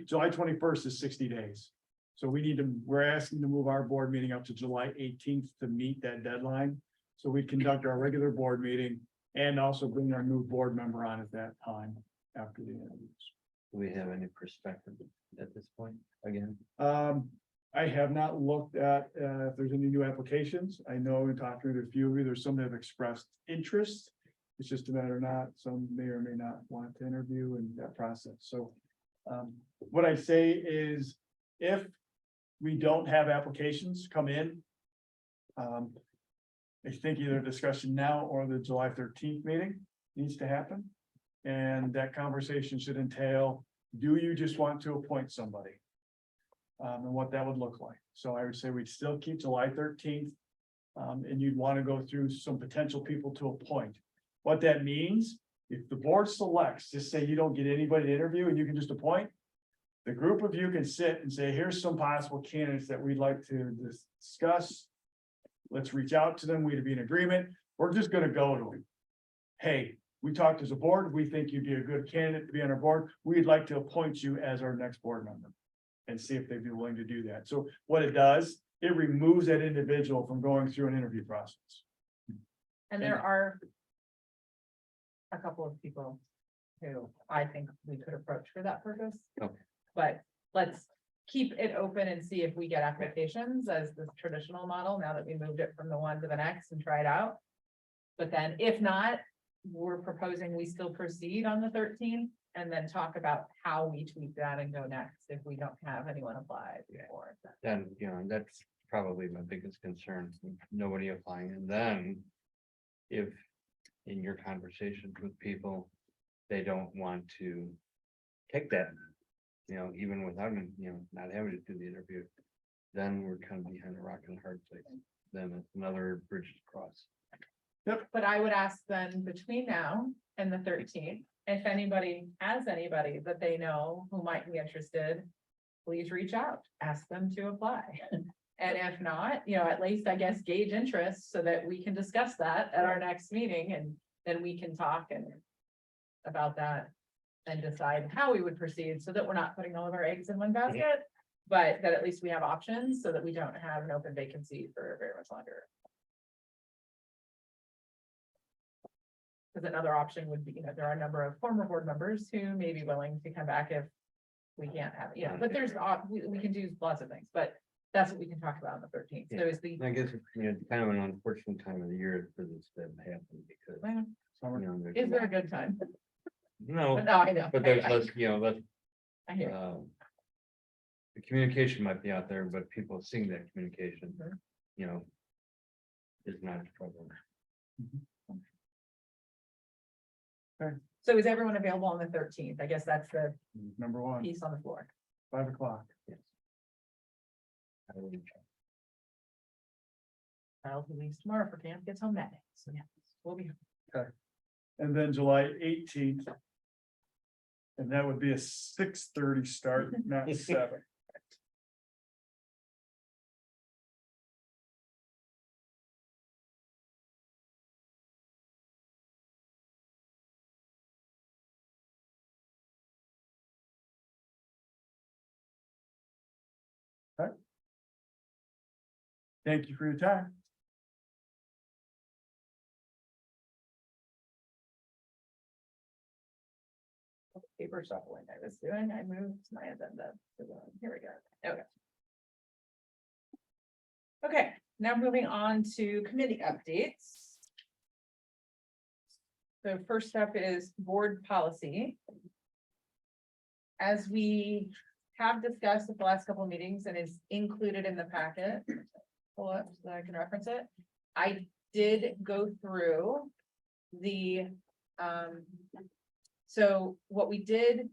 July 21st is 60 days. So we're asking to move our board meeting up to July 18th to meet that deadline. So we conduct our regular board meeting and also bring our new board member on at that time after the interviews. Do we have any perspective at this point again? I have not looked at if there's any new applications. I know in talking to a few of you, there's some that have expressed interest. It's just a matter of not, some may or may not want to interview in that process. So what I say is if we don't have applications come in, I think either discussion now or the July 13th meeting needs to happen. And that conversation should entail, do you just want to appoint somebody? And what that would look like. So I would say we'd still keep July 13th. And you'd want to go through some potential people to appoint. What that means, if the board selects, just say you don't get anybody to interview and you can just appoint. The group of you can sit and say, here's some possible candidates that we'd like to discuss. Let's reach out to them. We'd be in agreement. We're just going to go to them. Hey, we talked as a board. We think you'd be a good candidate to be on our board. We'd like to appoint you as our next board member and see if they'd be willing to do that. So what it does, it removes that individual from going through an interview process. And there are a couple of people who I think we could approach for that purpose. Okay. But let's keep it open and see if we get applications as the traditional model, now that we moved it from the one to the next and try it out. But then if not, we're proposing we still proceed on the 13th and then talk about how we tweak that and go next if we don't have anyone apply before. Then, that's probably my biggest concern, nobody applying, and then if in your conversations with people, they don't want to take that, even without, not having to do the interview, then we're kind of behind a rock and a hard place. Then it's another bridge to cross. But I would ask then between now and the 13th, if anybody has anybody that they know who might be interested, please reach out, ask them to apply. And if not, at least I guess gauge interest so that we can discuss that at our next meeting and then we can talk and about that and decide how we would proceed so that we're not putting all of our eggs in one basket, but that at least we have options so that we don't have an open vacancy for very much longer. Because another option would be, there are a number of former board members who may be willing to come back if we can't have, but there's, we can do lots of things, but that's what we can talk about on the 13th. So is the, I guess, kind of an unfortunate time of the year for this to happen because, is there a good time? no, But no, I know. but there's less, less, I hear. the communication might be out there, but people seeing that communication, is not a problem. So is everyone available on the 13th? I guess that's the Number one, piece on the floor. 5 o'clock. Yes. I will check. Child who leaves tomorrow for camp gets home that day. So yeah, we'll be. And then July 18th. And that would be a 6:30 start, not 7. Okay. Thank you for your time. Paper shuffling I was doing. I moved my agenda. Here we go. Okay. Okay, now moving on to committee updates. So first up is board policy. As we have discussed at the last couple of meetings and is included in the packet, pull up so that I can reference it. I did go through the, so what we did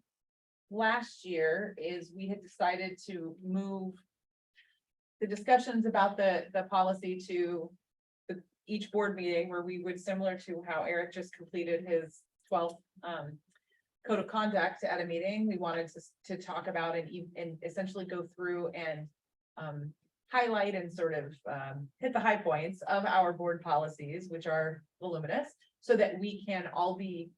last year is we had decided to move the discussions about the policy to each board meeting where we would, similar to how Eric just completed his 12th code of conduct at a meeting, we wanted to talk about and essentially go through and highlight and sort of hit the high points of our board policies, which are voluminous, so that we can all be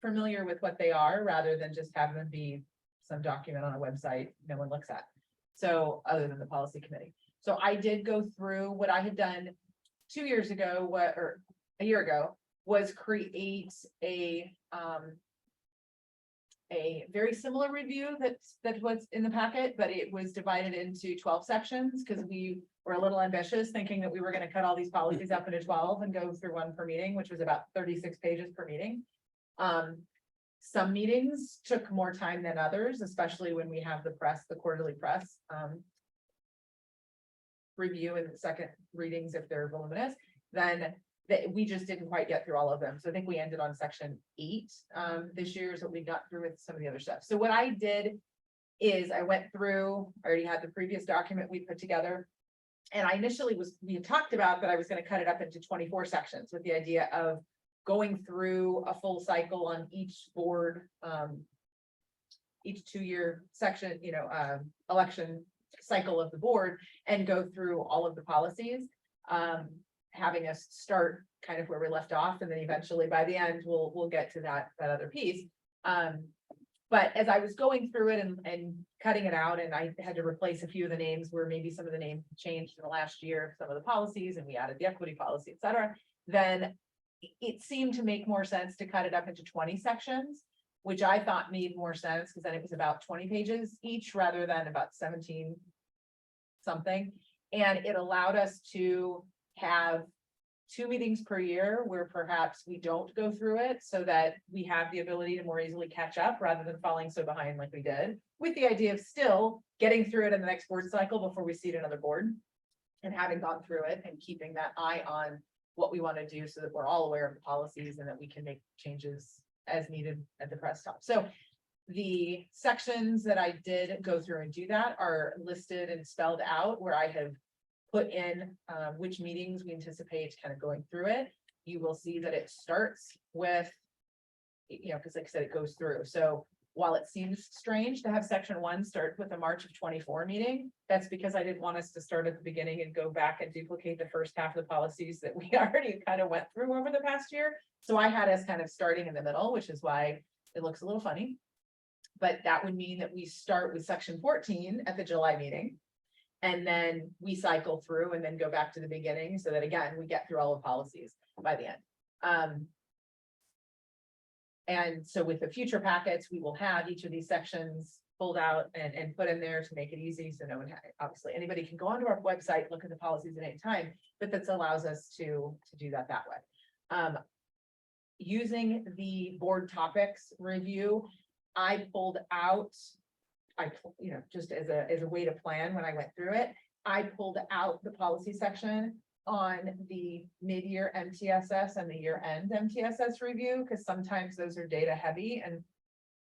familiar with what they are rather than just have them be some document on a website no one looks at. So other than the policy committee. So I did go through what I had done 2 years ago, or a year ago, was create a very similar review that was in the packet, but it was divided into 12 sections because we were a little ambitious, thinking that we were going to cut all these policies up into 12 and go through one per meeting, which was about 36 pages per meeting. Some meetings took more time than others, especially when we have the press, the quarterly press review and second readings if they're voluminous, then we just didn't quite get through all of them. So I think we ended on section 8 this year is what we got through with some of the other stuff. So what I did is I went through, I already had the previous document we put together. And I initially we had talked about that I was going to cut it up into 24 sections with the idea of going through a full cycle on each board, each 2-year section, election cycle of the board and go through all of the policies, having us start kind of where we left off. And then eventually by the end, we'll get to that other piece. But as I was going through it and cutting it out, and I had to replace a few of the names where maybe some of the names changed in the last year, some of the policies, and we added the equity policy, et cetera, then it seemed to make more sense to cut it up into 20 sections, which I thought made more sense because then it was about 20 pages each rather than about 17 something. And it allowed us to have 2 meetings per year where perhaps we don't go through it so that we have the ability to more easily catch up rather than falling so behind like we did, with the idea of still getting through it in the next board cycle before we see another board and having gone through it and keeping that eye on what we want to do so that we're all aware of the policies and that we can make changes as needed at the press stop. So the sections that I did go through and do that are listed and spelled out where I have put in which meetings we anticipate kind of going through it. You will see that it starts with, because like I said, it goes through. So while it seems strange to have section 1 start with a March of 24 meeting, that's because I didn't want us to start at the beginning and go back and duplicate the first half of the policies that we already kind of went through over the past year. So I had us kind of starting in the middle, which is why it looks a little funny. But that would mean that we start with section 14 at the July meeting. And then we cycle through and then go back to the beginning so that again, we get through all the policies by the end. And so with the future packets, we will have each of these sections pulled out and put in there to make it easy. So no one, obviously, anybody can go onto our website, look at the policies at any time, but this allows us to do that way. Using the board topics review, I pulled out, just as a way to plan when I went through it, I pulled out the policy section on the mid-year MTSS and the year-end MTSS review, because sometimes those are data heavy, and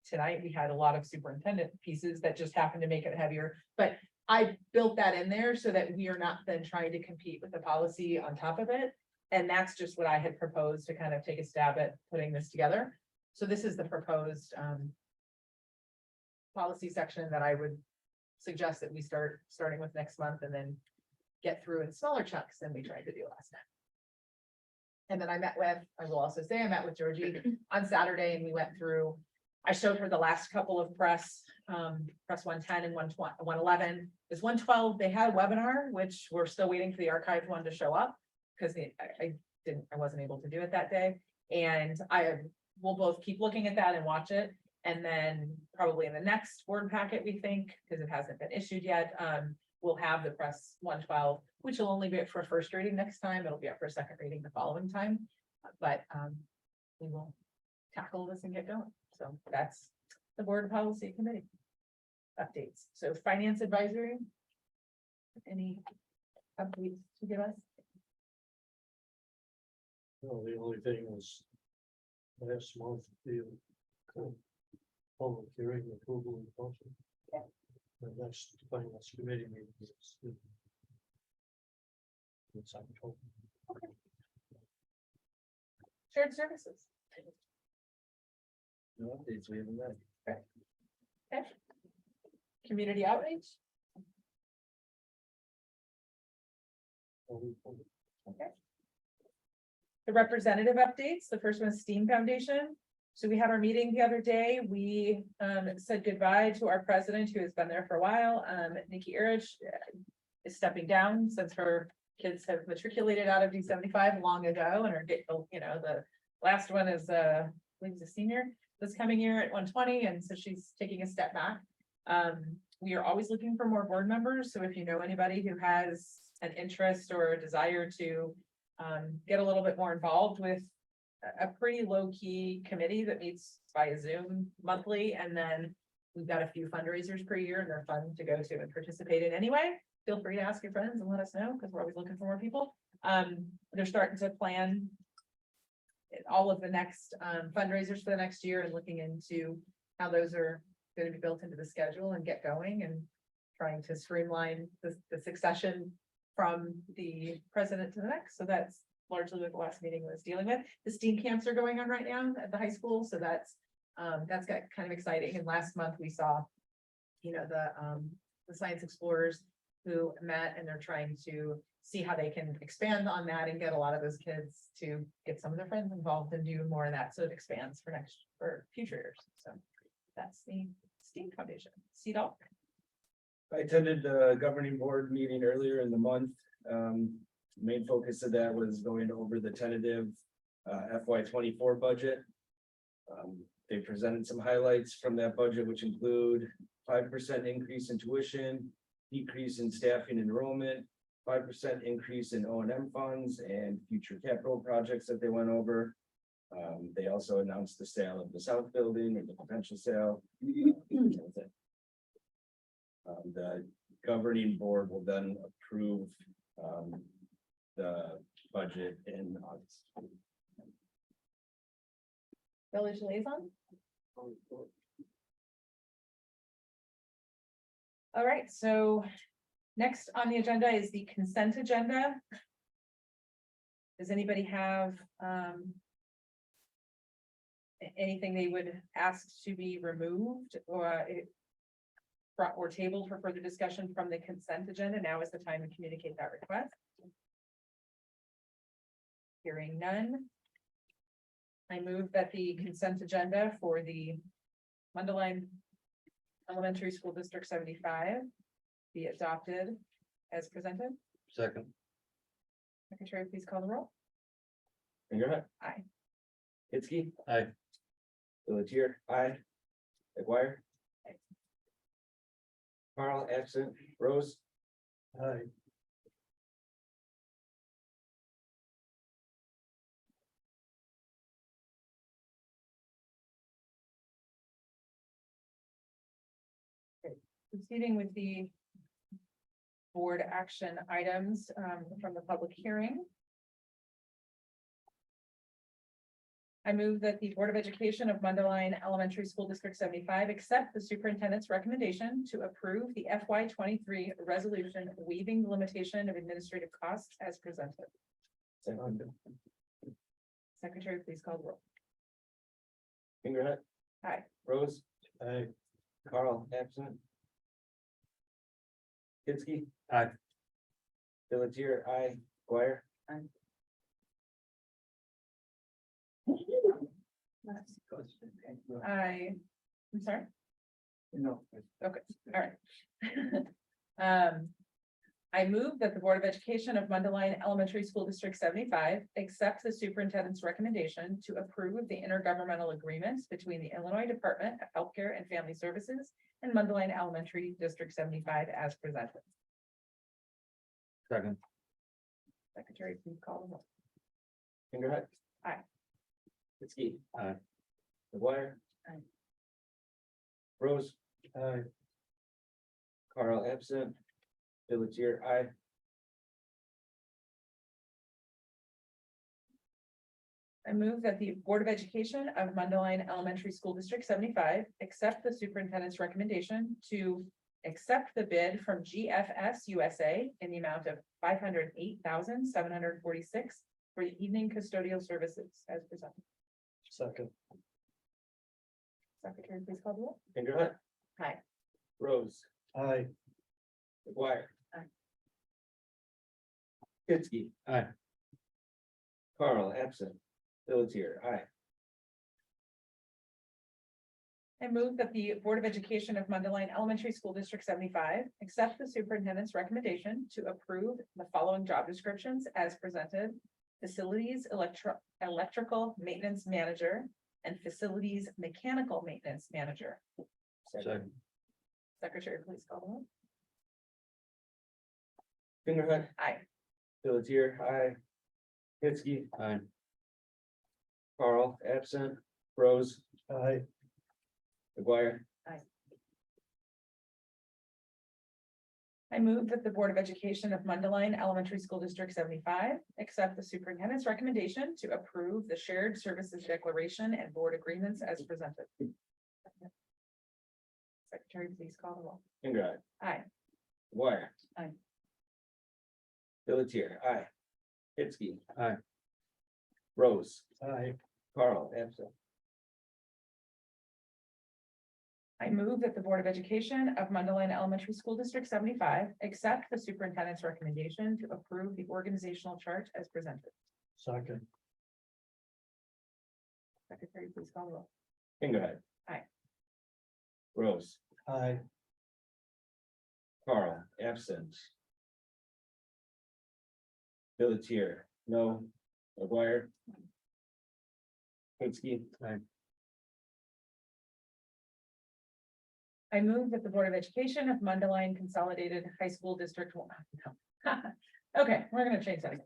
tonight we had a lot of superintendent pieces that just happened to make it heavier, but I built that in there so that we are not then trying to compete with the policy on top of it. And that's just what I had proposed to kind of take a stab at putting this together. So this is the proposed policy section that I would suggest that we starting with next month and then get through in smaller chunks than we tried to do last time. And then I will also say I met with Georgie on Saturday and we went through, I showed her the last couple of press 110 and 111. This 112, they had a webinar, which we're still waiting for the archived one to show up because I wasn't able to do it that day. And we'll both keep looking at that and watch it. And then probably in the next board packet, we think, because it hasn't been issued yet, we'll have the press 112, which will only be up for first reading next time. It'll be up for a second reading the following time. But we will tackle this and get going. So that's the board policy committee updates. So finance advisory, any updates to give us? Well, the only thing was last month, the public hearing approval and function. Yeah. And that's the finance committee meeting. It's October. Shared services. No updates, we haven't met. Okay. Community outreach. Okay. The representative updates, the first one is STEAM Foundation. So we had our meeting the other day. We said goodbye to our president who has been there for a while. Nikki Erich is stepping down since her kids have matriculated out of D75 long ago and are getting, the last one is I believe he's a senior this coming year at 120. And so she's taking a step back. We are always looking for more board members. So if you know anybody who has an interest or a desire to get a little bit more involved with a pretty low-key committee that meets via Zoom monthly, and then we've got a few fundraisers per year, and they're fun to go to and participate in anyway. Feel free to ask your friends and let us know, because we're always looking for more people. They're starting to plan all of the next fundraisers for the next year and looking into how those are going to be built into the schedule and get going, and trying to streamline the succession from the president to the next. So that's largely what the last meeting was dealing with. The STEAM camps are going on right now at the high school. So that's got kind of exciting. And last month we saw, the science explorers who met, and they're trying to see how they can expand on that and get a lot of those kids to get some of their friends involved and do more of that. So it expands for future years. So that's the STEAM Foundation. CDOC. I attended the governing board meeting earlier in the month. Main focus of that was going over the tentative FY24 budget. They presented some highlights from that budget, which include 5% increase in tuition, decrease in staffing enrollment, 5% increase in O&M funds, and future capital projects that they went over. They also announced the sale of the South Building, or the potential sale. The governing board will then approve the budget in August. Village liaison. All right, so next on the agenda is the consent agenda. Does anybody have anything they would ask to be removed or tabled for further discussion from the consent agenda. Now is the time to communicate that request. Hearing none. I move that the consent agenda for the Mundelein Elementary School District 75 be adopted as presented. Second. Secretary, please call the roll. Finger Aye. Hitzke. Aye. Pelletier, aye. McGuire. Carl, absent. Rose. Aye. Proceeding with the board action items from the public hearing. I move that the Board of Education of Mundelein Elementary School District 75 accept the superintendent's recommendation to approve the FY 23 resolution waiving the limitation of administrative costs as presented. Second. Secretary, please call the roll. Finger Aye. Rose. Aye. Carl, absent. Hitzke. Aye. Pelletier, aye. McGuire. I'm sorry. No. Okay, all right. I move that the Board of Education of Mundelein Elementary School District 75 accept the superintendent's recommendation to approve the intergovernmental agreements between the Illinois Department of Healthcare and Family Services and Mundelein Elementary District 75 as presented. Second. Secretary, please call the roll. Finger Aye. Hitzke. Aye. McGuire. Aye. Rose. Aye. Carl, absent. Pelletier, aye. I move that the Board of Education of Mundelein Elementary School District 75 accept the superintendent's recommendation to accept the bid from GFS USA in the amount of $508,746 for the evening custodial services as presented. Second. Secretary, please call the roll. Finger Aye. Rose. Aye. McGuire. Aye. Hitzke. Aye. Carl, absent. Pelletier, aye. I move that the Board of Education of Mundelein Elementary School District 75 accept the superintendent's recommendation to approve the following job descriptions as presented. Facilities electrical maintenance manager and facilities mechanical maintenance manager. Second. Secretary, please call the roll. Finger Aye. Pelletier, aye. Hitzke. Aye. Carl, absent. Rose. Aye. McGuire. I move that the Board of Education of Mundelein Elementary School District 75 accept the superintendent's recommendation to approve the shared services declaration and board agreements as presented. Secretary, please call the roll. Finger Aye. McGuire. Aye. Pelletier, aye. Hitzke. Aye. Rose. Aye. Carl, absent. I move that the Board of Education of Mundelein Elementary School District 75 accept the superintendent's recommendation to approve the organizational chart as presented. Second. Secretary, please call the roll. Finger Aye. Rose. Aye. Carl, absent. Pelletier, no. McGuire. Hitzke. Aye. I move that the Board of Education of Mundelein Consolidated High School District. Okay, we're gonna change that again.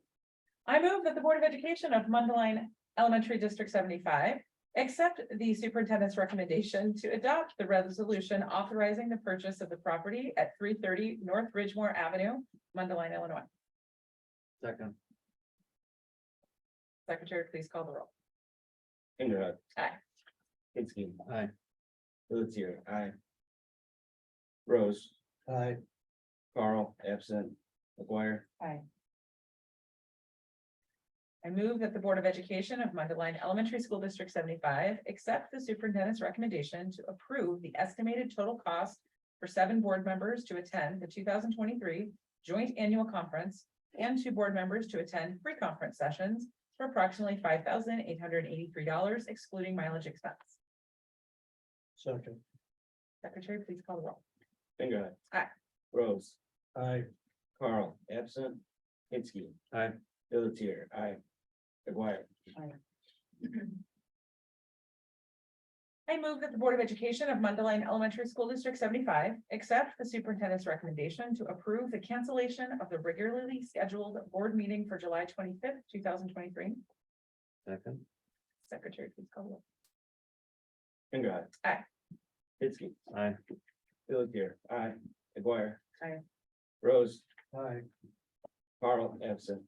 I move that the Board of Education of Mundelein Elementary District 75 accept the superintendent's recommendation to adopt the resolution authorizing the purchase of the property at 330 North Ridgemore Avenue, Mundelein, Illinois. Second. Secretary, please call the roll. Finger Aye. Hitzke. Aye. Pelletier, aye. Rose. Aye. Carl, absent. McGuire. Aye. I move that the Board of Education of Mundelein Elementary School District 75 accept the superintendent's recommendation to approve the estimated total cost for 7 board members to attend the 2023 joint annual conference and 2 board members to attend pre-conference sessions for approximately $5,883, excluding mileage expense. Second. Secretary, please call the roll. Finger. Aye. Rose. Aye. Carl, absent. Hinsky. Aye. Pelletier, aye. McGuire. I move that the Board of Education of Mundelein Elementary School District 75 accept the superintendent's recommendation to approve the cancellation of the regularly scheduled board meeting for July 25th, 2023. Second. Secretary, please call the roll. Finger. Aye. Hinsky. Aye. Pelletier, aye. McGuire. Aye. Rose. Aye. Carl, absent.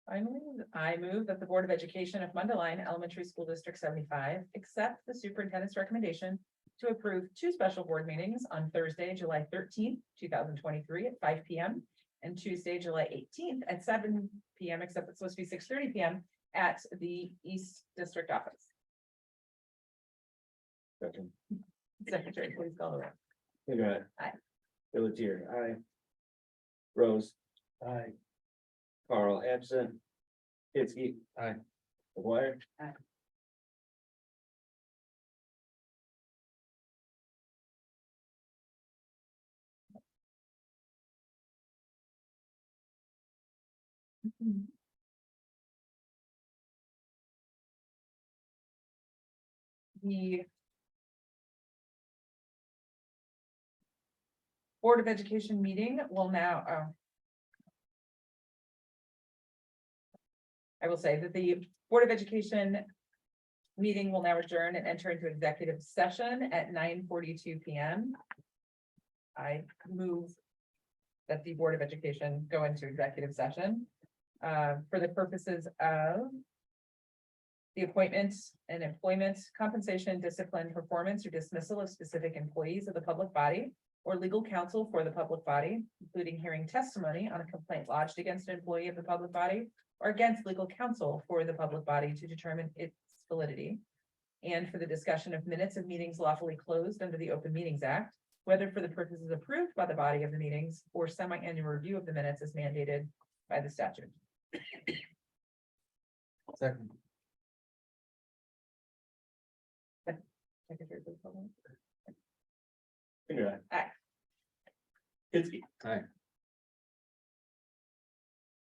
Finally, I move that the Board of Education of Mundelein Elementary School District 75 accept the superintendent's recommendation to approve 2 special board meetings on Thursday, July 13th, 2023 at 5 p.m. and Tuesday, July 18th at 7 p.m., except it's supposed to be 6:30 p.m. at the East District Office. Second. Secretary, please call the roll. Finger. Aye. Pelletier, aye. Rose. Aye. Carl, absent. Hinsky. Aye. McGuire. Aye. The Board of Education meeting will now, I will say that the Board of Education meeting will now adjourn and enter into executive session at 9:42 p.m. I move that the Board of Education go into executive session for the purposes of the appointment and employment, compensation, discipline, performance, or dismissal of specific employees of the public body or legal counsel for the public body, including hearing testimony on a complaint lodged against an employee of the public body or against legal counsel for the public body to determine its validity, and for the discussion of minutes of meetings lawfully closed under the Open Meetings Act, whether for the purposes approved by the body of the meetings or semi-annual review of the minutes as mandated by the statute. Second. Secretary, please call the roll. Finger. Aye. Hinsky. Aye.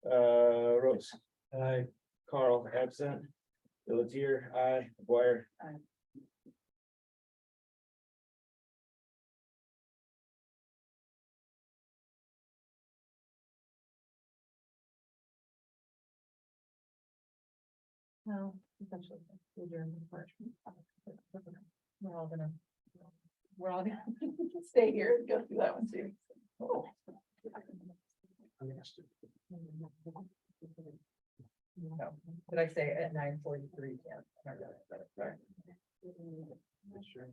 Rose. Aye. Carl, absent. Pelletier, aye. McGuire. Aye. No, essentially, we'll adjourn the March. We're all gonna stay here and go through that one too. Oh. No, did I say at 9:43? Yeah. Sorry. Sure.